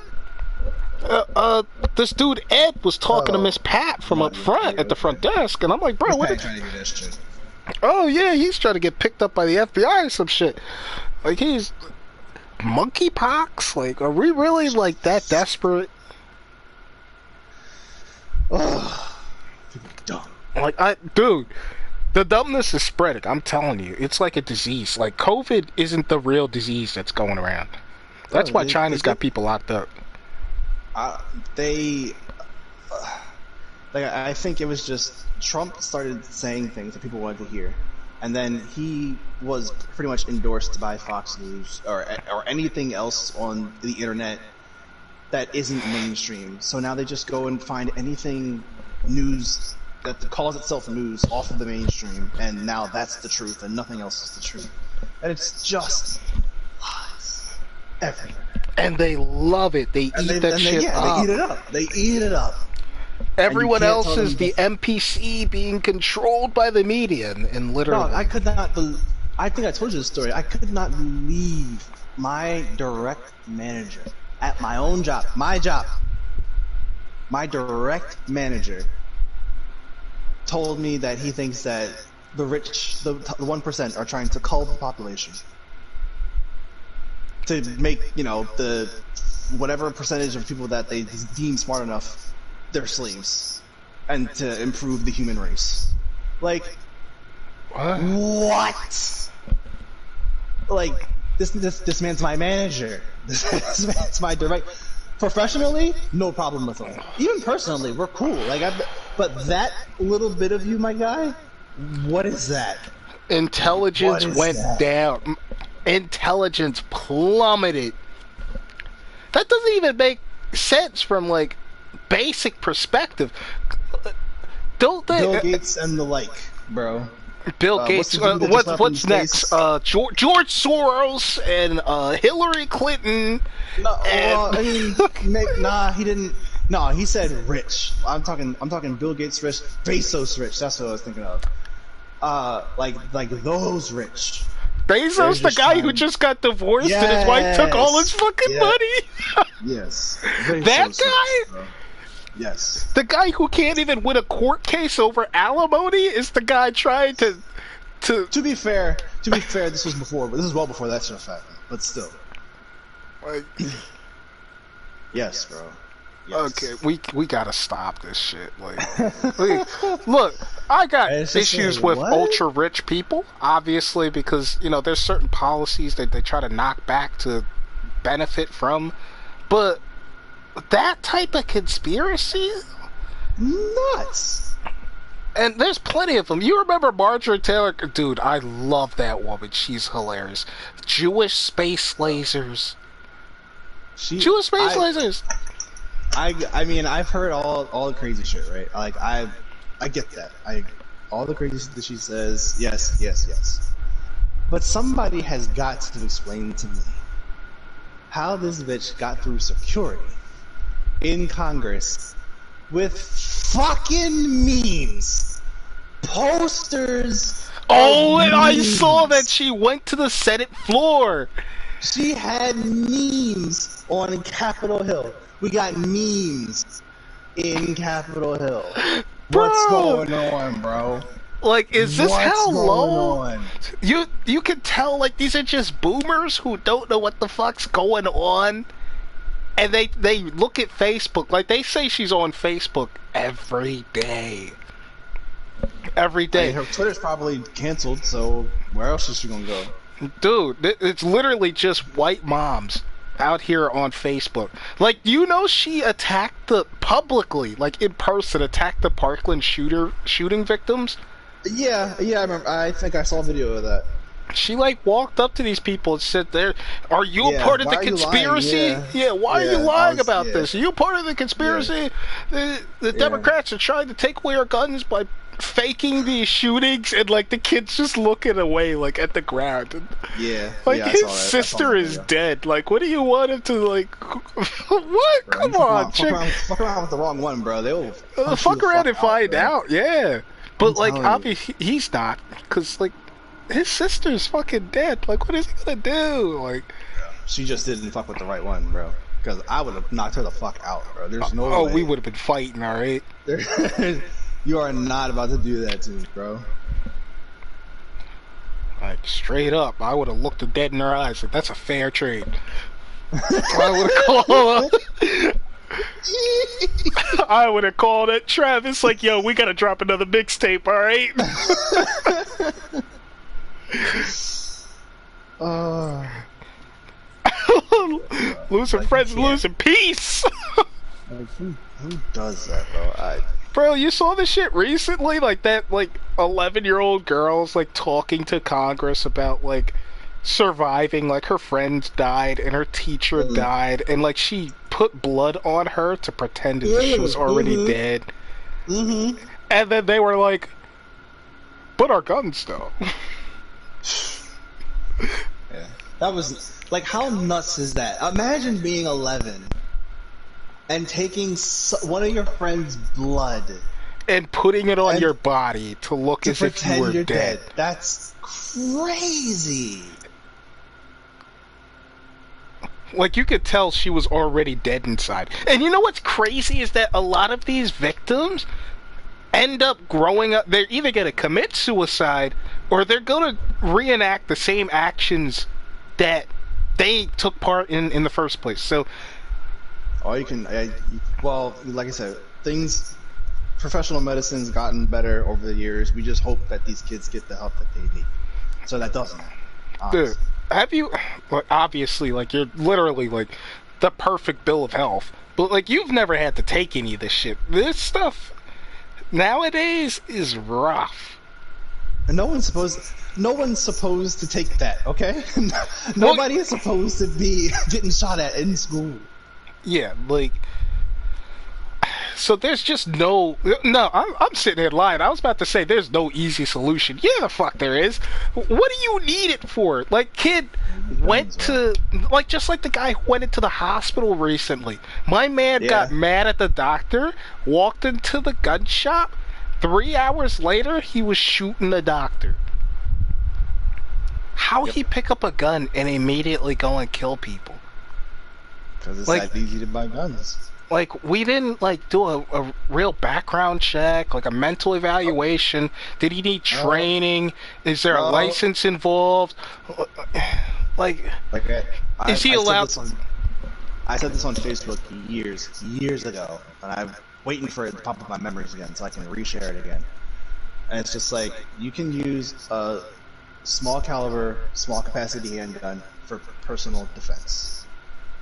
This dude Ed was talking to Miss Pat from up front at the front desk, and I'm like, bro, what? Trying to do this shit. Oh yeah, he's trying to get picked up by the FBI or some shit. Like he's monkeypox. Like, are we really like that desperate? Oh, dumb. Like dude, the dumbness is spreading. I'm telling you, it's like a disease. Like COVID isn't the real disease that's going around. That's why China's got people locked up. I think it was just Trump started saying things that people wanted to hear, and then he was pretty much endorsed by Fox News or anything else on the internet that isn't mainstream. So now they just go and find anything news that calls itself news off of the mainstream, and now that's the truth, and nothing else is the truth. And it's just lies everywhere. And they love it. They eat that shit up. They eat it up. They eat it up. Everyone else is the NPC being controlled by the media, and literally. No, I could not I think I told you this story. I could not believe my direct manager at my own job, my direct manager told me that he thinks that the rich, the 1% are trying to cull the population to make, the whatever percentage of people that they deem smart enough their slaves, and to improve the human race. Like, what? Like, this man's my manager. This man's my direct. Professionally, no problem with him. Even personally, we're cool. But that little bit of you, my guy, what is that? Intelligence went down. Intelligence plummeted. That doesn't even make sense from like basic perspective. Don't they? Bill Gates and the like, bro. Bill Gates. What's next? George Soros and Hillary Clinton. No, he didn't. No, he said rich. I'm talking Bill Gates rich, Bezos rich. That's what I was thinking of. like those rich. Bezos, the just guy who trying- just got divorced and his wife took all his Yes. fucking Yeah. money. Yes. That Bezos, guy? bro. Yes. The guy who can't even win a court case over alimony is the guy trying to. To be fair, this was before, but this is well before that shit happened. But still, Like, yes, bro. Yes. okay, we gotta stop this shit. Like, look, I got It's just issues like, with what? ultra rich people, obviously, because there's certain policies that they try to knock back to benefit from, but that type of conspiracy, Nuts. and there's plenty of them. You remember Marjorie Taylor? Dude, I love that woman. She's hilarious. Jewish space lasers. Jewish space lasers. I mean, I've heard all the crazy shit, right? Like I get that. All the crazy shit that she says, yes. But somebody has got to explain to me how this bitch got through security in Congress with fucking memes, posters. Oh, of and I memes. saw that she went to the Senate floor. She had memes on Capitol Hill. We got memes in Capitol Hill. What's Bro. going on, bro? Like, is this What's how going low? on? You can tell, like, these are just boomers who don't know what the fuck's going on. And they look at Facebook, like, they say she's on Facebook every day. Every I day. mean, her Twitter's probably canceled, so where else is she gonna go? Dude, it's literally just white moms out here on Facebook. Like, she attacked publicly, like in person, attacked the Parkland shooting victims. Yeah, I remember. I think I saw a video of that. She like walked up to these people and said, "There, are you a Yeah, part of the why are you lying? conspiracy? Yeah. Why are Yeah, you lying I was- about yeah. this? Are you part of the conspiracy? The Democrats are trying to take away our guns by faking these shootings," and like the kid's just looking away, like at the ground. And, Yeah, like yeah, I his saw that. I saw sister that is video. dead. Like, what do you want him to like? What? Bro, Come you on, chick. fuck around with the wrong one, bro. They'll punch Fuck you the around and find bro. out. Yeah, but I'm like telling you. obviously he's not, because like his sister's fucking dead. Like, what is he gonna do? Like. She just didn't fuck with the right one, bro. Because I would have knocked her the fuck out, bro. There's no Oh, way. we would have been fighting, all right. You are not about to do that to me, bro. Like, straight up, I would have looked her dead in her eyes. Like, that's a fair trade. I would have called. I would have called it Travis. Like, yo, we gotta drop another mixtape, all right? Losing friends, losing peace. Like, who does that, bro? Bro, you saw this shit recently? Like that, like 11-year-old girl's like talking to Congress about like surviving. Like her friends died and her teacher died, and like she put blood on her to pretend as if she was already dead. Mm-hmm. And then they were like, "But our guns, though." Yeah. That was like, how nuts is that? Imagine being 11 and taking one of your friend's blood And putting it on And- your body to look to as if you pretend were you're dead. dead. That's crazy. Like, you could tell she was already dead inside. And you know what's crazy is that a lot of these victims end up growing up. They're either going to commit suicide or they're going to reenact the same actions that they took part in the first place. So, All you can, well, like I said, professional medicine's gotten better over the years. We just hope that these kids get the help that they need. So that doesn't happen. dude, honestly. have you, like, obviously, like, you're literally, like, the perfect bill of health. But, like, you've never had to take any of this shit. This stuff nowadays is rough. And no one's supposed to take that, okay? Nobody is supposed to be getting shot at in school. Yeah, like, so there's just no, I'm sitting here lying. I was about to say there's no easy solution. Yeah, the fuck there is. What do you need it for? Like, kid went to, like, just like the guy who went into the hospital recently. My man got mad at the doctor, walked into the gun shop, 3 hours later, he was shooting a doctor. How he pick up a gun and immediately go and kill people? Because it's Like- that easy to buy guns. Like, we didn't, like, do a real background check, like a mental evaluation. Did he need training? Is there a No. license involved? Like, Like, Is he allowed- I said this on Facebook years ago, and I'm waiting for it to pop up my memories again so I can reshare it again. And it's just like, you can use a small caliber, small capacity handgun for personal defense.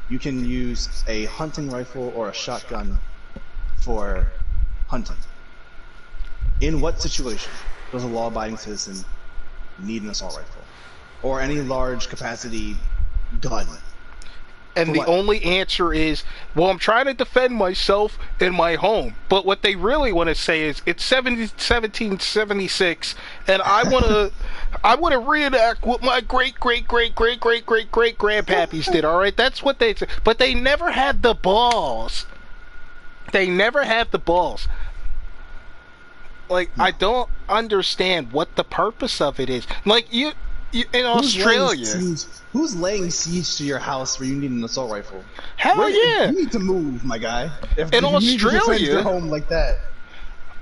You can use a hunting rifle or a shotgun for hunting. In what situation does a law-abiding citizen need an assault rifle? Or any large capacity gun? and For the what? only answer is, well, I'm trying to defend myself in my home. But what they really want to say is, it's 1776, and I want to reenact what my great-great-great-great-great-great-great-great-grandpappies did, all right? That's what they say. But they never had the balls. They never had the balls. Like, I don't understand what the purpose of it is. Like, you in Australia. Who's laying siege to your house where you need an assault rifle? Hell yeah! You need to move, my guy. If In you need to defend Australia- your home like that.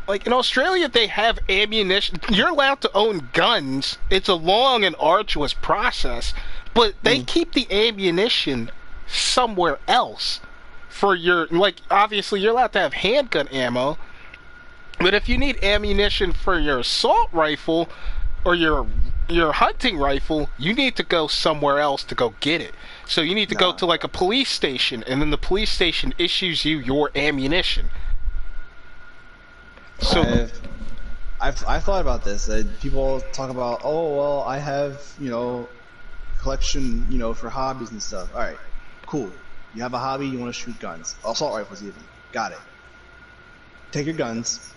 Like, in Australia, they have ammunition. You're allowed to own guns. It's a long and arduous process, but they keep the ammunition somewhere else for your, like, obviously you're allowed to have handgun ammo, but if you need ammunition for your assault rifle or your hunting rifle, you need to go somewhere else to go get it. So you need to go Nah. to, like, a police station, and then the police station issues you your ammunition. So I've thought about this. People talk about, oh well, I have collection for hobbies and stuff. All right, cool. You have a hobby. You want to shoot guns, assault rifles even. Got it. Take your guns,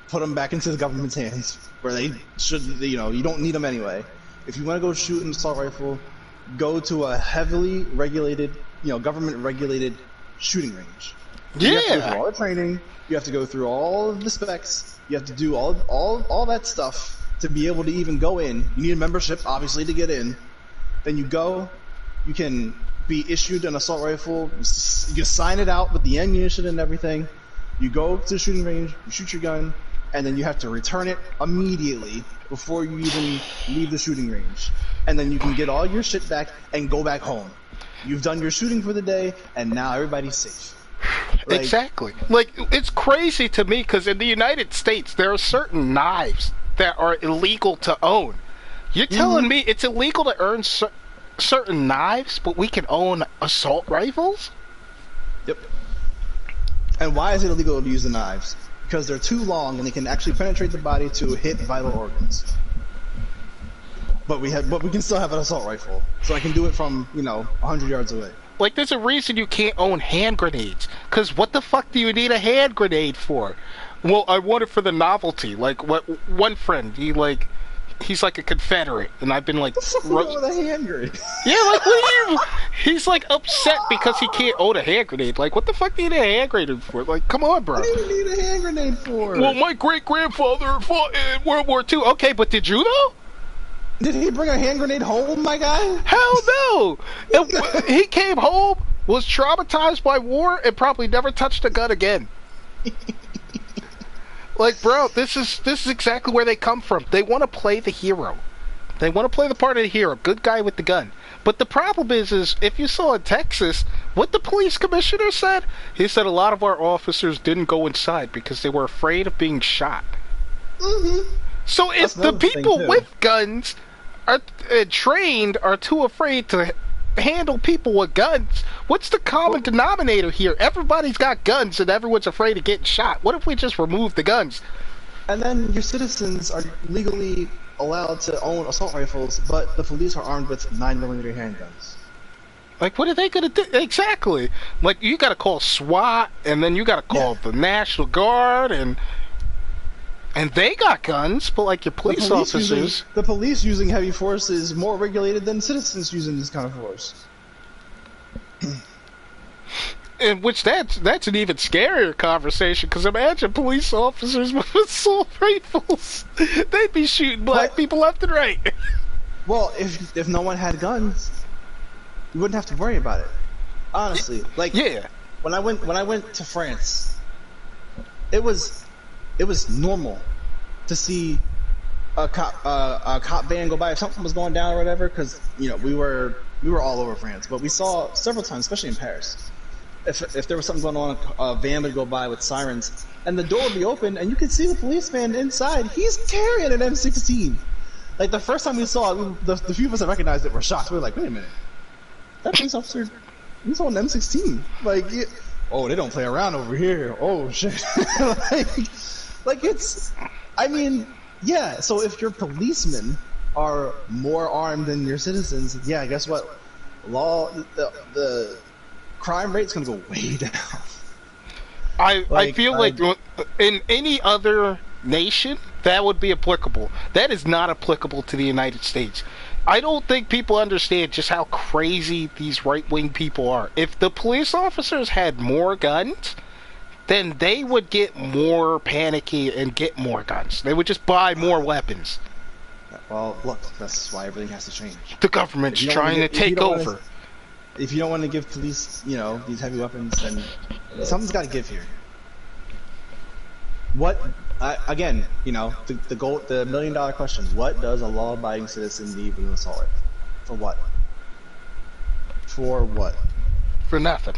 put them back into the government's hands where they should. You don't need them anyway. If you want to go shoot an assault rifle, go to a heavily regulated, government regulated shooting range. You have to go through all the training. You have to go through all of the specs. You have to do all that stuff to be able to even go in. You need a membership, obviously, to get in. Then you go. You can be issued an assault rifle. You sign it out with the ammunition and everything. You go to the shooting range. You shoot your gun, and then you have to return it immediately before you even leave the shooting range. And then you can get all your shit back and go back home. You've done your shooting for the day, and now everybody's safe. Like, exactly. Like, it's crazy to me because in the United States, there are certain knives that are illegal to own. You're telling me it's illegal to earn certain knives, but we can own assault rifles? Yep. And why is it illegal to use the knives? Because they're too long and they can actually penetrate the body to hit vital organs. But we can still have an assault rifle, so I can do it from 100 yards away. Like, there's a reason you can't own hand grenades. Because what the fuck do you need a hand grenade for? Well, I want it for the novelty. Like, what one friend, he's like a Confederate, and I've been like... What's wrong with a hand grenade? Yeah, like, what are you... He's, like, upset because he can't own a hand grenade. Like, what the fuck do you need a hand grenade for? Like, come on, bro. What do you need a hand grenade for? Well, my great-grandfather fought in World War II. Okay, but did you, though? Did he bring a hand grenade home, my guy? Hell no! He came home, was traumatized by war, and probably never touched a gun again. Like, bro, this is exactly where they come from. They want to play the hero. They want to play the part of the hero, good guy with the gun. But the problem is if you saw in Texas, what the police commissioner said, he said a lot of our officers didn't go inside because they were afraid of being shot. So if That's the another thing, people too. with guns are trained are too afraid to handle people with guns, what's the common denominator here? Everybody's got guns and everyone's afraid of getting shot. What if we just remove the guns? And then your citizens are legally allowed to own assault rifles, but the police are armed with 9mm handguns. Like, what are they gonna do? Exactly. Like, you gotta call SWAT, and then you gotta call the National Guard, and they got guns, but like your police officers... The police using heavy force is more regulated than citizens using this kind of force. In which that's an even scarier conversation, because imagine police officers with assault rifles. They'd be shooting black people left and right. Well, if no one had guns, you wouldn't have to worry about it. Honestly, like Yeah. when I went to France, it was normal to see a cop van go by if something was going down or whatever, because you know we were all over France, but we saw several times, especially in Paris, if there was something going on, a van would go by with sirens, and the door would be open, and you could see the policeman inside. He's carrying an M16. Like the first time we saw it, the few of us that recognized it were shocked. We were like, wait a minute, that police officer, he's on an M16. Like, oh, they don't play around over here. Oh shit. like it's, I mean, yeah. So if your policemen are more armed than your citizens, yeah, guess what? The crime rate's gonna go way down. I feel like in any other nation that would be applicable. That is not applicable to the United States. I don't think people understand just how crazy these right-wing people are. If the police officers had more guns, then they would get more panicky and get more guns. They would just buy more weapons. Well, look, that's why everything has to change. The government's trying to take over. If you don't want to give police, you know, these heavy weapons, then something's got to give here. What? Again, you know, the $1 million question: what does a law-abiding citizen need with an assault rifle? For what? For what? For nothing.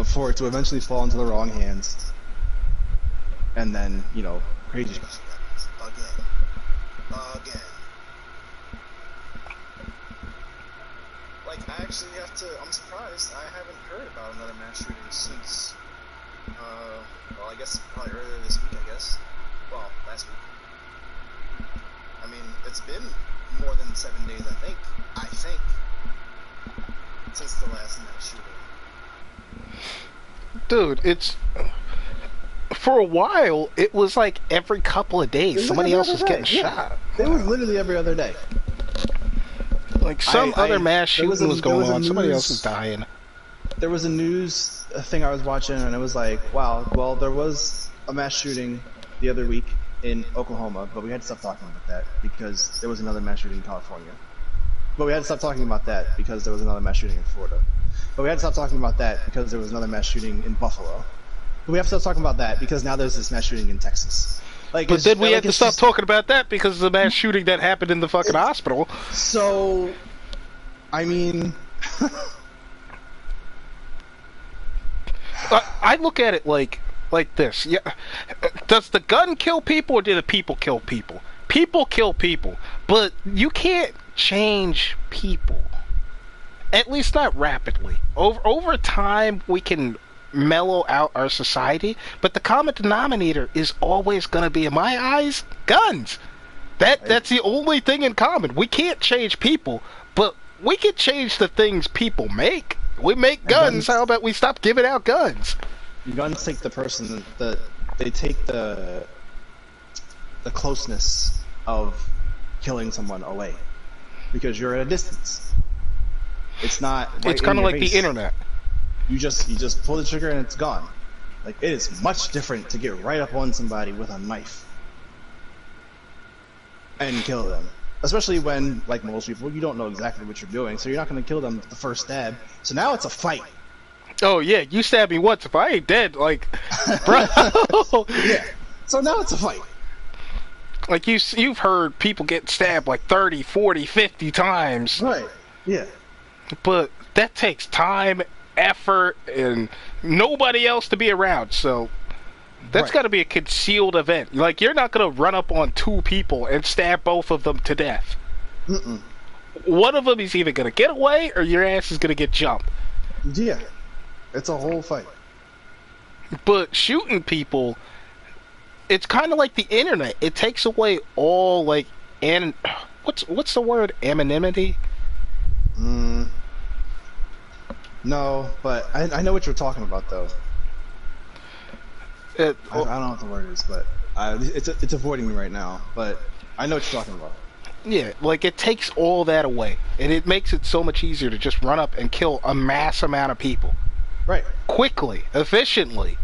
For it to eventually fall into the wrong hands, and then, you know, crazy stuff again. Like, I actually have to, I'm surprised I haven't heard about another mass shooting since, well, I guess probably earlier this week, I guess. Well, last week. I mean, it's been more than 7 days, I think, since the last mass shooting. Dude, it's... For a while, it was like every couple of days, somebody else was getting shot. It was literally every other day. Like some other mass shooting was going on, somebody else was dying. There was a news thing I was watching, and it was like, wow, well, there was a mass shooting the other week in Oklahoma, but we had to stop talking about that because there was another mass shooting in California. But we had to stop talking about that because there was another mass shooting in Florida. But we had to stop talking about that because there was another mass shooting in Buffalo. But we have to stop talking about that because now there's this mass shooting in Texas. Like, but then we had to stop talking about that because of the mass shooting that happened in the fucking hospital. So, I mean... I look at it like this. Yeah, does the gun kill people or do the people kill people? People kill people, but you can't change people. At least not rapidly. Over time, we can mellow out our society, but the common denominator is always going to be, in my eyes, guns. That's the only thing in common. We can't change people, but we can change the things people make. We make guns. How about we stop giving out guns? Guns take the person they take the closeness of killing someone away because you're at a distance. It's not. Right, it's kind of like the internet. You just pull the trigger and it's gone. Like, it is much different to get right up on somebody with a knife and kill them. Especially when, like most people, you don't know exactly what you're doing, so you're not going to kill them the first stab. So now it's a fight. Oh yeah, you stab me once, if I ain't dead, like, bro. Yeah. So now it's a fight. Like, you've heard people get stabbed like 30, 40, 50 times. Right. Yeah. But that takes time, effort, and nobody else to be around, so that's got to be a concealed event. Like, you're not going to run up on two people and stab both of them to death. Mm-mm. One of them is either going to get away or your ass is going to get jumped. Yeah. It's a whole fight. But shooting people, it's kind of like the internet. It takes away all, like, what's the word? Anonymity? No, but I know what you're talking about, though. I don't know what the word is, but it's avoiding me right now. But I know what you're talking about. Yeah, like it takes all that away, and it makes it so much easier to just run up and kill a mass amount of people. Right. Quickly, efficiently.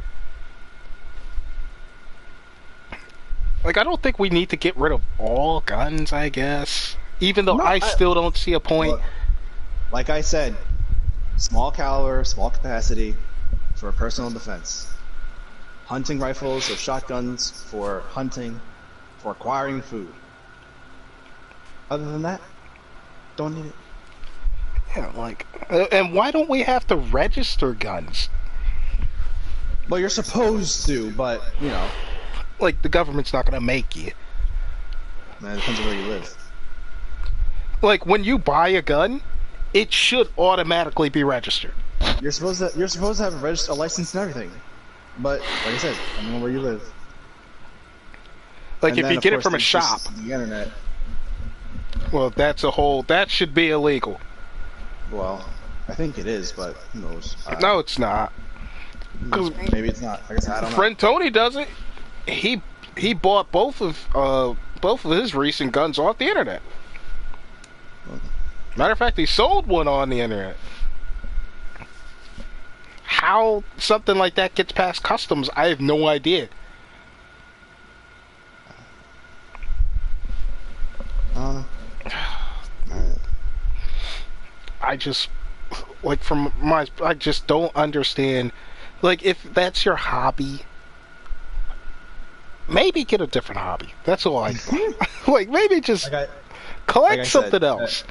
Like, I don't think we need to get rid of all guns, I guess. Even though No, I still don't see a point. Look, like I said, small caliber, small capacity for personal defense. Hunting rifles or shotguns for hunting, for acquiring food. Other than that, don't need it. Yeah, like, and why don't we have to register guns? Well, you're supposed to, but, you know. Like, the government's not gonna make you. Man, it depends on where you live. Like, when you buy a gun, it should automatically be registered. You're supposed to have a license and everything. But, like I said, depending on where you live. Like, And if then, you of get it course, from a there's shop, just the internet. well, that should be illegal. Well, I think it is, but who knows? No, it's not. 'Cause Maybe it's not. Like I said, I don't know. friend Tony does it. He bought both of his recent guns off the internet. Matter of fact, he sold one on the internet. How something like that gets past customs, I have no idea. I don't know. I just, like, I just don't understand. Like, if that's your hobby, maybe get a different hobby. That's all I like. Maybe just collect I something said, else.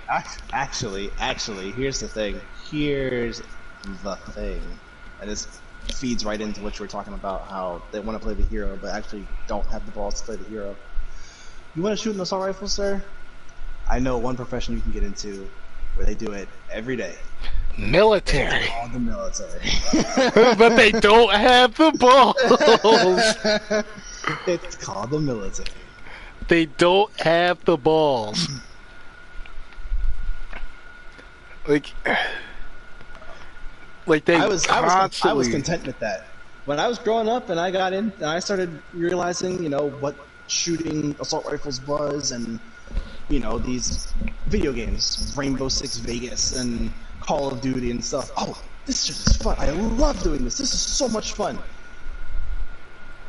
Actually, here's the thing. Here's the thing. And this feeds right into what you were talking about, how they want to play the hero, but actually don't have the balls to play the hero. You want to shoot an assault rifle, sir? I know one profession you can get into where they do it every day. Military. It's called the military. But they don't have the balls. It's called the military. They don't have the balls. Like they I was constantly... content with that. When I was growing up and I got in, and I started realizing, you know, what shooting assault rifles was, and you know, these video games, Rainbow Six Vegas and Call of Duty and stuff. Oh, this shit is fun. I love doing this. This is so much fun.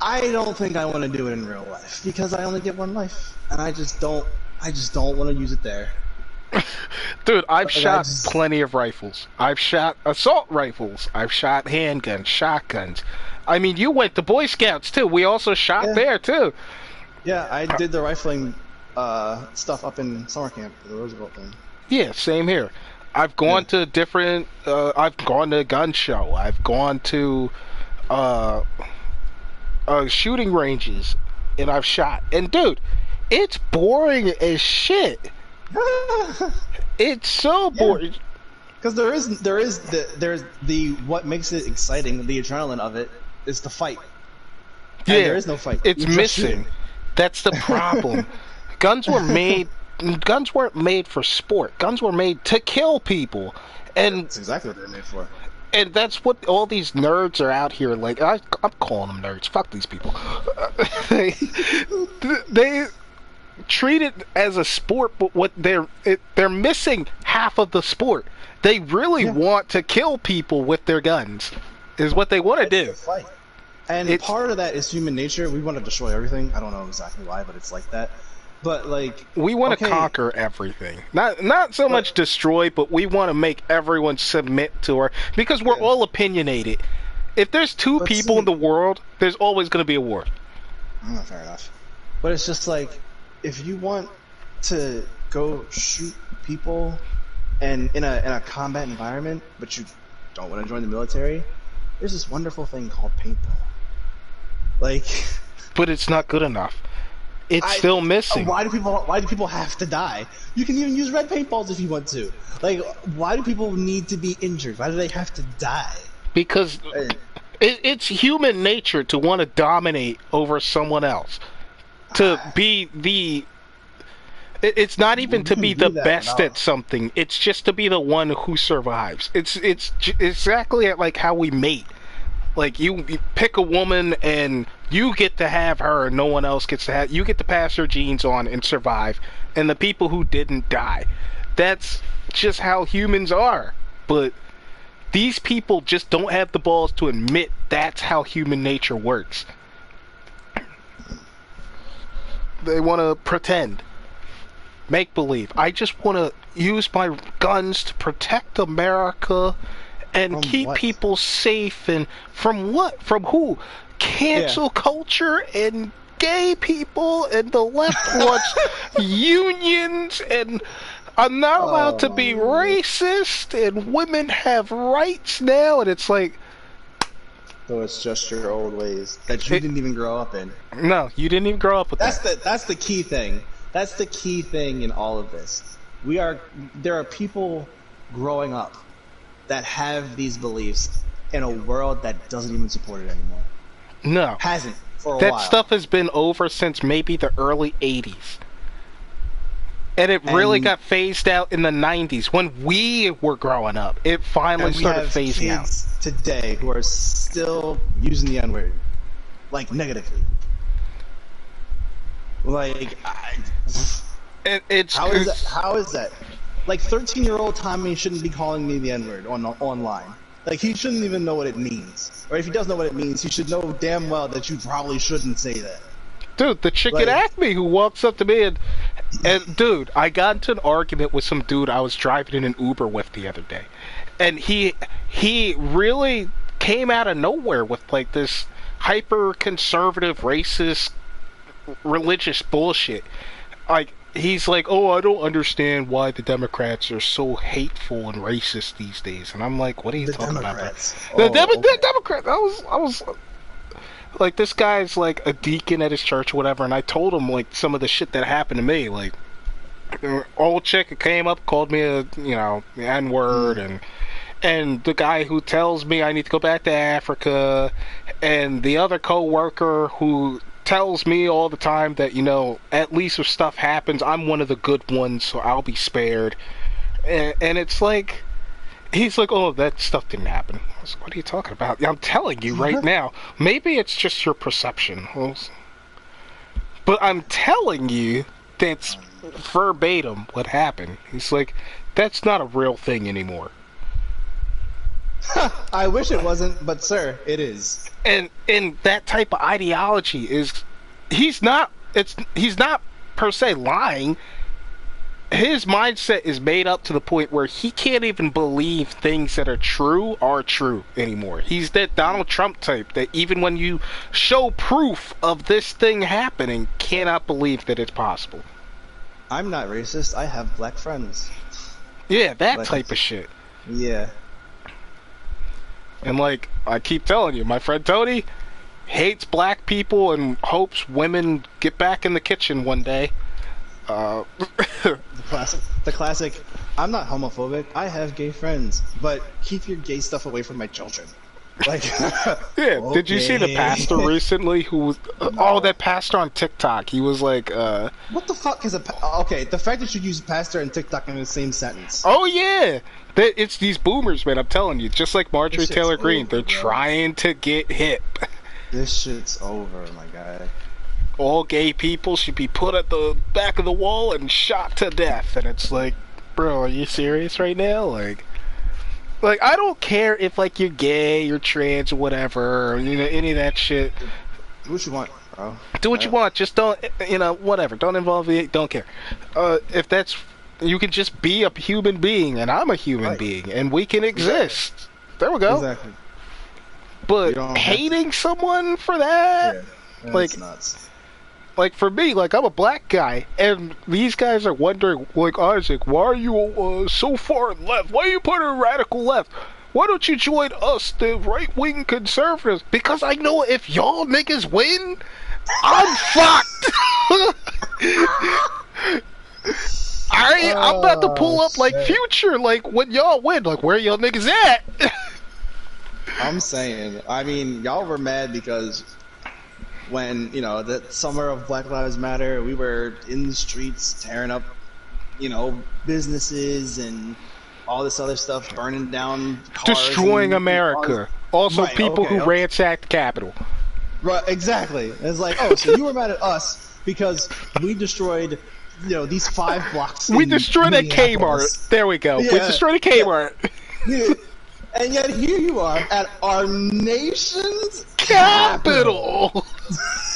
I don't think I want to do it in real life because I only get one life, and I just don't want to use it there. Dude, I've shot plenty of rifles. I've shot assault rifles. I've shot handguns, shotguns. I mean, you went to Boy Scouts too. We also shot there too. Yeah, I did the rifling stuff up in summer camp for the Roosevelt thing. Yeah, same here. I've gone to different. I've gone to a gun show. I've gone to shooting ranges, and I've shot. And dude, it's boring as shit. It's so boring. Because there's the what makes it exciting, the adrenaline of it is the fight. Yeah, and there is no fight. It's missing. That's the problem. Guns weren't made for sport. Guns were made to kill people, and that's exactly what they're made for. And that's what all these nerds are out here like. I'm calling them nerds. Fuck these people. They treat it as a sport, but what they're missing half of the sport. They really want to kill people with their guns. Is what they want to do. Fight. And part of that is human nature. We want to destroy everything. I don't know exactly why, but it's like that. But like we want to conquer everything. Not so much destroy, but we want to make everyone submit to her because we're all opinionated. If there's two people in the world, there's always going to be a war. Fair enough. But it's just like if you want to go shoot people and in a combat environment, but you don't want to join the military, there's this wonderful thing called paintball. Like, but it's not good enough. It's still missing. Why do people have to die? You can even use red paintballs if you want to. Like, why do people need to be injured? Why do they have to die? Because it's human nature to want to dominate over someone else. To be the... It's not even to be the best at something. It's just to be the one who survives. It's exactly like how we mate. Like, you pick a woman and You get to have her and no one else gets to have... You get to pass her genes on and survive. And the people who didn't die. That's just how humans are. But these people just don't have the balls to admit that's how human nature works. They want to pretend. Make believe. I just want to use my guns to protect America and keep people safe. And from what? From who? Cancel culture and gay people, and the left wants unions, and I'm not allowed to be racist, and women have rights now, and it's like... So it's just your old ways that you didn't even grow up in. No, you didn't even grow up with that. That's the key thing. That's the key thing in all of this. There are people growing up that have these beliefs in a world that doesn't even support it anymore. No. Hasn't for a while. That stuff has been over since maybe the early 80s. And it really got phased out in the 90s when we were growing up. It finally started phasing out. Today who are still using the N-word, like, negatively. Like, how is that? Like, 13-year-old Tommy shouldn't be calling me the N-word online. Like, he shouldn't even know what it means. Or if he does know what it means, he should know damn well that you probably shouldn't say that. Dude, the chick at Acme who walks up to me and dude, I got into an argument with some dude I was driving in an Uber with the other day. And he really came out of nowhere with, like, this hyper-conservative, racist, religious bullshit. Like, he's like, oh, I don't understand why the Democrats are so hateful and racist these days. And I'm like, what are you talking about? The Democrats. I was like, this guy's like a deacon at his church or whatever, and I told him, like, some of the shit that happened to me. Like, old chick came up, called me a, N-word, and the guy who tells me I need to go back to Africa, and the other co-worker who tells me all the time that, at least if stuff happens, I'm one of the good ones, so I'll be spared. And it's like, he's like, oh, that stuff didn't happen. I was like, what are you talking about? I'm telling you right now. Maybe it's just your perception. But I'm telling you that's verbatim what happened. He's like, that's not a real thing anymore. I wish it wasn't, but sir, it is. And that type of ideology is, he's not per se lying. His mindset is made up to the point where he can't even believe things that are true anymore. He's that Donald Trump type that even when you show proof of this thing happening, cannot believe that it's possible. I'm not racist. I have black friends. Yeah, that type of shit. Yeah. And like, I keep telling you, my friend Tony hates black people and hopes women get back in the kitchen one day. The classic, I'm not homophobic, I have gay friends, but keep your gay stuff away from my children. Like, yeah, okay. Did you see the pastor recently who was, that pastor on TikTok, he was like, what the fuck is okay, the fact that you use pastor and TikTok in the same sentence. Oh yeah! It's these boomers, man, I'm telling you, just like Marjorie Taylor Greene, they're trying to get hip. This shit's over, my guy. All gay people should be put at the back of the wall and shot to death. And it's like, bro, are you serious right now? Like I don't care if, like, you're gay, you're trans, or whatever, or, any of that shit. Do what you want, bro. Do what you want. Just don't, whatever. Don't involve me. Don't care. If that's, you can just be a human being, and I'm a human being, and we can exist. Exactly. There we go. Exactly. But hating someone for that, like, nuts. Like, for me, like, I'm a black guy, and these guys are wondering, like, Isaac, why are you so far left? Why are you putting a radical left? Why don't you join us, the right-wing conservatives? Because I know if y'all niggas win, I'm fucked! I'm about to pull up, like, Future, like, when y'all win. Like, where y'all niggas at? I'm saying, I mean, y'all were mad because when, the summer of Black Lives Matter, we were in the streets tearing up, businesses and all this other stuff, burning down cars. Destroying America. Also, people who ransacked the Capitol. Right, exactly. It's like, oh, so you were mad at us because we destroyed, these 5 blocks. We in destroyed a Minneapolis. Kmart. There we go. We Yeah. destroyed a Kmart. Yeah. And yet here you are at our nation's Capital!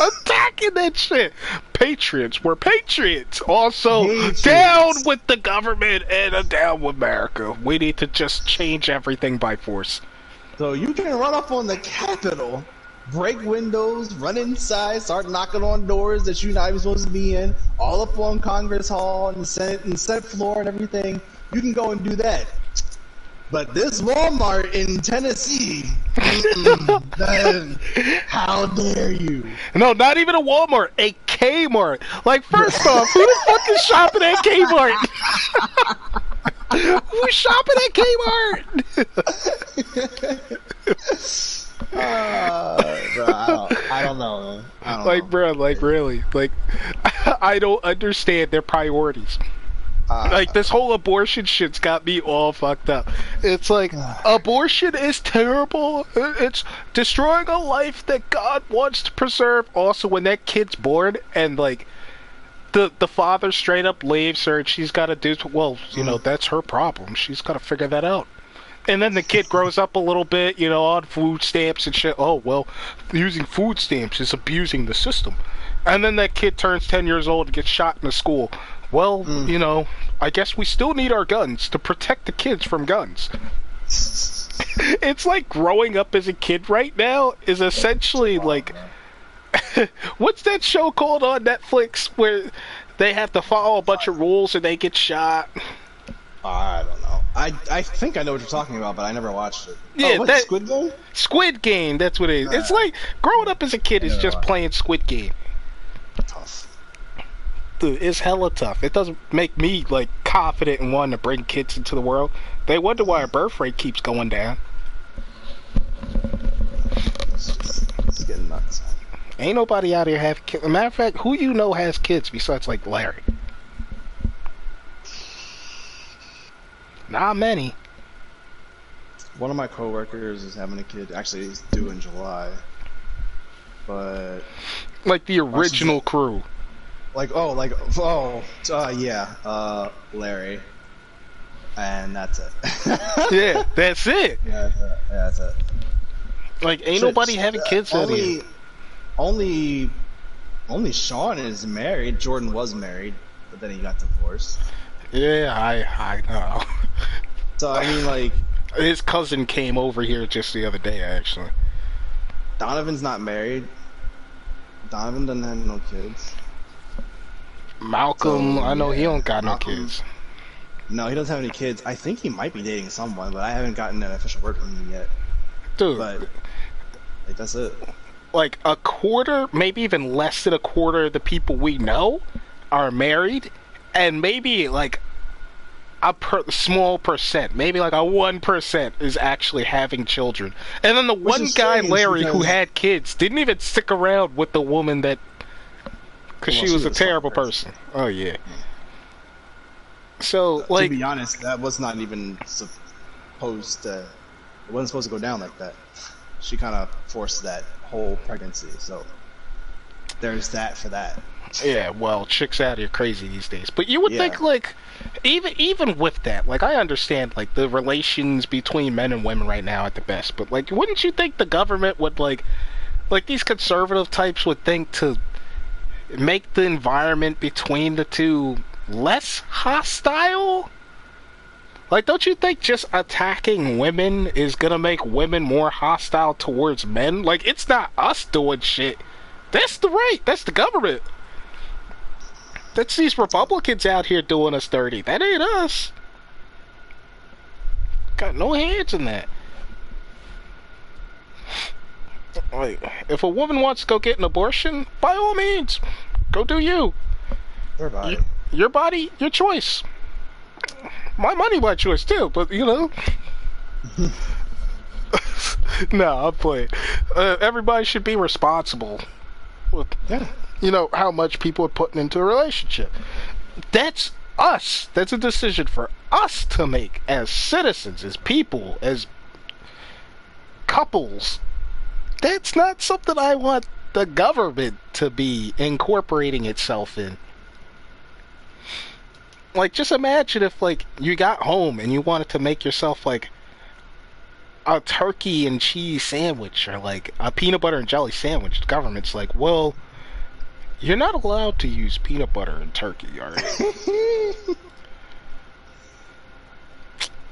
Attacking that shit. Patriots. We're patriots. Also, Patriots. down with the government and down with America. We need to just change everything by force. So you can run up on the Capitol, break windows, run inside, start knocking on doors that you're not even supposed to be in, all up on Congress Hall and the Senate floor and everything. You can go and do that. But this Walmart in Tennessee, how dare you? No, not even a Walmart, a Kmart. Like, first off, who the fuck is shopping at Kmart? Who's shopping at Kmart? Bro, I don't know. I don't Like, know. bro, like, really. Like, I don't understand their priorities. Like, this whole abortion shit's got me all fucked up. It's like, abortion is terrible. It's destroying a life that God wants to preserve. Also, when that kid's born and, like, the father straight up leaves her and she's got to do, well, that's her problem. She's got to figure that out. And then the kid grows up a little bit, on food stamps and shit. Oh, well, using food stamps is abusing the system. And then that kid turns 10 years old and gets shot in the school. Well, I guess we still need our guns to protect the kids from guns. It's like growing up as a kid right now is essentially like... What's that show called on Netflix where they have to follow a bunch of rules and they get shot? I don't know. I think I know what you're talking about, but I never watched it. Yeah, what, that Squid Game? Squid Game, that's what it is. It's like growing up as a kid is just playing Squid Game. Tough. Dude, it's hella tough. It doesn't make me like confident in wanting to bring kids into the world. They wonder why our birth rate keeps going down. It's getting nuts. Ain't nobody out here have kids. Matter of fact, who you know has kids besides like Larry? Not many. One of my coworkers is having a kid. Actually, he's due in July. But Like the original crew. yeah, Larry, and that's it. Yeah, that's it. Yeah, that's it. Like, ain't nobody having kids out here. Only Sean is married. Jordan was married, but then he got divorced. Yeah, I know. So I mean, like, His cousin came over here just the other day, actually. Donovan's not married. Donovan doesn't have no kids. Malcolm, So, I know he yeah, don't got no Malcolm. kids. No, he doesn't have any kids. I think he might be dating someone, but I haven't gotten an official word from him yet. Dude, But like, that's it. like a quarter, maybe even less than a quarter of the people we know are married, and maybe like a small percent, maybe like a 1% is actually having children. And then the one is guy, strange Larry, who because- had kids, didn't even stick around with the woman that... Because Well, she she was a was a terrible smart person. Oh, yeah. So, To like... be honest, that was not even supposed to. It wasn't supposed to go down like that. She kind of forced that whole pregnancy, so there's that for that. Yeah, well, chicks out here crazy these days. But you would Yeah. think, like, even with that, like, I understand, like, the relations between men and women right now at the best, but, like, wouldn't you think the government would, like these conservative types would think to make the environment between the two less hostile? Like, don't you think just attacking women is gonna make women more hostile towards men? Like, it's not us doing shit. That's the right. That's the government. That's these Republicans out here doing us dirty. That ain't us. Got no hands in that. Like, if a woman wants to go get an abortion, by all means, go do you. Her body. Your body, your choice. My money, my choice too, but you know. No, I'm playing. Everybody should be responsible with, Yeah. you know, how much people are putting into a relationship. That's us. That's a decision for us to make as citizens, as people, as couples. That's not something I want the government to be incorporating itself in. Like, just imagine if, like, you got home and you wanted to make yourself, like, a turkey and cheese sandwich or, like, a peanut butter and jelly sandwich. The government's like, well, you're not allowed to use peanut butter and turkey, alright?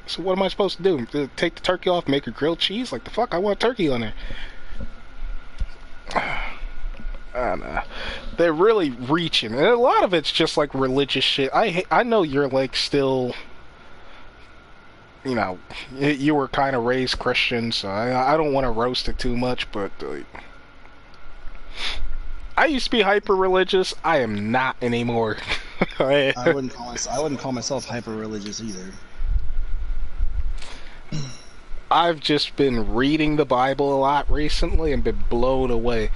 So what am I supposed to do? Take the turkey off, make a grilled cheese? Like, the fuck? I want turkey on there. I don't know. They're really reaching. And a lot of it's just, like, religious shit. I know you're, like, still... You know, you were kind of raised Christian, so I don't want to roast it too much, but... I used to be hyper-religious. I am not anymore. I wouldn't call myself hyper-religious either. I've just been reading the Bible a lot recently and been blown away.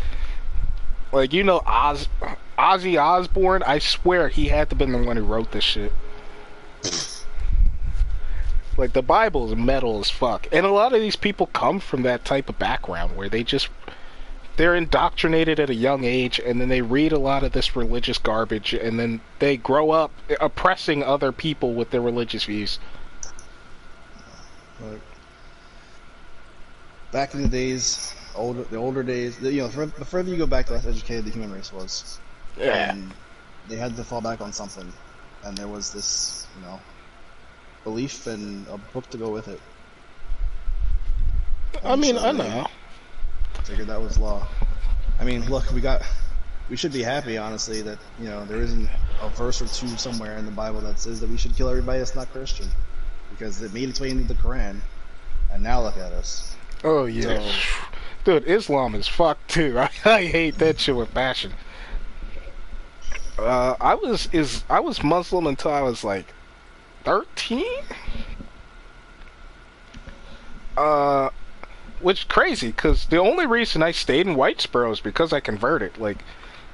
Like, you know, Ozzy Osbourne, I swear he had to have been the one who wrote this shit. Like, the Bible is metal as fuck. And a lot of these people come from that type of background where they're indoctrinated at a young age, and then they read a lot of this religious garbage, and then they grow up oppressing other people with their religious views. Like, back in the days, the older days, you know, the further you go back, the less educated the human race was. Yeah. And they had to fall back on something, and there was this, you know, belief and a book to go with it. I mean, I know. Figured that was law. I mean, look, we should be happy, honestly, that, you know, there isn't a verse or two somewhere in the Bible that says that we should kill everybody that's not Christian, because it made its way into the Quran, and now look at us. Oh yeah, So, dude, Islam is fucked too. I hate that shit with passion. I was Muslim until I was like 13. Which is crazy, because the only reason I stayed in Whitesboro is because I converted. Like,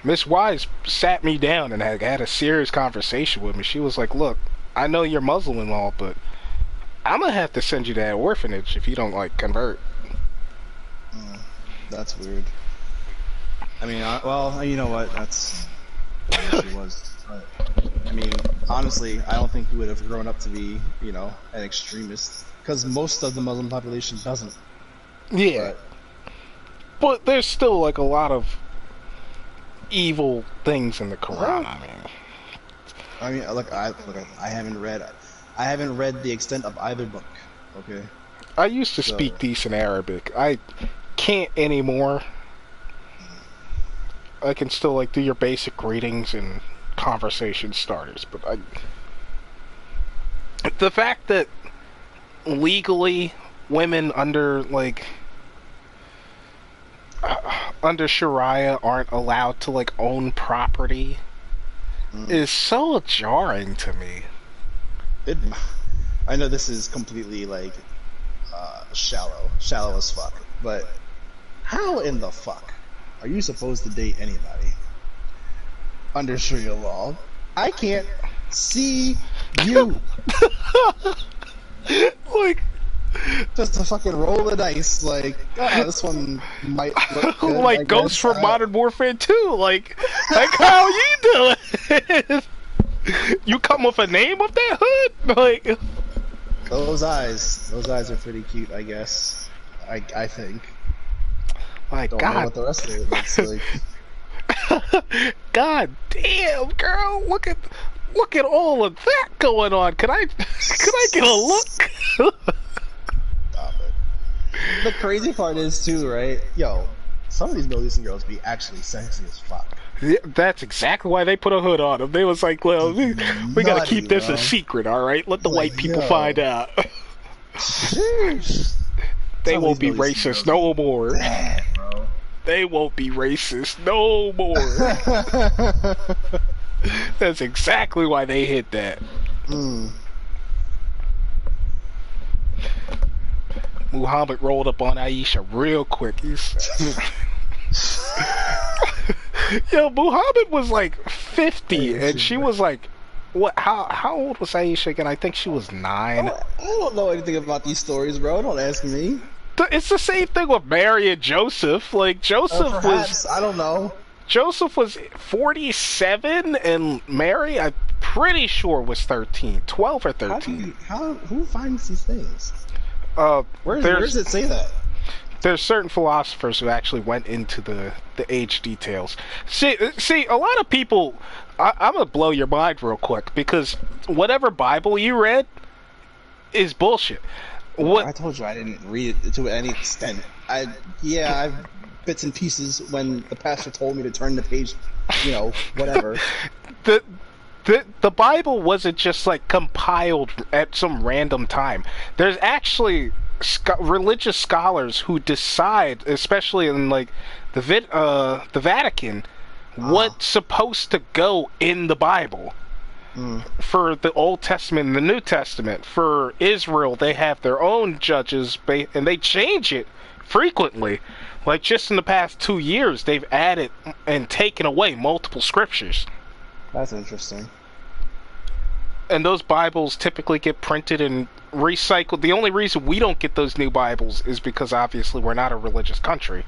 Miss Wise sat me down and had a serious conversation with me. She was like, look, I know you're Muslim and all, but I'm gonna have to send you to that orphanage if you don't, like, convert. that's weird. I mean, well, you know what, that's what she was. But, I mean, honestly, I don't think he would have grown up to be, you know, an extremist, because most of the Muslim population doesn't. Yeah. But there's still, like, a lot of evil things in the Quran. I mean, look, I haven't read the extent of either book. Okay. I used to speak decent Arabic. I can't anymore. I can still, like, do your basic greetings and conversation starters, but the fact that legally women under, like, under Sharia aren't allowed to, like, own property is so jarring to me. I know this is completely, like, shallow as fuck, but how in the fuck are you supposed to date anybody under Sharia law? I can't see you. Like, just to fucking roll the dice, like, this one might look good, like Ghost from Modern Warfare 2, like how you doing? You come with a name of that hood? Like, those eyes are pretty cute, I guess. I think. My Don't God. know what the rest of it looks like. God damn, girl, look at all of that going on. Can I get a look? Stop it. The crazy part is too, right? Yo, some of these Middle Eastern girls be actually sexy as fuck. Yeah, that's exactly why they put a hood on them. They was like, well, we gotta keep this a secret, alright? Let the white people find out. They won't be racist no more. Bad, bro. They won't be racist no more. That's exactly why they hit that. Muhammad rolled up on Aisha real quick. He said, yo, Muhammad was like 50 and she was like, what? How old was Aisha again? I think she was 9. I don't know anything about these stories, bro. Don't ask me. It's the same thing with Mary and Joseph. Like Perhaps, I don't know. Joseph was 47, and Mary, I'm pretty sure, was 13, 12 or 13. Who finds these things? Where does it say that? There's certain philosophers who actually went into the age details. See, a lot of people. I'm gonna blow your mind real quick, because whatever Bible you read is bullshit. I told you I didn't read it to any extent. I've bits and pieces when the pastor told me to turn the page, whatever. The Bible wasn't just like compiled at some random time. There's actually religious scholars who decide, especially in like the Vatican, what's supposed to go in the Bible. For the Old Testament and the New Testament. For Israel, they have their own judges, and they change it frequently. Like just in the past 2 years, they've added and taken away multiple scriptures. That's interesting. And those Bibles typically get printed and recycled. The only reason we don't get those new Bibles is because obviously we're not a religious country.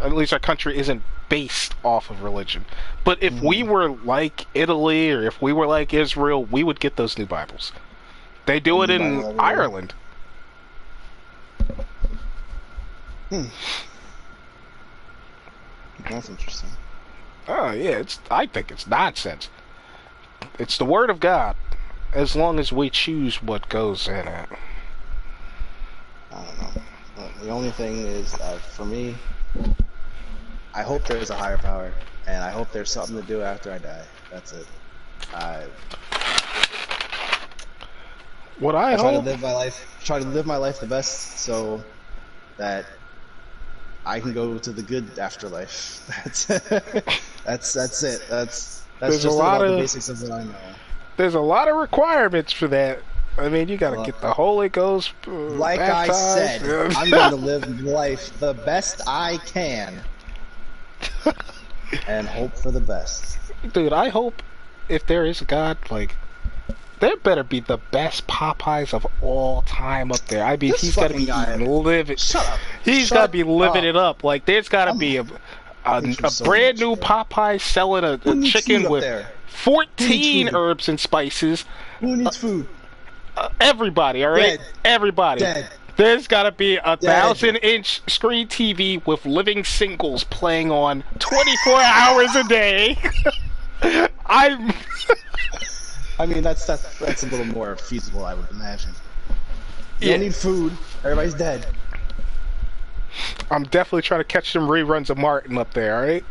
At least our country isn't based off of religion. But if we were like Italy or if we were like Israel, we would get those new Bibles. They do it in Ireland. That's interesting. Oh yeah, I think it's nonsense. It's the Word of God, as long as we choose what goes in it. I don't know. The only thing is, for me, I hope there's a higher power, and I hope there's something to do after I die. That's it. I try to live my life the best, so that I can go to the good afterlife. That's it. That's just about the basics of what I know. There's a lot of requirements for that. I mean, you gotta get the Holy Ghost like baptized. I said, I'm going to live life the best I can. And hope for the best. Dude, I hope if there is a God, like, there better be the best Popeyes of all time up there. I mean, he's gotta be living. Shut up. He's gotta be living it up. Like, there's gotta be a brand new Popeye selling a chicken with 14 herbs and spices. Who needs food? Everybody, alright? Everybody. Dead. There's gotta be a 1,000-inch screen TV with living singles playing on 24 hours a day. I mean, that's a little more feasible, I would imagine. You don't need food. Everybody's dead. I'm definitely trying to catch some reruns of Martin up there, alright?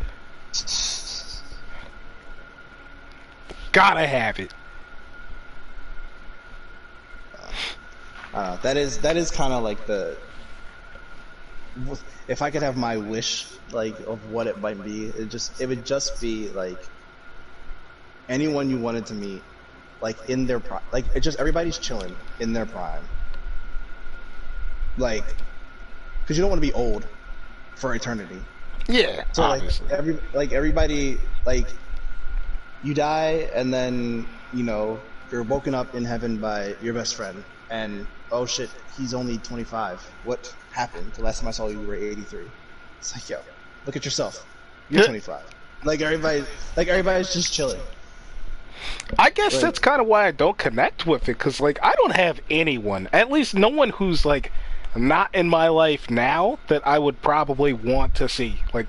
Gotta have it. That is kind of like the. If I could have my wish, like, of what it might be, it would just be like anyone you wanted to meet, like in their prime, like everybody's chilling in their prime, like, because you don't want to be old for eternity. Yeah. So obviously. everybody, like, you die and then you're woken up in heaven by your best friend. And, oh shit, he's only 25. What happened? The last time I saw you were 83. It's like, yo, look at yourself. You're 25. Everybody's just chilling. I guess that's kind of why I don't connect with it, because, like, I don't have anyone, at least no one who's, like, not in my life now that I would probably want to see. Like,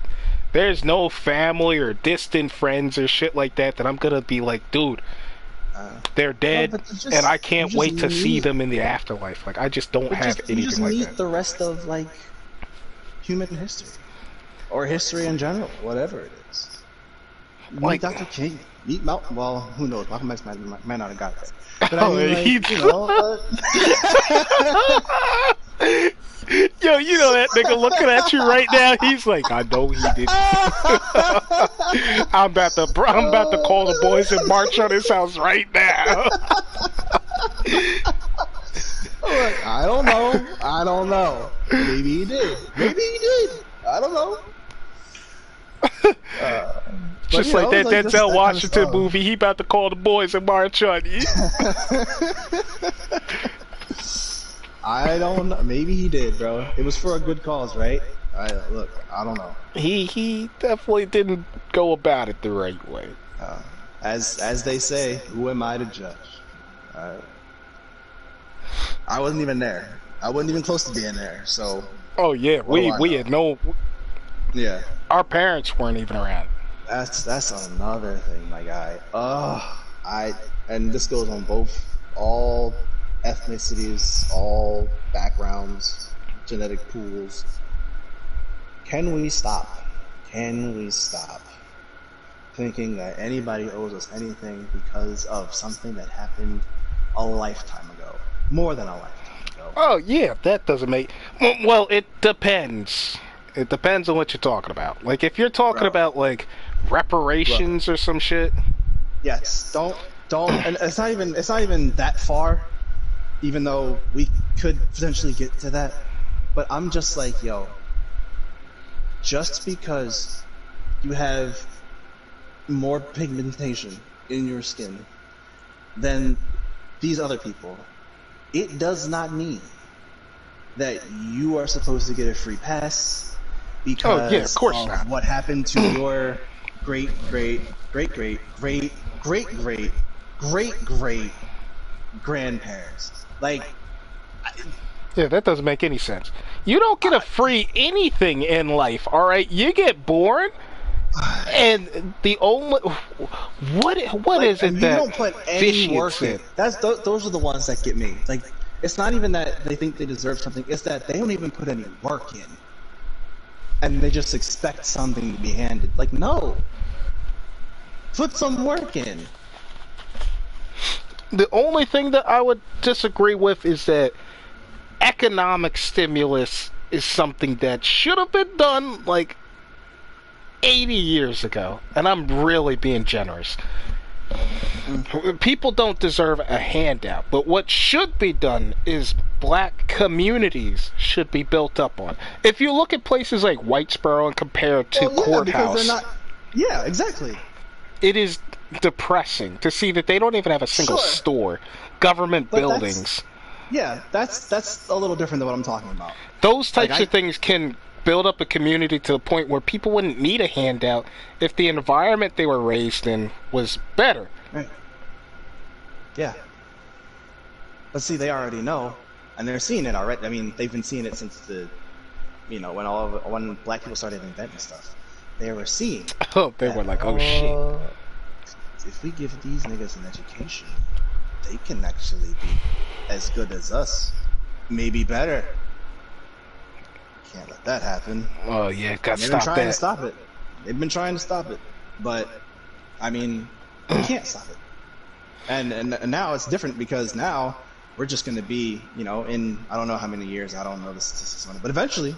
there's no family or distant friends or shit like that I'm gonna be like, dude, they're dead, and I can't wait to see them in the afterlife. Like, I just don't have anything like that. You just meet the rest of, like, human history. Or history in general, whatever it is. Meet Dr. King. Meet Malcolm. Well, who knows? Malcolm X might not have got that. But I mean, like, Yo, you know that nigga looking at you right now? He's like, I know he didn't. I'm about to call the boys and march on his house right now. I don't know. Maybe he did. I don't know. Just like that Denzel Washington movie, he about to call the boys and march on you. I don't know. Maybe he did, bro. It was for a good cause, right? Look, I don't know. He definitely didn't go about it the right way. As they say, who am I to judge? I wasn't even there. I wasn't even close to being there. So. Oh yeah, we had no. Yeah. Our parents weren't even around. That's another thing, my guy. And this goes on all ethnicities, all backgrounds, genetic pools. Can we stop? Can we stop thinking that anybody owes us anything because of something that happened a lifetime ago? More than a lifetime ago. Oh yeah, that doesn't make. Well, it depends. It depends on what you're talking about. Like if you're talking about like reparations or some shit. Yes. Don't. And it's not even that far. Even though we could potentially get to that, but I'm just like, yo. Just because you have more pigmentation in your skin than these other people, it does not mean that you are supposed to get a free pass because of course not. What happened to your great grandparents. Like, yeah, that doesn't make any sense. You don't get a free anything in life, all right? You get born, and the only what is it you that don't put any work in? Those are the ones that get me. Like, it's not even that they think they deserve something; it's that they don't even put any work in, and they just expect something to be handed. Like, no, put some work in. The only thing that I would disagree with is that economic stimulus is something that should have been done like 80 years ago, and I'm really being generous. People don't deserve a handout, but what should be done is black communities should be built up on. If you look at places like Whitesboro and compare it to Courthouse, yeah, exactly. It is depressing to see that they don't even have a single store, government buildings. That's a little different than what I'm talking about. Those types of things can build up a community to the point where people wouldn't need a handout if the environment they were raised in was better. Right. Yeah. But see, they already know, and they're seeing it already. I mean, they've been seeing it since when black people started inventing stuff. They were seeing. Oh, they were like, oh shit. If we give these niggas an education, they can actually be as good as us. Maybe better. Can't let that happen. Oh yeah, gotta stop that. They've been trying to stop it. They've been trying to stop it. But, I mean, we can't stop it. And now it's different because now we're just going to be, in I don't know how many years, I don't know the statistics on it, but eventually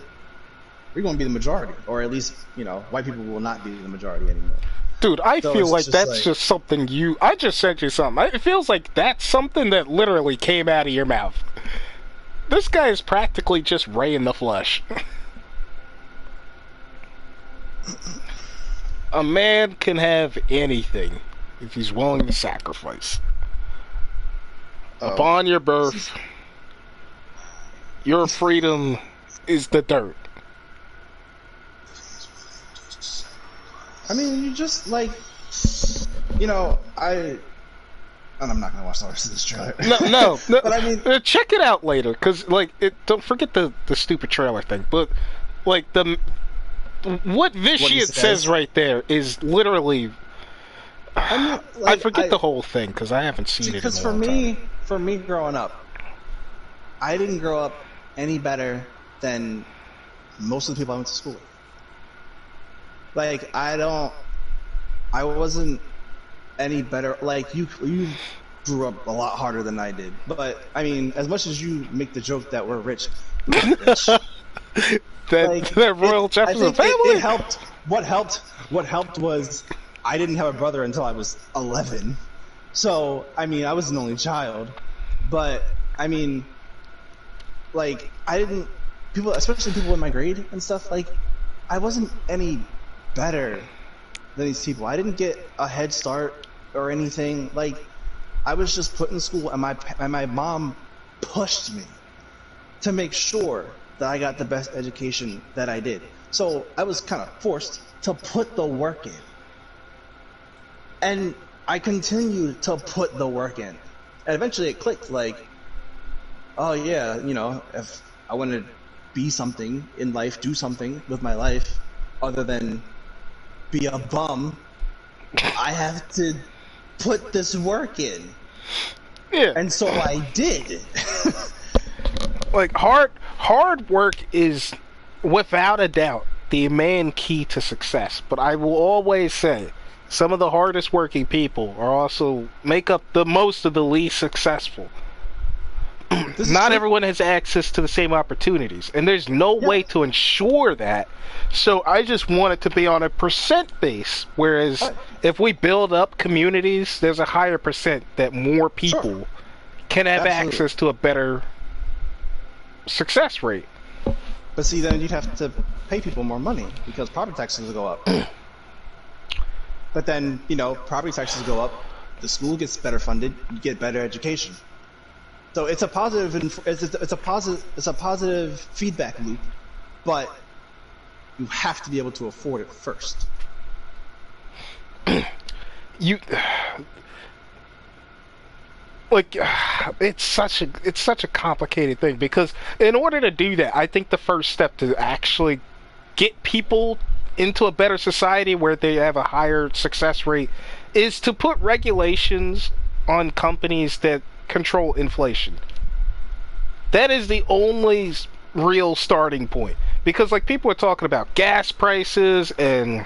we're going to be the majority. Or at least, white people will not be the majority anymore. Dude, I feel like that's just something I just sent you something. It feels like that's something that literally came out of your mouth. This guy is practically just Ray in the flesh. A man can have anything if he's willing to sacrifice. Upon your birth, your freedom is the dirt. I mean, you just like, and I'm not gonna watch the rest of this trailer. No. But I mean, check it out later, cause don't forget the stupid trailer thing. But like what Vitiate says right there is literally. I forget the whole thing because I haven't seen it in a long time. For me growing up, I didn't grow up any better than most of the people I went to school with. Like, I wasn't any better. Like, you grew up a lot harder than I did. But, I mean, as much as you make the joke that we're rich, that Royal Jefferson family? It helped. What helped was I didn't have a brother until I was 11. So, I mean, I was an only child. But, I mean, like, especially people in my grade and stuff, like, I wasn't any better than these people. I didn't get a head start or anything. Like, I was just put in school, and my mom pushed me to make sure that I got the best education that I did. So I was kind of forced to put the work in. And I continued to put the work in. And eventually it clicked, like, oh yeah, you know, if I want to be something in life, do something with my life other than be a bum, I have to put this work in. Yeah. And so I did. Like, hard work is, without a doubt, the main key to success. But I will always say, some of the hardest working people are also make up the most of the least successful. Not everyone has access to the same opportunities, and there's no way to ensure that. So I just want it to be on a percent base, whereas if we build up communities, there's a higher percent that more people can have access to a better success rate. But see, then you'd have to pay people more money because property taxes will go up. But then, you know, property taxes go up, the school gets better funded, you get better education. So it's a positive, it's a positive feedback loop, but you have to be able to afford it first. It's such a complicated thing, because in order to do that, I think the first step to actually get people into a better society where they have a higher success rate is to put regulations on companies that control inflation. That is the only real starting point, because like people are talking about gas prices and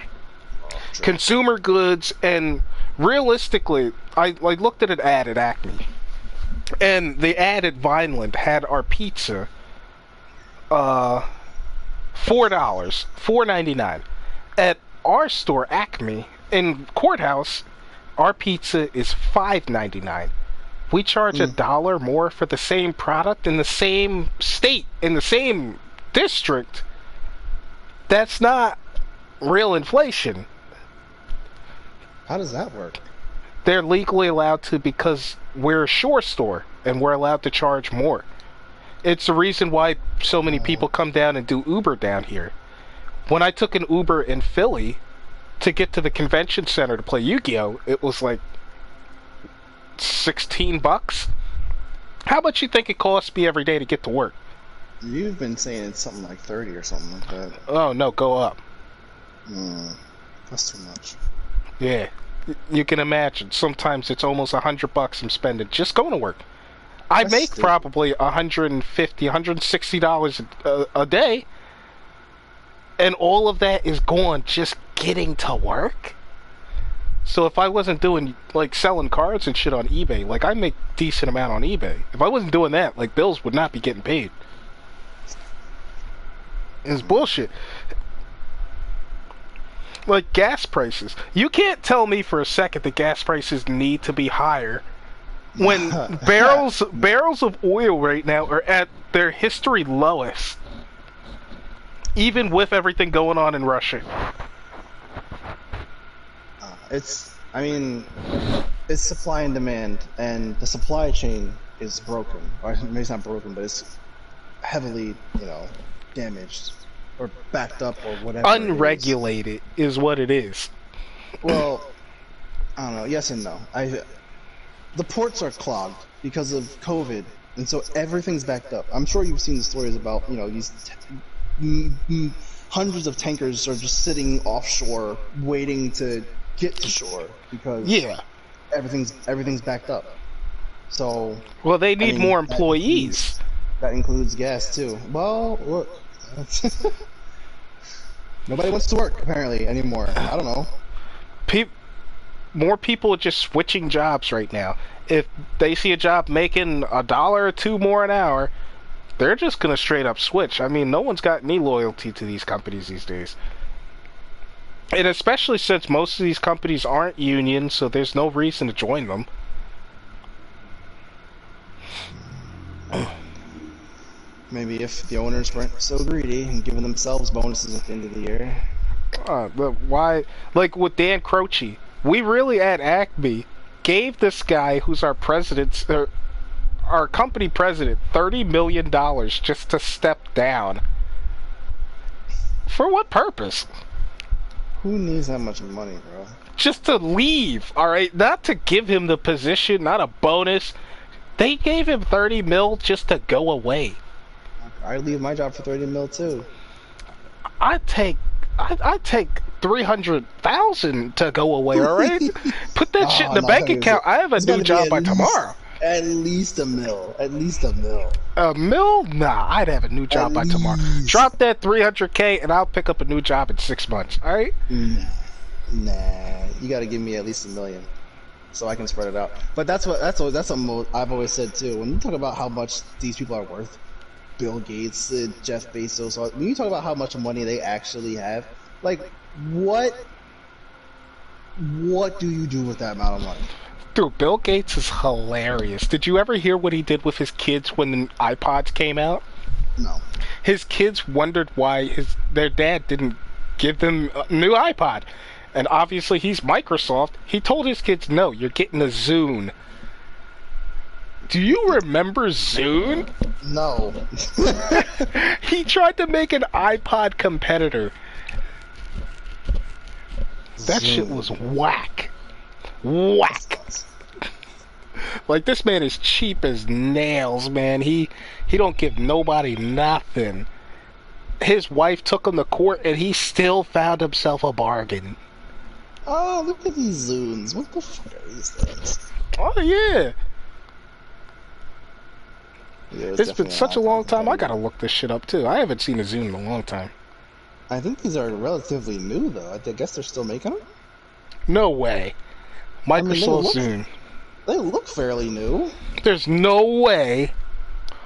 consumer goods, and realistically, I looked at an ad at Acme, and the ad at Vineland had our pizza $4, $4.99. At our store, Acme, in Courthouse, our pizza is $5.99. We charge $1 more for the same product in the same state, in the same district. That's not real inflation. How does that work? They're legally allowed to, because we're a shore store and we're allowed to charge more. It's the reason why so many people come down and do Uber down here. When I took an Uber in Philly to get to the convention center to play Yu-Gi-Oh!, it was like $16. How much you think it costs me every day to get to work? You've been saying it's something like 30 or something like that. Oh no, go up. That's too much. Yeah, you can imagine. Sometimes it's almost $100 I'm spending just going to work. I make probably $150, $160 a day, and all of that is gone just getting to work. So if I wasn't doing, like, selling cards and shit on eBay, like, I make decent amount on eBay. If I wasn't doing that, like, bills would not be getting paid. It's bullshit. Like, gas prices. You can't tell me for a second that gas prices need to be higher when barrels of oil right now are at their history lowest, even with everything going on in Russia. It's supply and demand, and the supply chain is broken. Or maybe it's not broken, but it's heavily, damaged or backed up or whatever. Unregulated is what it is. Well, I don't know. Yes and no. The ports are clogged because of COVID, and so everything's backed up. I'm sure you've seen the stories about, these hundreds of tankers are just sitting offshore waiting to get to shore because everything's backed up. So they need more employees. That includes gas too. Well, look, nobody wants to work apparently anymore. I don't know. More people are just switching jobs right now. If they see a job making $1 or $2 more an hour, they're just gonna straight up switch. I mean, no one's got any loyalty to these companies these days. And especially since most of these companies aren't union, so there's no reason to join them. Maybe if the owners weren't so greedy and giving themselves bonuses at the end of the year. But why? Like with Dan Croce, we really at Acme gave this guy, who's our president, our company president $30 million just to step down. For what purpose? Who needs that much money, bro? Just to leave, alright? Not to give him the position, not a bonus. They gave him 30 mil just to go away. I'd leave my job for 30 mil too. I'd take 300,000 to go away, alright? Put that shit in the bank account. I have a new job by tomorrow. At least a mil. At least a mil. A mil? Nah, I'd have a new job by tomorrow. Drop that 300K and I'll pick up a new job in 6 months, alright? Nah. You gotta give me at least $1 million so I can spread it out. But that's something I've always said too. When you talk about how much these people are worth, Bill Gates, Jeff Bezos, when you talk about how much money they actually have, like, what do you do with that amount of money? Dude, Bill Gates is hilarious. Did you ever hear what he did with his kids when the iPods came out? No. His kids wondered why their dad didn't give them a new iPod. And obviously he's Microsoft. He told his kids, no, you're getting a Zune. Do you remember Zune? No. He tried to make an iPod competitor. That shit was whack. Whack. Like, this man is cheap as nails, man. He don't give nobody nothing. His wife took him to court and he still found himself a bargain. Oh, look at these Zunes. What the fuck are these things? Oh, yeah. Yeah, It's been such a long time. I gotta look this shit up, too. I haven't seen a Zune in a long time. I think these are relatively new, though. I guess they're still making them? No way. Microsoft Zune. They look fairly new. There's no way.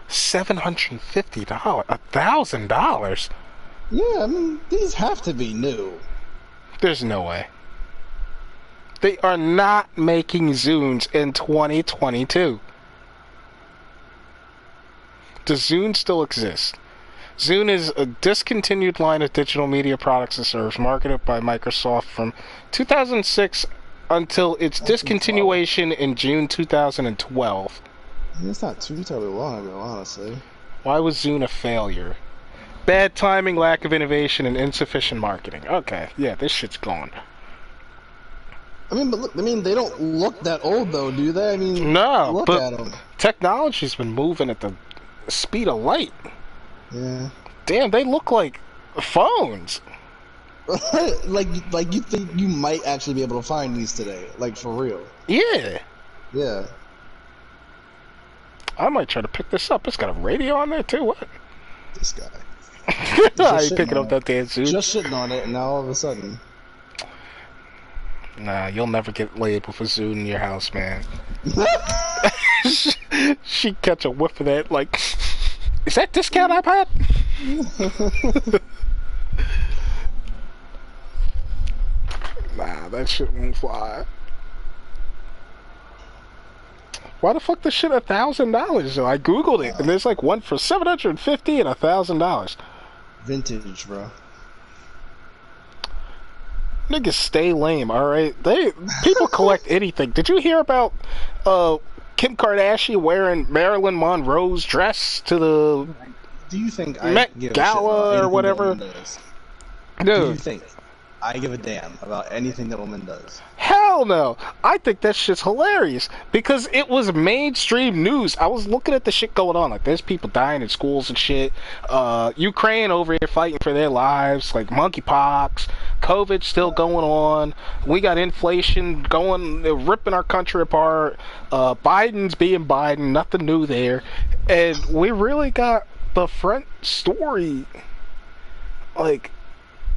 $750, $1,000. Yeah, I mean, these have to be new. There's no way. They are not making Zunes in 2022. Does Zune still exist? Zune is a discontinued line of digital media products and services marketed by Microsoft from 2006 until its discontinuation in June 2012. It's not too terribly long ago, honestly. Why was Zune a failure? Bad timing, lack of innovation, and insufficient marketing. Okay, yeah, this shit's gone. I mean, but look, they don't look that old, though, do they? I mean, no, look but at them. Technology's been moving at the speed of light. Yeah. Damn, they look like phones. like you think you might actually be able to find these today, like for real? Yeah. Yeah. I might try to pick this up. It's got a radio on there too. What? This guy. I ain't picking up that damn Zune. Just shitting on it, and now all of a sudden. Nah, you'll never get labeled for Zune in your house, man. She catch a whiff of that, like, is that discount iPod? Nah, that shit won't fly. Why the fuck this shit $1,000? I googled it, and there's like one for $750 and $1,000. Vintage, bro. Niggas stay lame, alright? People collect anything. Did you hear about Kim Kardashian wearing Marilyn Monroe's dress to the Do you think Met Gala or whatever? Do Dude. you think I give a damn about anything that woman does? Hell no! I think that shit's hilarious because it was mainstream news. I was looking at the shit going on. Like, there's people dying in schools and shit. Ukraine over here fighting for their lives. Like, monkeypox. COVID's still going on. We got inflation going, ripping our country apart. Biden's being Biden. Nothing new there. And we really got the front story. Like,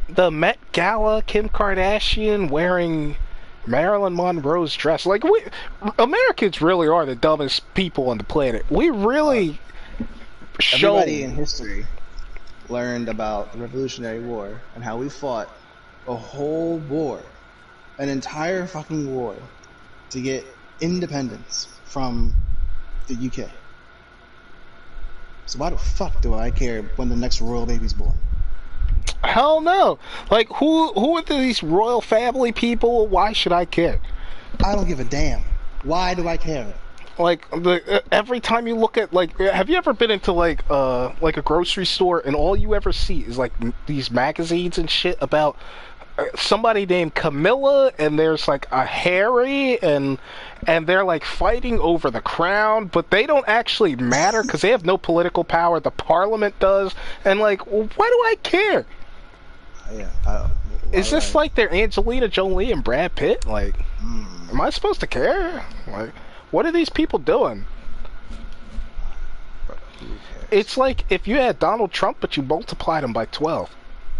the Met Gala, Kim Kardashian wearing Marilyn Monroe's dress. Like, Americans really are the dumbest people on the planet. We really show. Everybody in history learned about the Revolutionary War and how we fought a whole war, an entire fucking war, to get independence from the UK. So why the fuck do I care when the next royal baby's born? Hell no. Like, who are these royal family people? Why should I care? I don't give a damn. Why do I care? Like every time you look at like, have you ever been into like a grocery store and all you ever see is like these magazines and shit about somebody named Camilla and there's like a Harry and they're like fighting over the crown, but they don't actually matter because they have no political power. The parliament does, and like, why do I care? Yeah. Is this like they're Angelina Jolie and Brad Pitt? Like, am I supposed to care? Like, what are these people doing? It's like if you had Donald Trump, but you multiplied him by 12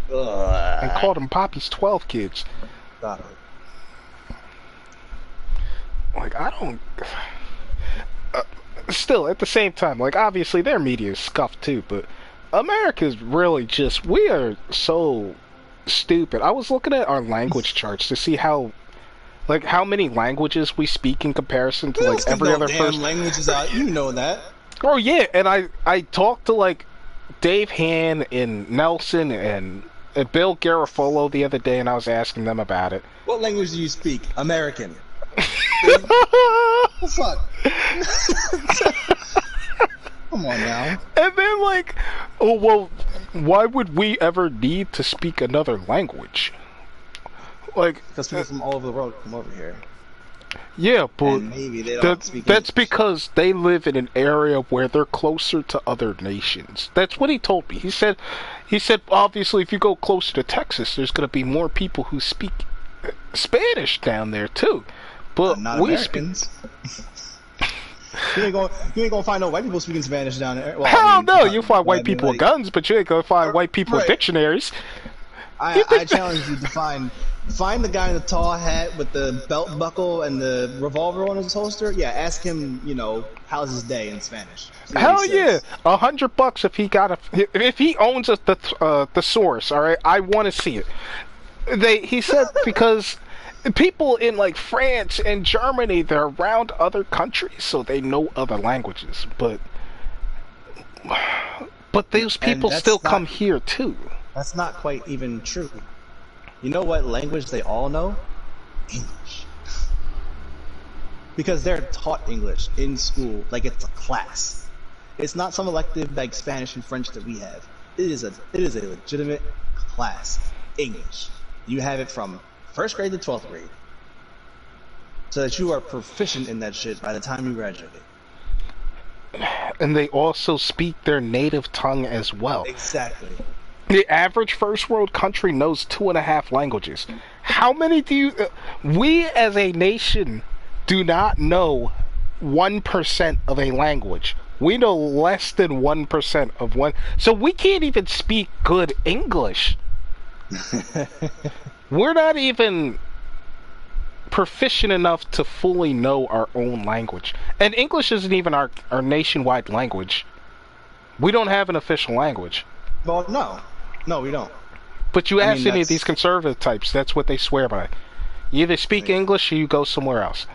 and called him Poppy's 12 kids. Stop it. Like, I don't. Still, at the same time, like, obviously their media is scuffed too, but America's really just, we are so stupid. I was looking at our language charts to see how many languages we speak in comparison to like every other first languages out. You know that. Oh yeah, and I talked to like Dave Han and Nelson and Bill Garofalo the other day, and I was asking them about it. What language do you speak? American. The fuck? Come on now. And then like, oh well, why would we ever need to speak another language? Like, because people from all over the world come over here. Yeah, but and maybe they don't speak that's English. because they live in an area where they're closer to other nations. That's what he told me. He said obviously if you go closer to Texas, there's going to be more people who speak Spanish down there too. But not we Americans. You ain't gonna find no white people speaking Spanish down there. Well, hell no, you find white people with guns, but you ain't gonna find white people with dictionaries. I challenge you to find the guy in the tall hat with the belt buckle and the revolver on his holster. Yeah, ask him, how's his day in Spanish. Hell yeah, $100 if he owns the source. All right, I want to see it. He said because people in like France and Germany, they're around other countries, so they know other languages. But those people still come here too. That's not quite even true. You know what language they all know? English. Because they're taught English in school like it's a class. It's not some elective like Spanish and French that we have. It is a legitimate class. English. You have it from 1st grade to 12th grade. So that you are proficient in that shit by the time you graduate. And they also speak their native tongue as well. Exactly. The average first world country knows 2.5 languages. How many do you... we as a nation do not know 1% of a language. We know less than 1% of one. So we can't even speak good English. We're not even proficient enough to fully know our own language. And English isn't even our nationwide language. We don't have an official language. Well, no. No, we don't. But you ask any of these conservative types, that's what they swear by. You either speak English or you go somewhere else.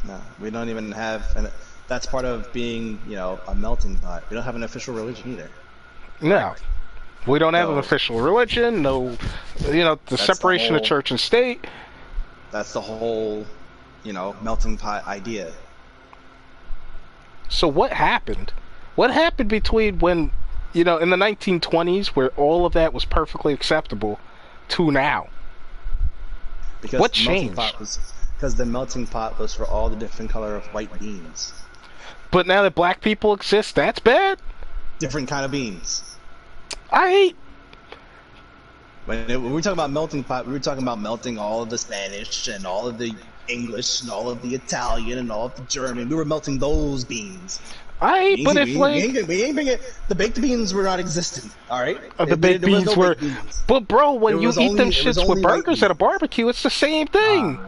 No, we don't even have... And that's part of being, a melting pot. We don't have an official religion either. No. We don't have an official religion, no... the separation of church and state. That's the whole, melting pot idea. So what happened? What happened between when... in the 1920s, where all of that was perfectly acceptable, to now? Because what changed? Because the melting pot was for all the different color of white beans. But now that black people exist, that's bad? Different kind of beans. I hate... When we were talking about melting pot, we were talking about melting all of the Spanish and all of the English and all of the Italian and all of the German. We were melting those beans. But if we ain't bringing the baked beans were not existent, all right? The baked beans were, but bro, when you eat them shits with burgers at a barbecue, it's the same thing.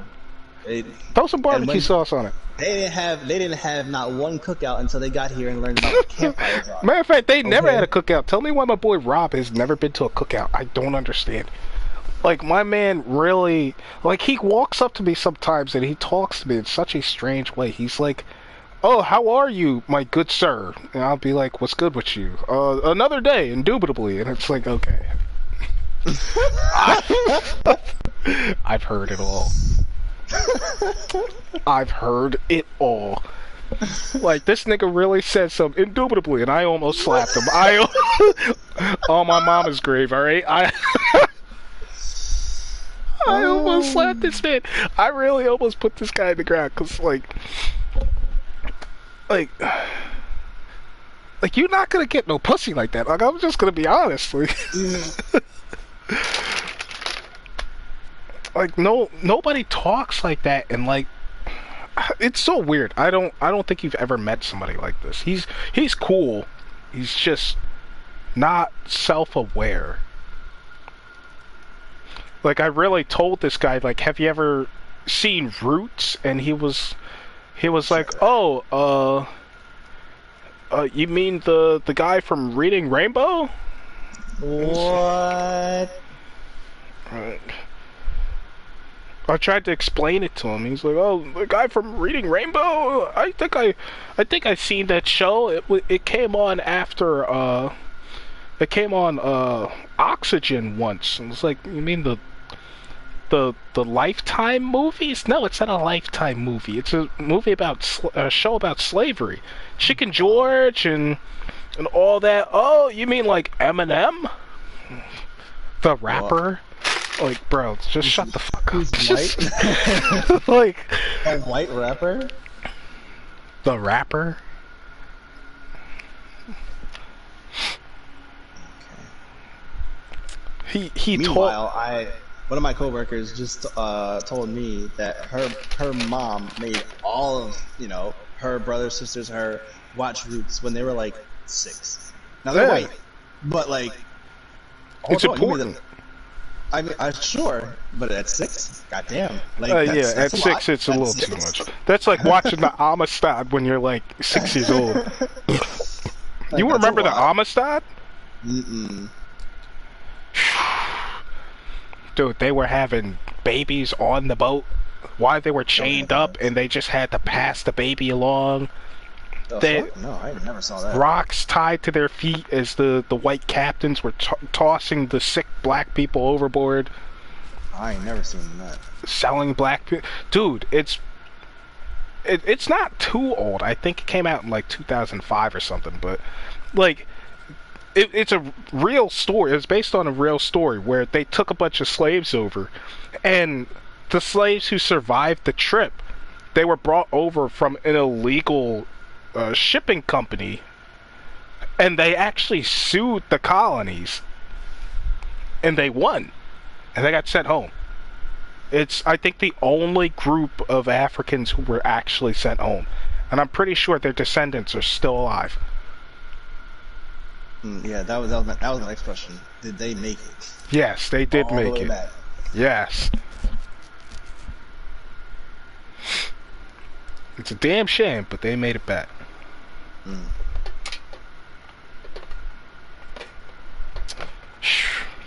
Throw some barbecue sauce on it. They didn't have not one cookout until they got here and learned about what campfires are. Matter of fact, they never had a cookout. Tell me why my boy Rob has never been to a cookout. I don't understand. Like, my man really, like, he walks up to me sometimes and he talks to me in such a strange way. He's like, "Oh, how are you, my good sir?" And I'll be like, "What's good with you?" Another day, indubitably. And it's like, okay. I've heard it all. I've heard it all. Like, this nigga really said something, indubitably, and I almost slapped him. On my mama's grave, alright? I almost slapped this man. I really almost put this guy in the ground, because, like, you're not gonna get no pussy like that. Like, I'm just gonna be honest. Like, nobody talks like that, and, like, it's so weird. I don't think you've ever met somebody like this. He's cool. He's just not self-aware. Like, I really told this guy, like, have you ever seen Roots? And he was like, oh, you mean the guy from Reading Rainbow? What? Right. I tried to explain it to him. He's like, "Oh, the guy from Reading Rainbow. I think I seen that show. It came on after it came on Oxygen once." And it's like, "You mean the Lifetime movies? No, it's not a Lifetime movie. It's a movie about a show about slavery, Chicken George and all that. Oh, you mean like Eminem, the rapper?" Like, bro, just shut the fuck up. White? Like, a white rapper? The rapper? Okay. He Meanwhile, one of my coworkers just told me that her mom made all of, her brothers, sisters, her watch Roots when they were like 6. Now they're white, but like, it's important. I mean, sure, but at 6, goddamn. Like, yeah, at 6 it's a little too much. That's like watching the Amistad when you're like 6 years old. You remember the Amistad? Mm-mm. Dude, they were having babies on the boat while they were chained up, and they just had to pass the baby along. No, I never saw that. Rocks tied to their feet as the white captains were tossing the sick black people overboard. I ain't never seen that. Selling black people. Dude, it's not too old. I think it came out in like 2005 or something, but like it's a real story. It's based on a real story where they took a bunch of slaves over, and the slaves who survived the trip, they were brought over from an illegal shipping company, and they actually sued the colonies, and they won, and they got sent home. It's, I think, the only group of Africans who were actually sent home, and I'm pretty sure their descendants are still alive. Yeah, that was my next question. Did they make it? Yes, they did all make the way it. Back. Yes. It's a damn shame, but they made it back.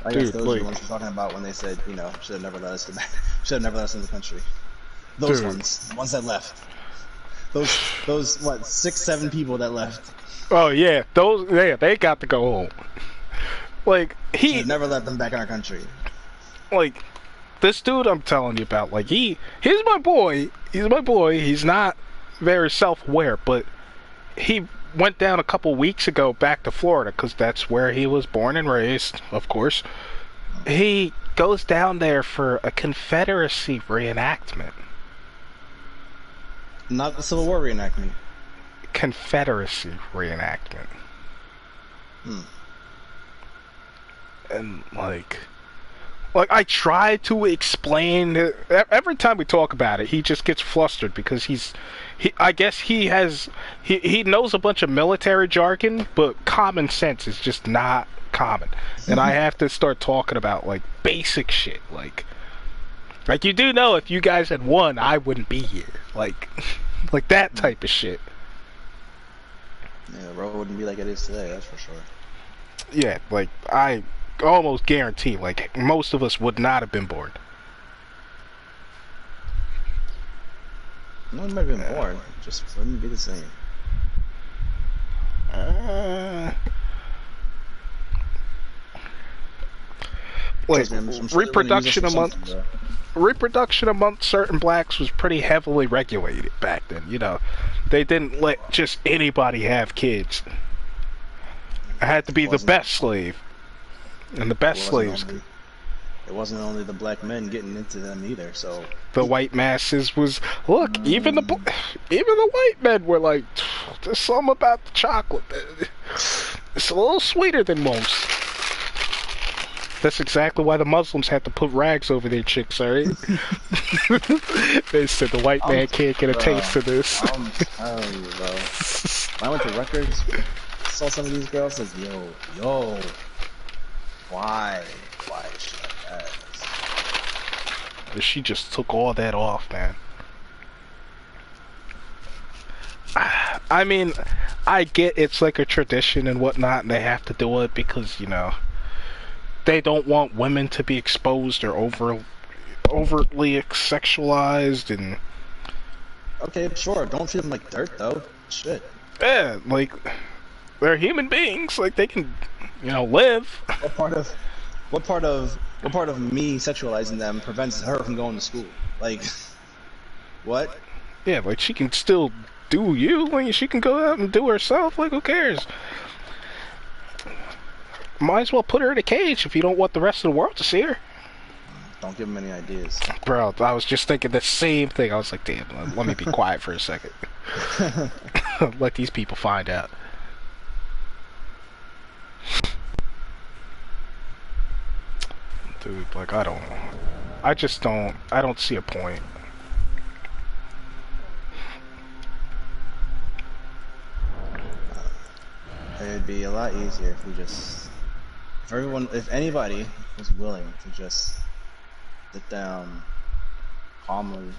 I guess those are the ones we're talking about when they said, should have never let us should have never let us in the country. Those ones, the ones that left. Those what, 6, 7 people that left. Oh yeah, they got to go home. Like, he never let them back in our country. Like, this dude I'm telling you about, like, he's my boy. He's my boy. He's not very self-aware, but he went down a couple weeks ago back to Florida because that's where he was born and raised, of course. He goes down there for a Confederacy reenactment. Not the Civil War reenactment. Confederacy reenactment. And like I try to explain it. Every time we talk about it, he just gets flustered because I guess he knows a bunch of military jargon, but common sense is just not common. And I have to start talking about like basic shit, like you do know if you guys had won, I wouldn't be here, like that type of shit. Yeah, the road wouldn't be like it is today, that's for sure. Yeah, like I almost guarantee, like, most of us would not have been born. No one might have been born, just wouldn't be the same. like Trust me, I'm sure they're gonna use reproduction it for amongst something, reproduction amongst certain blacks was pretty heavily regulated back then. You know, they didn't let just anybody have kids. It had to be the best slave, and the best slaves. It wasn't only the black men getting into them either. So The white masses was look. Even the white men were like, "There's something about the chocolate. It's a little sweeter than most." That's exactly why the Muslims had to put rags over their chicks, alright? They said the white man can't get a taste of this. I'm telling you, bro. When I went to records, saw some of these girls, says, yo, why is she like that? She just took all that off, man. I mean, I get it's like a tradition and whatnot, and they have to do it because, you know, they don't want women to be exposed or overtly sexualized and... Okay, sure, don't treat them like dirt, though. Shit. Yeah, like, they're human beings, like, they can, you know, live. What part of me sexualizing them prevents her from going to school? Like, what? Yeah, like, she can still do you, like, she can go out and do herself, like, who cares? Might as well put her in a cage if you don't want the rest of the world to see her. Don't give them any ideas. Bro, I was just thinking the same thing. I was like, damn, let me be quiet for a second. Let these people find out. Dude, like, I don't see a point. It'd be a lot easier if we just... If anybody was willing to just sit down, calmly,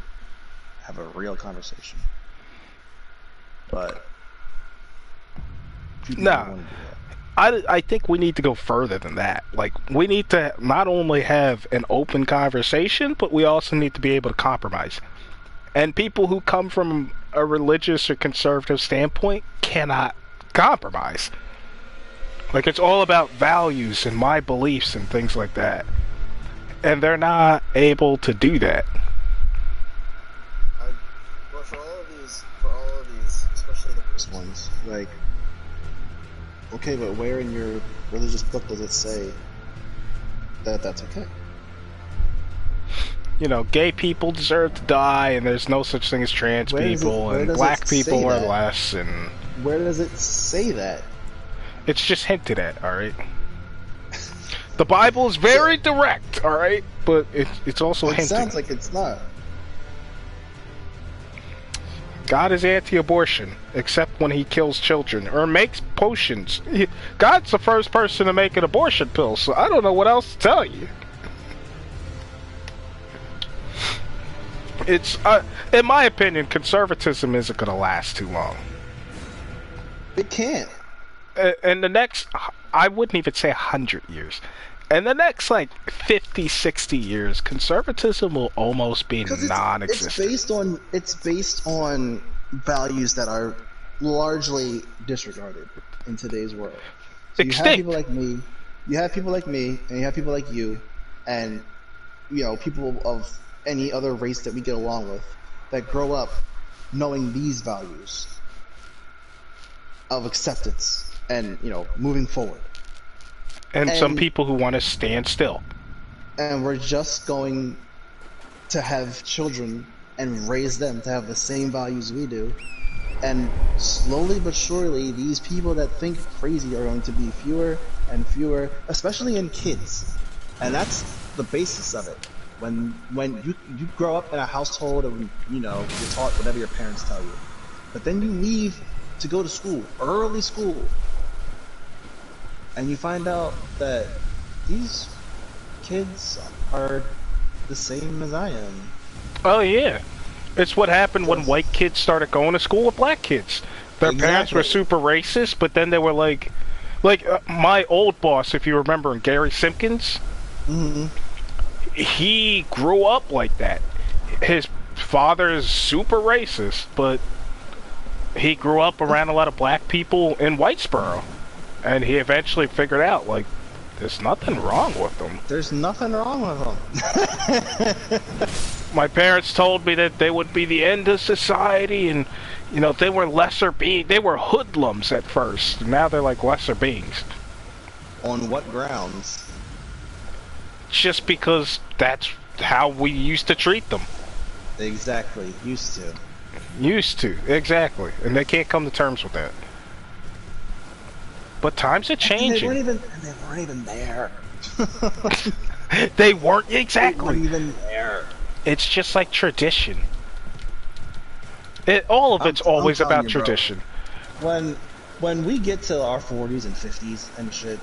have a real conversation. But... Nah. I think we need to go further than that. Like, we need to not only have an open conversation, but we also need to be able to compromise. And people who come from a religious or conservative standpoint cannot compromise. Like, it's all about values and my beliefs and things like that. And they're not able to do that. Well, for all of these, especially the first ones, like, okay, but where in your religious book does it say that that's okay? You know, gay people deserve to die, and there's no such thing as trans people, and black people are less, and... Where does it say that? It's just hinted at, alright? The Bible is very direct, alright? But it's also hinted. It sounds like it's not. God is anti-abortion, except when he kills children, or makes potions. God's the first person to make an abortion pill, so I don't know what else to tell you. It's, in my opinion, conservatism isn't going to last too long. It can't. In the next, I wouldn't even say 100 years. In the next, like, 50, 60 years, conservatism will almost be non-existent. It's based on values that are largely disregarded in today's world. So you have people like me, and you have people like you, and, you know, people of any other race that we get along with, that grow up knowing these values of acceptance and, you know, moving forward. And some people who want to stand still. And we're just going to have children and raise them to have the same values we do. And slowly but surely, these people that think crazy are going to be fewer and fewer, especially in kids. And that's the basis of it. When you grow up in a household and, you know, you're taught whatever your parents tell you. But then you leave to go to school, early school, and you find out that these kids are the same as I am. Oh yeah, it's what happened when white kids started going to school with black kids. Their parents were super racist, but then they were like my old boss, if you remember, Gary Simpkins. Mm-hmm. He grew up like that. His father is super racist, but he grew up around a lot of black people in Whitesboro. And he eventually figured out, like, There's nothing wrong with them. There's nothing wrong with them. My parents told me that they would be the end of society, and you know they were lesser beings. They were hoodlums at first. Now they're like lesser beings. On what grounds? Just because that's how we used to treat them. Exactly. Used to. Used to, exactly. And they can't come to terms with that. But times are changing. They weren't even there. They weren't, exactly. They weren't even there. It's just like tradition. All of it's always about tradition. When we get to our 40s and 50s and shit,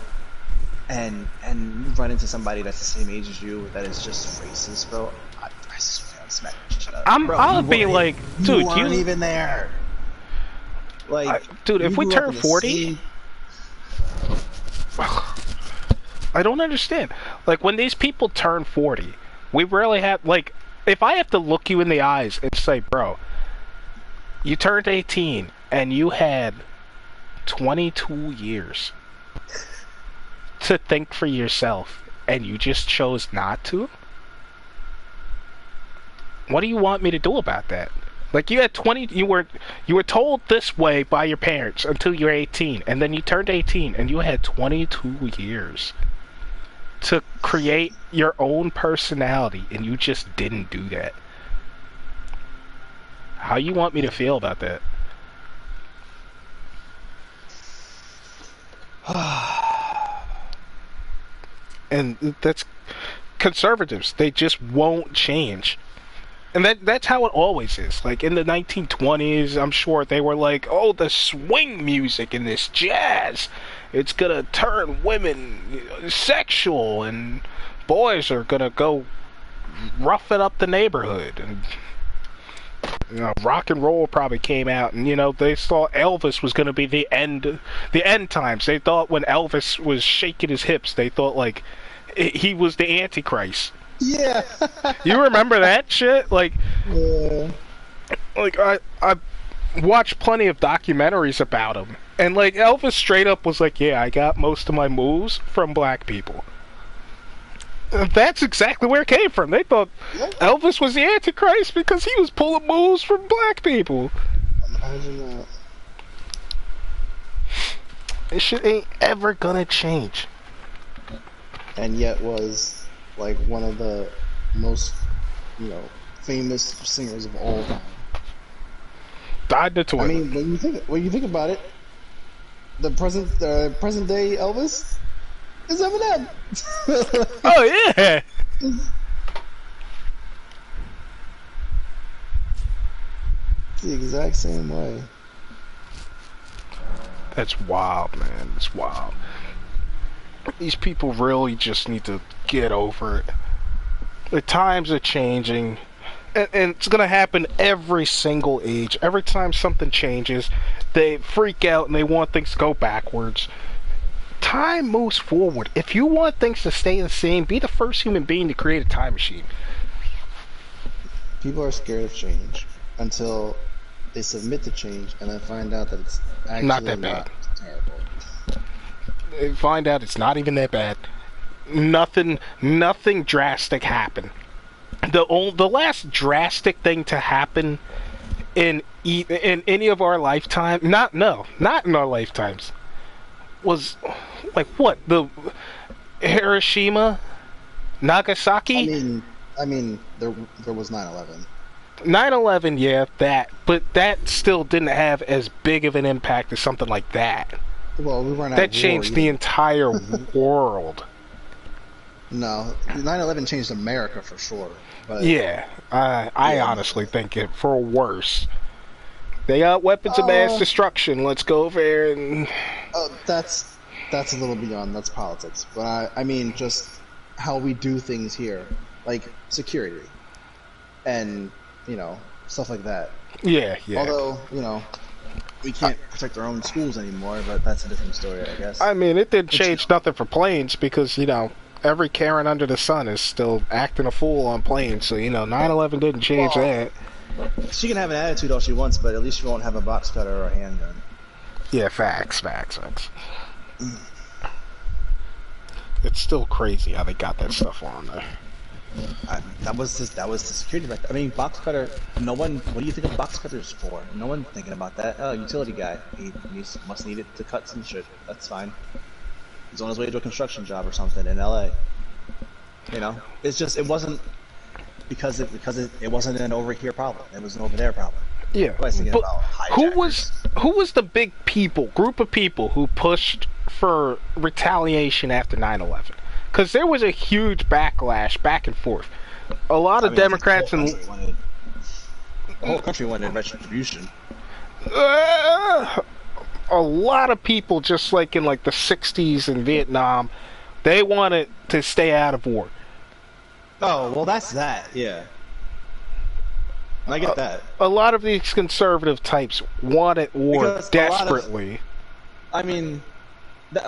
and you run into somebody that's the same age as you that is just racist, bro, I swear I'll smack the shit out of you. I'll be like, dude, you weren't even there. Like, dude, if we turn 40, I don't understand. Like, when these people turn 40, we rarely have, like, if I have to look you in the eyes and say, bro, you turned 18 and you had 22 years to think for yourself and you just chose not to? What do you want me to do about that? Like, you had 20, you were told this way by your parents until you were 18, and then you turned 18 and you had 22 years to create your own personality, and you just didn't do that. How you want me to feel about that? And that's conservatives. They just won't change. And that's how it always is. Like, in the 1920s, I'm sure they were like, oh, the swing music and this jazz, it's gonna turn women sexual, and boys are gonna go roughing up the neighborhood. And you know, rock and roll probably came out, and you know, they thought Elvis was gonna be the end times. They thought when Elvis was shaking his hips, they thought like he was the Antichrist. Yeah. You remember that shit? Like, yeah. Like I watched plenty of documentaries about him, and like Elvis straight up was like, yeah, I got most of my moves from black people. And that's exactly where it came from. They thought Elvis was the Antichrist because he was pulling moves from black people. Imagine that. This shit ain't ever gonna change. And yet was like one of the most, you know, famous singers of all time. Died in the toilet. I mean, when you think about it, the present day Elvis is Eminem. Oh yeah. It's the exact same way. That's wild, man. It's wild. These people really just need to get over it. The times are changing, and it's gonna happen every single age. Every time something changes, they freak out and they want things to go backwards. Time moves forward. If you want things to stay the same, be the first human being to create a time machine. People are scared of change until they submit to change and then find out that it's actually not that bad. Terrible. They find out it's not even that bad. Nothing drastic happened. The last drastic thing to happen in any of our lifetime, not in our lifetimes, was like what, the Hiroshima, Nagasaki. I mean, there was 9/11. 9/11, yeah, but that still didn't have as big of an impact as something like that. Well, we weren't. That changed the entire world. No, 9/11 changed America for sure. But yeah, I honestly think it for worse. They got weapons of mass destruction. Let's go over there and. That's a little beyond. That's politics. But I mean, just how we do things here, like security, and you know, stuff like that. Yeah. Although, you know, we can't protect our own schools anymore, but that's a different story, I guess. I mean, it didn't change nothing for planes because, you know, every Karen under the sun is still acting a fool on planes. So, you know, 9/11 didn't change that. She can have an attitude all she wants, but at least she won't have a box cutter or a handgun. Yeah, facts. It's still crazy how they got that stuff on there. That was the security back there. I mean, box cutter. No one. What do you think of box cutters for? No one thinking about that. Oh, utility guy. He must need it to cut some shit. That's fine. He's on his way to a construction job or something in LA. You know, it's just it wasn't because it wasn't an over here problem. It was an over there problem. Yeah, I was thinking but about who hijackers. was the big group of people who pushed for retaliation after 9/11? Because there was a huge backlash back and forth. A lot of Democrats and the whole country wanted retribution. a lot of people, just like in like the 60s in Vietnam, they wanted to stay out of war. Oh well, that's that. Yeah, I get that. A lot of these conservative types wanted war Because desperately. I mean,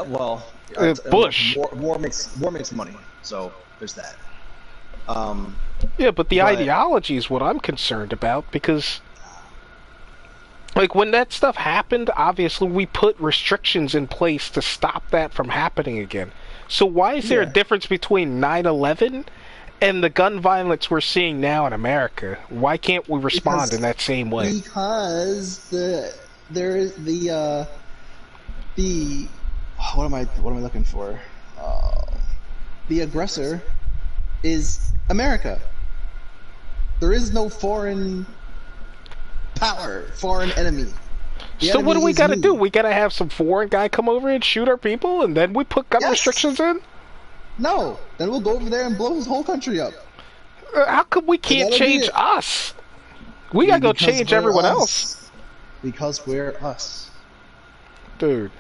well, Bush. War makes money, so there's that. Yeah, but the but- ideology is what I'm concerned about, because like when that stuff happened, obviously we put restrictions in place to stop that from happening again. So why is there a Yeah. difference between 9/11 and the gun violence we're seeing now in America? Why can't we respond Because- in that same way? Because there is the what am I looking for? The aggressor is America. There is no foreign power, foreign enemy. The So what do enemy we is gotta you. do? We gotta have some foreign guy come over and shoot our people, and then we put gun Yes. restrictions in? No, then we'll go over there and blow his whole country up. How come we can't that'll be change it. us? We gotta go Because change we're everyone us. else. Because we're us. Dude,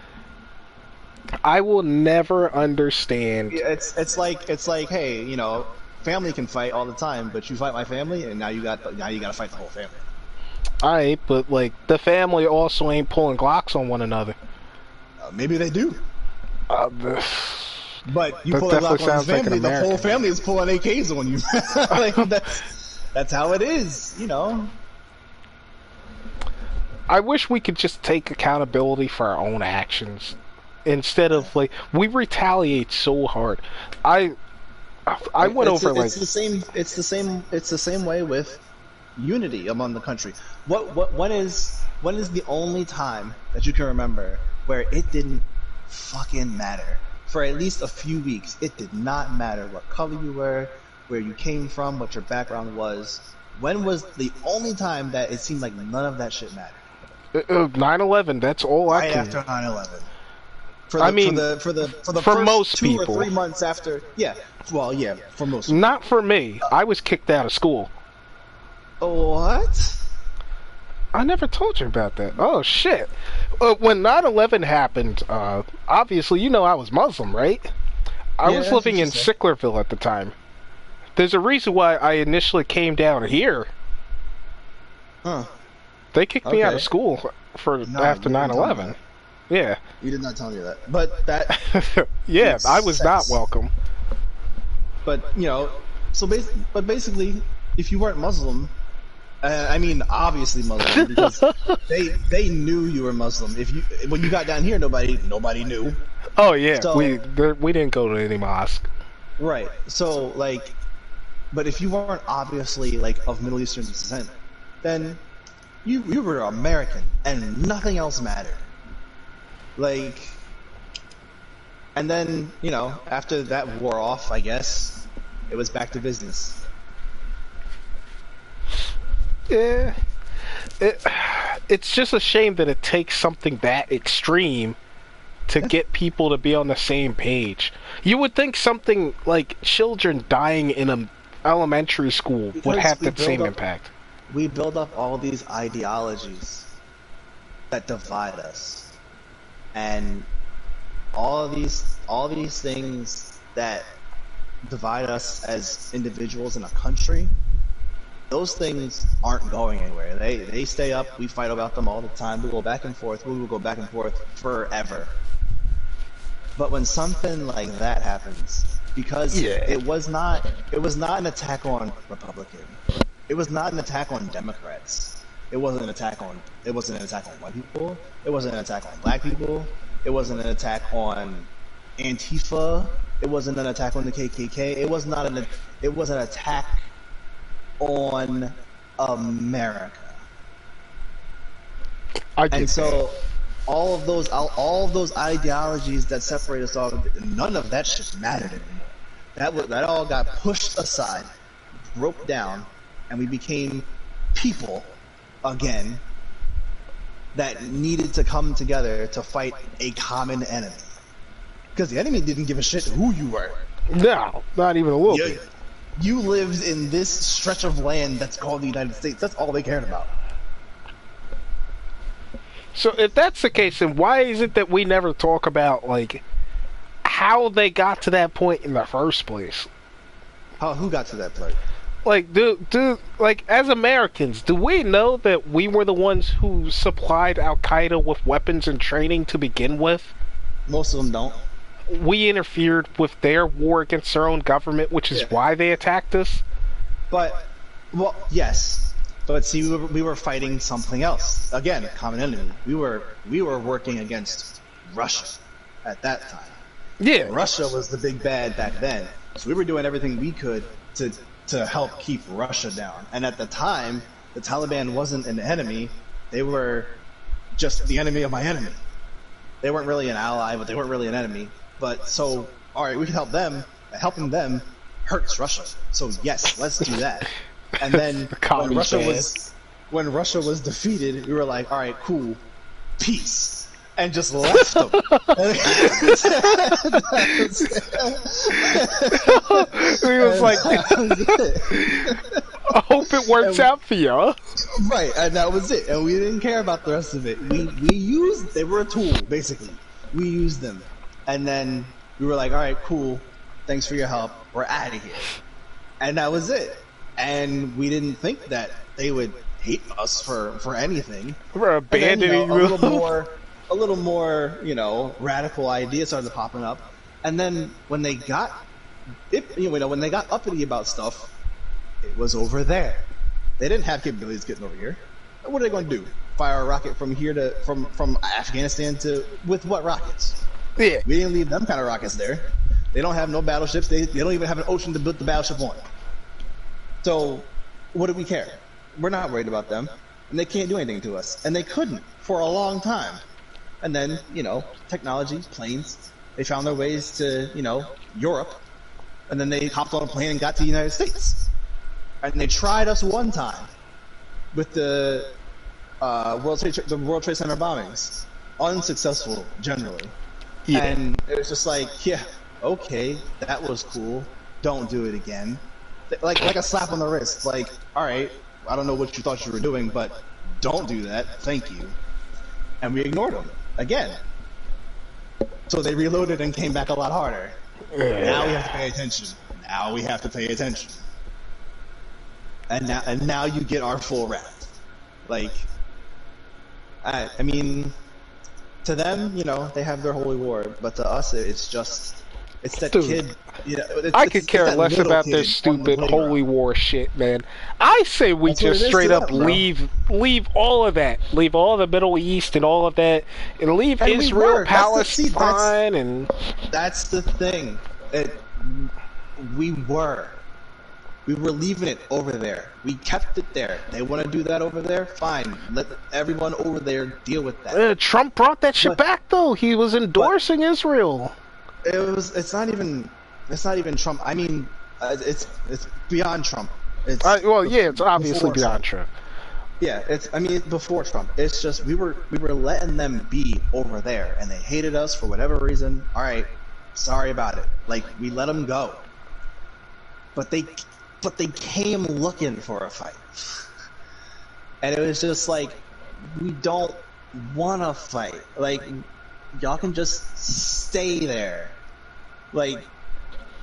I will never understand. Yeah, it's like hey, you know, family can fight all the time, but you fight my family, and now you gotta fight the whole family. Alright, but like the family also ain't pulling Glocks on one another. Maybe they do, Uh, but you That pull a definitely Glock on sounds his like an family, the whole American. family is pulling AKs on you. Like, that's how it is, you know. I wish we could just take accountability for our own actions instead of like we retaliate so hard. I went It's- over it's the same way with unity among the country. When is the only time that you can remember where it didn't fucking matter? For at least a few weeks, it did not matter what color you were, where you came from, what your background was. When was the only time that it seemed like none of that shit mattered? 9/11. That's all I Right can. after 9/11. I mean, for the for first most 2 people. or 3 months after, yeah. Well, yeah, for most. Not for me. I was kicked out of school. What? I never told you about that. Oh shit! When 9/11 happened, obviously you know I was Muslim, right? I Yeah, was that's living what in you said. Sicklerville at the time. There's a reason why I initially came down here. Huh. They kicked me out Okay. of school for No, after you didn't tell me 9/11. Yeah, You did not tell me that. But that, yeah, Makes I was not sense. welcome. but you know, basically, if you weren't Muslim, I mean, obviously Muslim, because they knew you were Muslim. When you got down here, nobody knew. Oh yeah, So- we didn't go to any mosque. Right. So like, but if you weren't obviously like of Middle Eastern descent, then you were American and nothing else mattered. Like, and then you know after that wore off, I guess it was back to business. Yeah, it's just a shame that it takes something that extreme to get people to be on the same page. You would think something like children dying in an elementary school would Because have we that same build up- impact. We build up all these ideologies that divide us, and all these things that divide us as individuals in a country. Those things aren't going anywhere. They stay up. We fight about them all the time. We go back and forth. We will go back and forth forever. But when something like that happens, because Yeah. it was not an attack on Republicans. It was not an attack on Democrats. It wasn't an attack on white people. It wasn't an attack on black people. It wasn't an attack on Antifa. It wasn't an attack on the KKK. It was not an. It was an attack on America. I get And so, all of those ideologies that separate us all, none of that shit mattered anymore. That all got pushed aside, broke down, and we became people again that needed to come together to fight a common enemy. Because the enemy didn't give a shit who you were. no, not even a little You, bit. you lived in this stretch of land that's called the United States. That's all they cared about. So if that's the case, then why is it that we never talk about like how they got to that point in the first place? Who got to that place? Like, like as Americans, do we know that we were the ones who supplied Al Qaeda with weapons and training to begin with? Most of them don't. We interfered with their war against their own government, which is Yeah. why they attacked us. But, well, yes. But see, we were fighting something else. Again, a common enemy. We were working against Russia at that time. Yeah, Russia was the big bad back then. So we were doing everything we could to help keep Russia down. And at the time, the Taliban wasn't an enemy. They were just the enemy of my enemy. They weren't really an ally, but they weren't really an enemy. But so, all right, we can help them. Helping them hurts Russia. So yes, let's do that. And then The communist when Russia was defeated, we were like, all right, cool, peace, and just left them. he was like, I hope it works out for you. Right, and that was it. And we didn't care about the rest of it. We used, they were a tool, basically. We used them. And then we were like, all right, cool, thanks for your help, we're out of here. And that was it. And we didn't think that they would hate us for anything. We're And then, abandoning a little more, radical ideas started popping up. And then when they got when they got uppity about stuff, it was over there. They didn't have capabilities getting over here. What are they going to do? Fire a rocket from here to from Afghanistan to with what rockets? Yeah. We didn't leave them kind of rockets there. They don't have no battleships. They don't even have an ocean to build the battleship on. So, what do we care? We're not worried about them, and they can't do anything to us, and they couldn't for a long time. And then, technology, planes, they found their ways to, Europe, and then they hopped on a plane and got to the United States. And they tried us one time with the World Trade Center bombings, unsuccessful generally. Yeah. And it was just like, yeah, okay, that was cool. Don't do it again. Like a slap on the wrist. Like, all right, I don't know what you thought you were doing, but don't do that. Thank you. And we ignored them again. So they reloaded and came back a lot harder. Now we have to pay attention. Now we have to pay attention. And now you get our full wrath. Like, I mean, to them, they have their holy war, but to us, it's that Dude, kid. I could care that less little about kid this on the stupid playground. holy war shit, man. I say we That's what it just is straight to up them, bro. leave all of that, leave all the Middle East and all of that, and leave And we Israel, were. Palestine, and That's the thing. We were leaving it over there. We kept it there. They want to do that over there? Fine. Let everyone over there deal with that. Trump brought that shit But- back though. He was endorsing Israel. It's not even Trump. I mean, it's beyond Trump. It's Yeah, it's obviously before beyond Trump. Yeah, it's before Trump. It's just we were letting them be over there, and they hated us for whatever reason. All right, sorry about it. Like, we let them go, but they came looking for a fight, and it was just like, we don't want to fight. Like, y'all can just stay there. Like,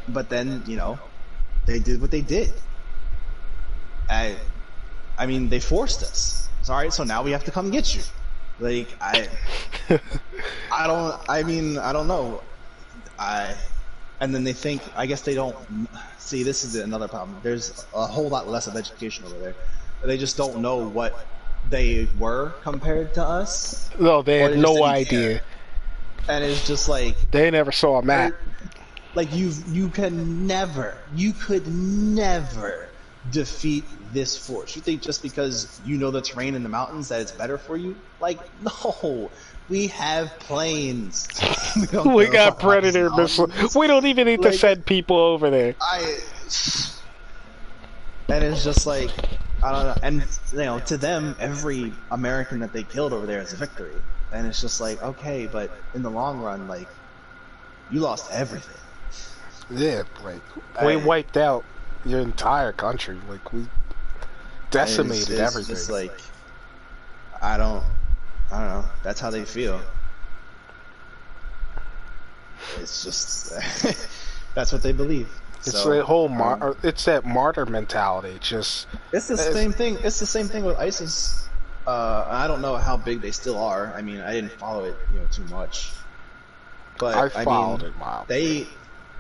but then they did what they did. I mean, they forced us. Sorry, so now we have to come get you. Like, I don't know. And then they think, I guess they don't see, this is another problem. There's a whole lot less of education over there. They just don't know what they were compared to us. No, they Or had they just no didn't idea. care. And it's just like, They never saw a map. Like you could never defeat this force. You think just because you know the terrain in the mountains that it's better for you? Like, no. We have planes. We got Predator missiles. We don't even need to send people over there. And it's just like, I don't know. And, you know, to them, every American that they killed over there is a victory. And it's just like, okay, but in the long run, like, you lost everything. Yeah, like, we wiped out your entire country. Like, we decimated everything. It's just like, I don't know. That's how they feel. It's just that's what they believe. It's the whole it's that martyr mentality. It's the same thing. It's the same thing with ISIS. I don't know how big they still are. I mean, I didn't follow it, too much. But I followed it mildly. They,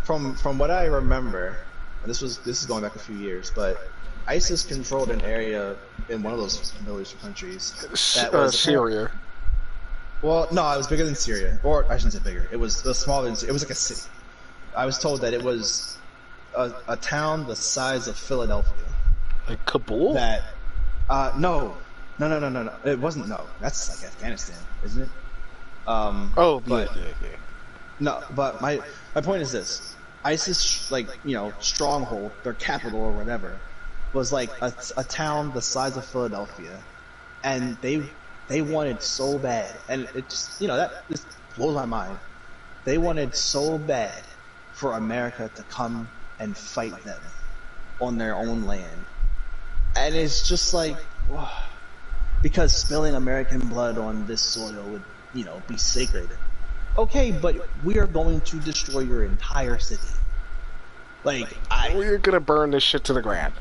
from what I remember, and this is going back a few years, but ISIS controlled an area in one of those Middle Eastern countries. That was Syria. Well, no, it was bigger than Syria, or I shouldn't say bigger. It was smaller than Syria. It was like a city. I was told that it was a town the size of Philadelphia. Like Kabul? No. It wasn't. No, that's like Afghanistan, isn't it? Yeah. No, but my point is this: ISIS, stronghold, their capital or whatever, was like a town the size of Philadelphia, and they wanted so bad, and it just that just blows my mind. They wanted so bad for America to come and fight them on their own land, and it's just like, because spilling American blood on this soil would be sacred. Okay, but we are going to destroy your entire city. We're gonna burn this shit to the ground.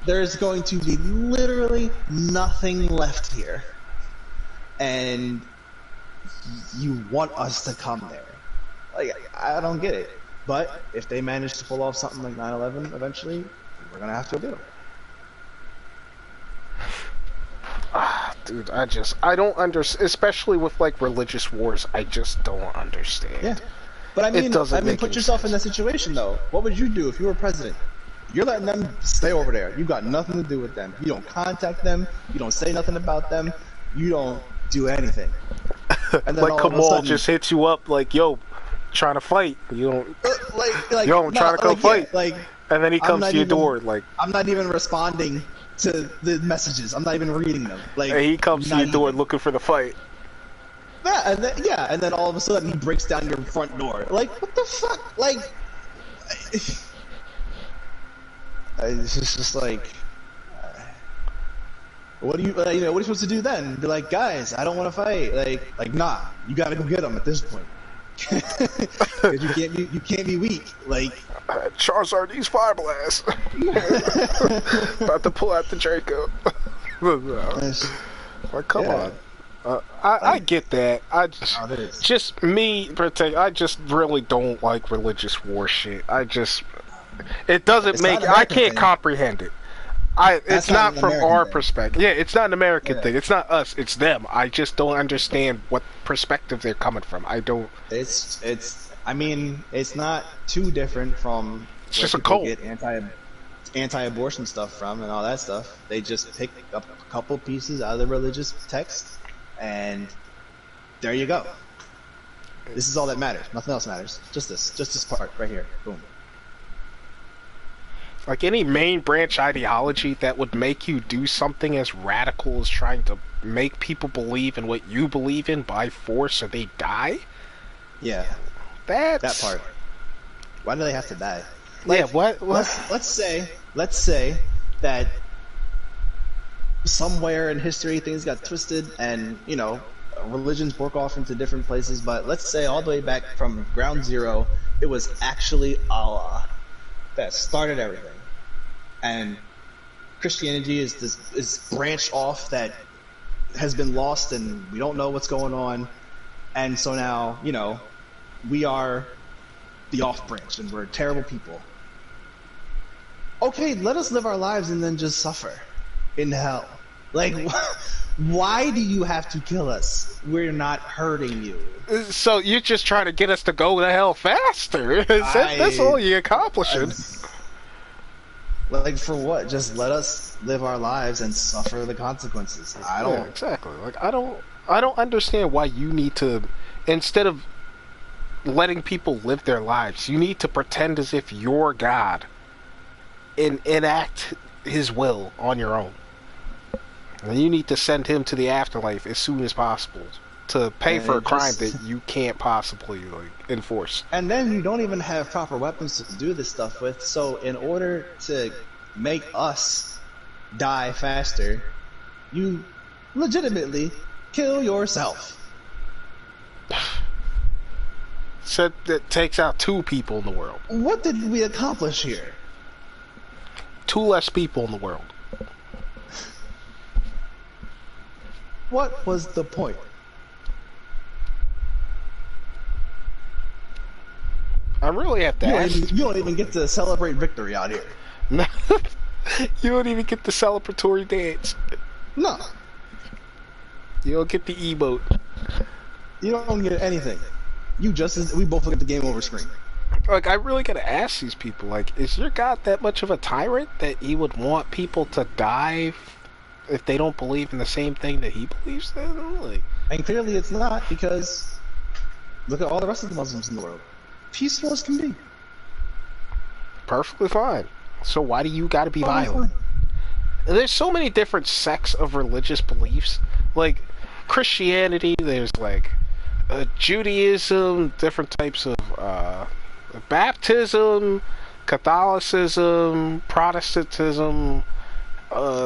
There's going to be literally nothing left here. And you want us to come there. I don't get it. But if they manage to pull off something like 9/11 eventually, we're gonna have to do it. Dude, I don't understand, especially with religious wars. I just don't understand. Yeah, but I mean, put yourself in that situation though. What would you do if you were president? You're letting them stay over there. You got nothing to do with them. You don't contact them. You don't say nothing about them. You don't do anything. And then Kamal just hits you up yo, trying to fight. You don't yo, I'm trying to come fight. And then he comes to your door I'm not even responding to the messages. I'm not even reading them. And he comes to your door looking for the fight. Yeah, and then all of a sudden he breaks down your front door. What the fuck? It's just what do you what are you supposed to do then? Be like, guys, I don't want to fight. Nah, you gotta go get them at this point. Because you can't be weak. Charizard, use Fire Blast. About to pull out the Draco. Come on. I get that. I just me, I just really don't like religious war shit. It doesn't make. I can't comprehend it. It's not from our perspective. Yeah, it's not an American thing. It's not us. It's them. I just don't understand what perspective they're coming from. I don't. I mean, it's not too different from. It's just a cult. Get anti-abortion stuff from and all that stuff. They just pick up a couple pieces out of the religious text, and there you go. This is all that matters. Nothing else matters. Just this part right here. Boom. Any main branch ideology that would make you do something as radical as trying to make people believe in what you believe in by force or they die? Yeah. That part. Why do they have to die? What? Let's say that somewhere in history things got twisted and, religions broke off into different places, but let's say all the way back from ground zero, it was actually Allah that started everything. And Christianity is this branch off that has been lost and we don't know what's going on. And so now, we are the off branch and we're terrible people. Okay, let us live our lives and then just suffer in hell. Like, why do you have to kill us? We're not hurting you. So you're just trying to get us to go the hell faster. That's all you're accomplishing. Like, for what? Just let us live our lives and suffer the consequences. I don't... Yeah, exactly. Like, I don't understand why you need to, instead of letting people live their lives, you need to pretend as if you're God and enact his will on your own. And you need to send him to the afterlife as soon as possible to pay for a crime that you can't possibly enforce. And then you don't even have proper weapons to do this stuff with, so in order to make us die faster, you legitimately kill yourself. So that takes out 2 people in the world. What did we accomplish here? 2 less people in the world. What was the point? I really have to ask. You don't even get to celebrate victory out here. No. You don't even get the celebratory dance. No. You don't get the emote. You don't get anything. We both look at the game over screen. Like, I really gotta ask these people, like, is your God that much of a tyrant that he would want people to die if they don't believe in the same thing that he believes in? Like, and clearly it's not, because look at all the rest of the Muslims in the world. Peaceful as can be. Perfectly fine. So why do you gotta be violent? And there's so many different sects of religious beliefs. Like, Christianity, there's like Judaism, different types of baptism, Catholicism, Protestantism,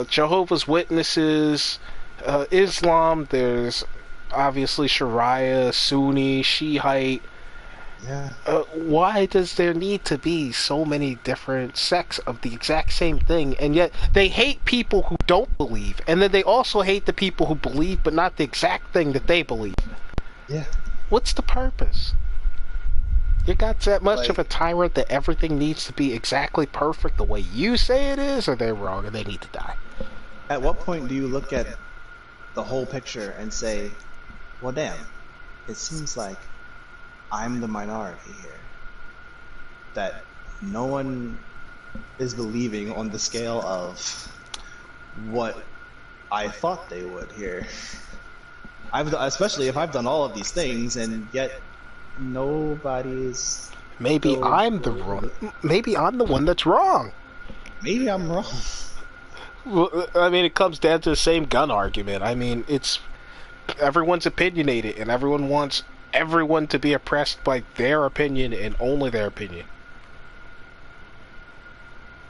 Jehovah's Witnesses, Islam. There's obviously Sharia, Sunni, Shiite. Yeah. Why does there need to be so many different sects of the exact same thing, and yet they hate people who don't believe, and then they also hate the people who believe but not the exact thing that they believe? Yeah. What's the purpose? You got that much of a tyrant that everything needs to be exactly perfect the way you say it is, or they're wrong and they need to die? At what point do you look at the whole picture and say, well, damn, it seems like I'm the minority here, that no one is believing on the scale of what I thought they would here. Especially if I've done all of these things and yet nobody's... Maybe I'm the wrong. Maybe I'm the one that's wrong. Maybe I'm wrong. Well, I mean, it comes down to the same gun argument. I mean, it's everyone's opinionated, and everyone wants everyone to be oppressed by their opinion and only their opinion.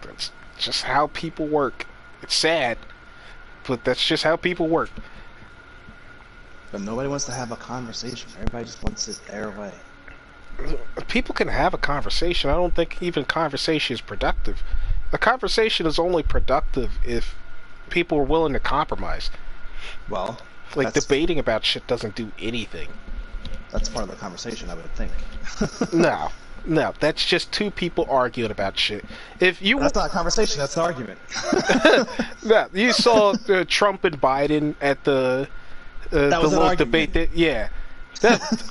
That's just how people work. It's sad, but that's just how people work. But nobody wants to have a conversation. Everybody just wants it their way. People can have a conversation. I don't think even conversation is productive. A conversation is only productive if people are willing to compromise. Well, like, debating about shit doesn't do anything. That's part of the conversation, I would think. No, that's just 2 people arguing about shit. That's not a conversation, that's an argument. No, you saw Trump and Biden at the little debate.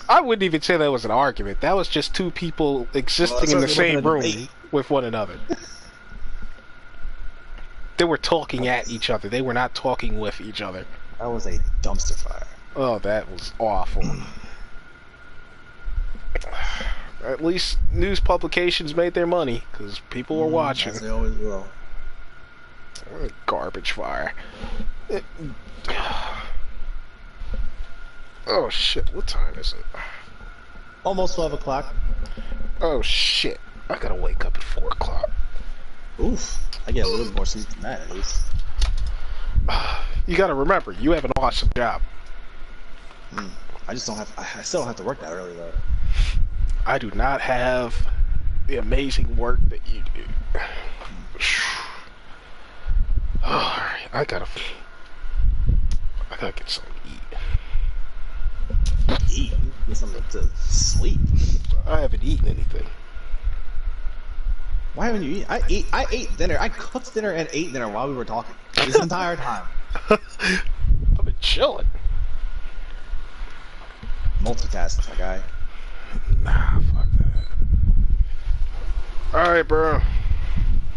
I wouldn't even say that was an argument. That was just 2 people existing in the same room with one another. They were talking at each other. They were not talking with each other. That was a dumpster fire. Oh, that was awful. At least news publications made their money, because people were watching. As they always will. What a garbage fire. Oh shit, what time is it? Almost 12 o'clock. Oh shit, I gotta wake up at 4 o'clock. Oof, I get a little more sleep than that at least. You gotta remember, you have an awesome job. I still don't have to work that early though. I do not have the amazing work that you do. Alright, I gotta get something to eat. Eat? Get something to sleep? I haven't eaten anything. Why haven't you eaten? I ate dinner. I cooked dinner and ate dinner while we were talking. This entire time. I've been chilling. Multitask, my guy. Nah, fuck that. Alright, bro.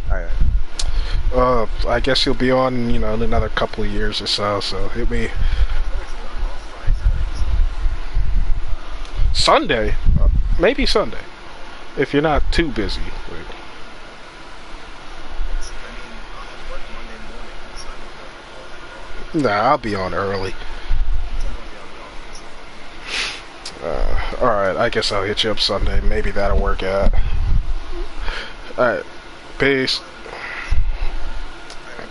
Alright. I guess you'll be on, you know, in another couple of years or so hit me. Sunday? Maybe Sunday. If you're not too busy. Nah, I'll be on early. Alright, I guess I'll hit you up Sunday. Maybe that'll work out. Alright, peace.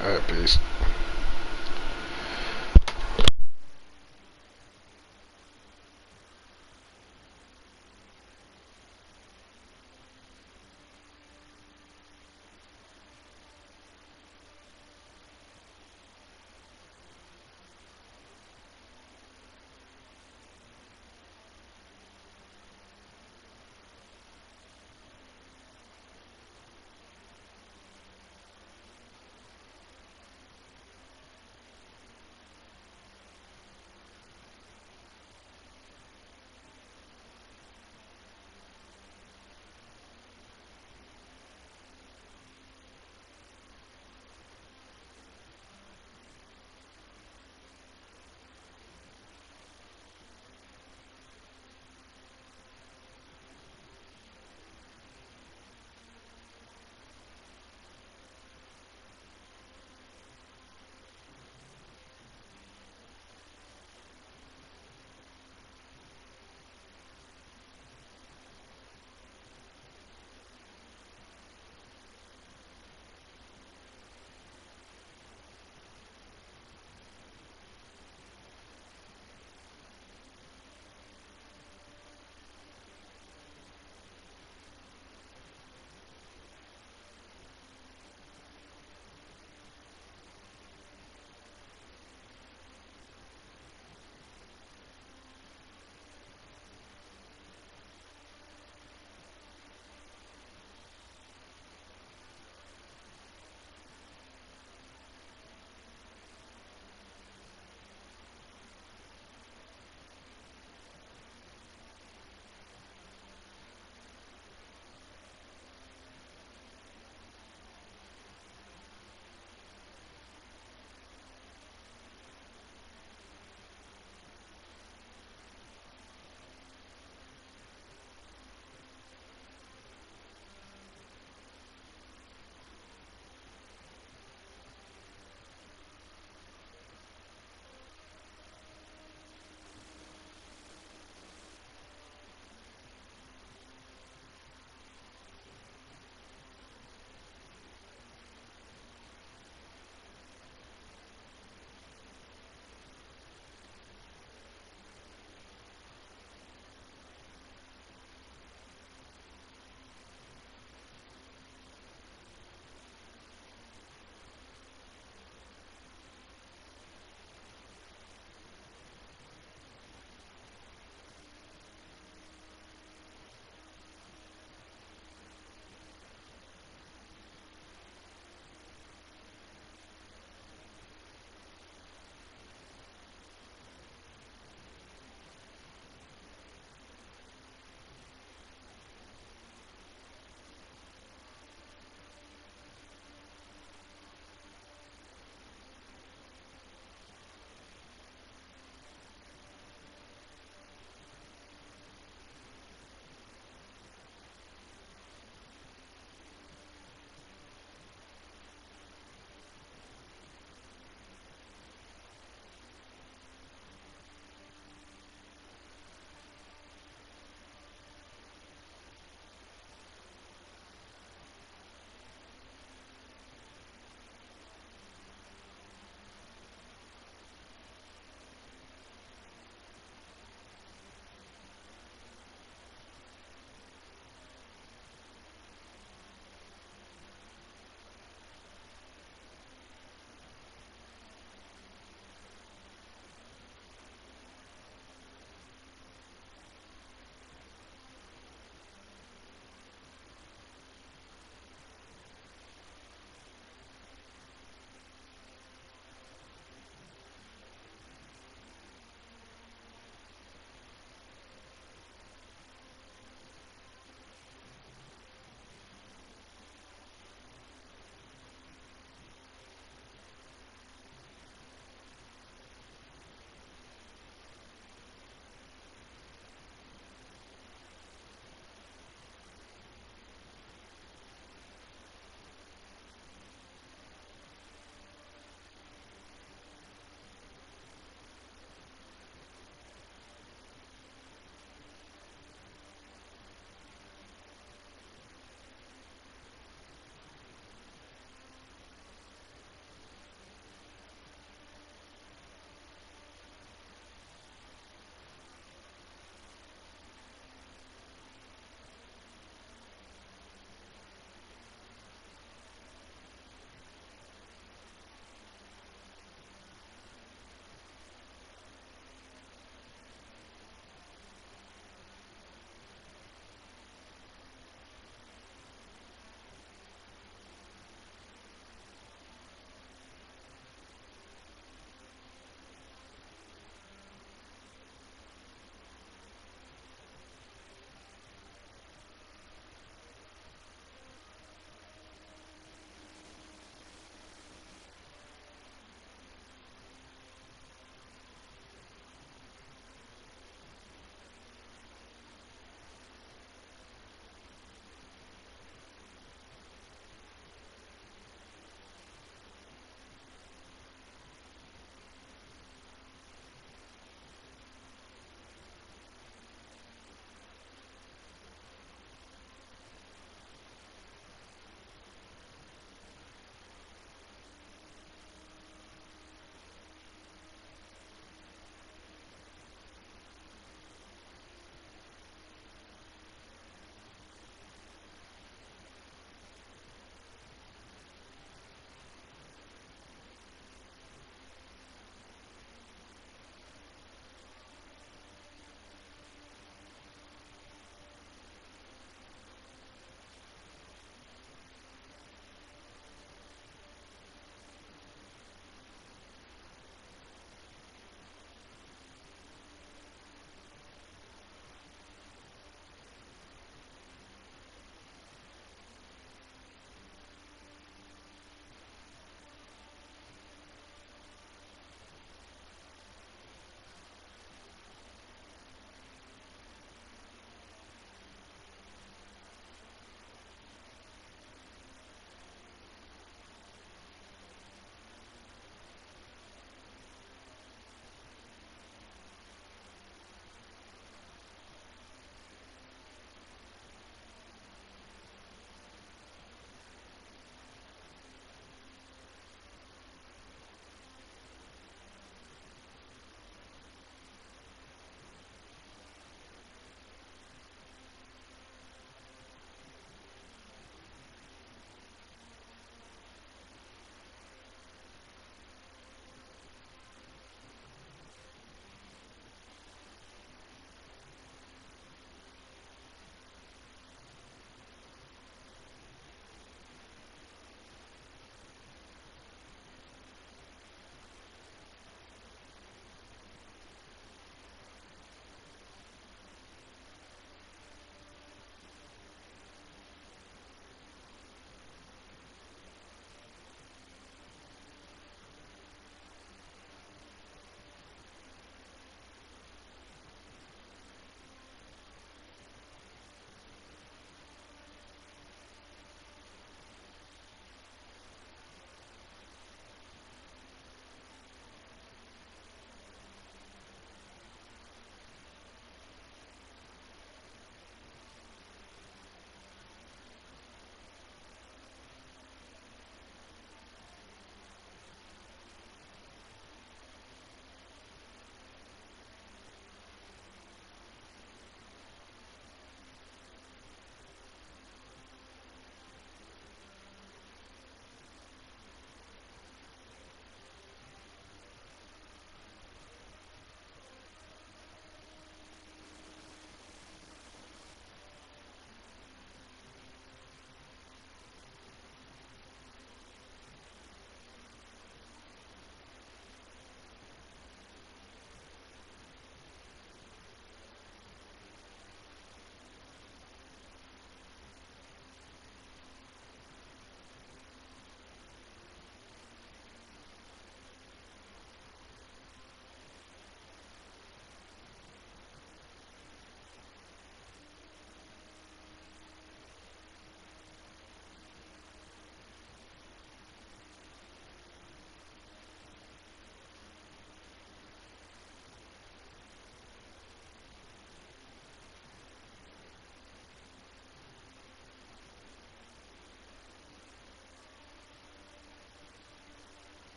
Alright, peace.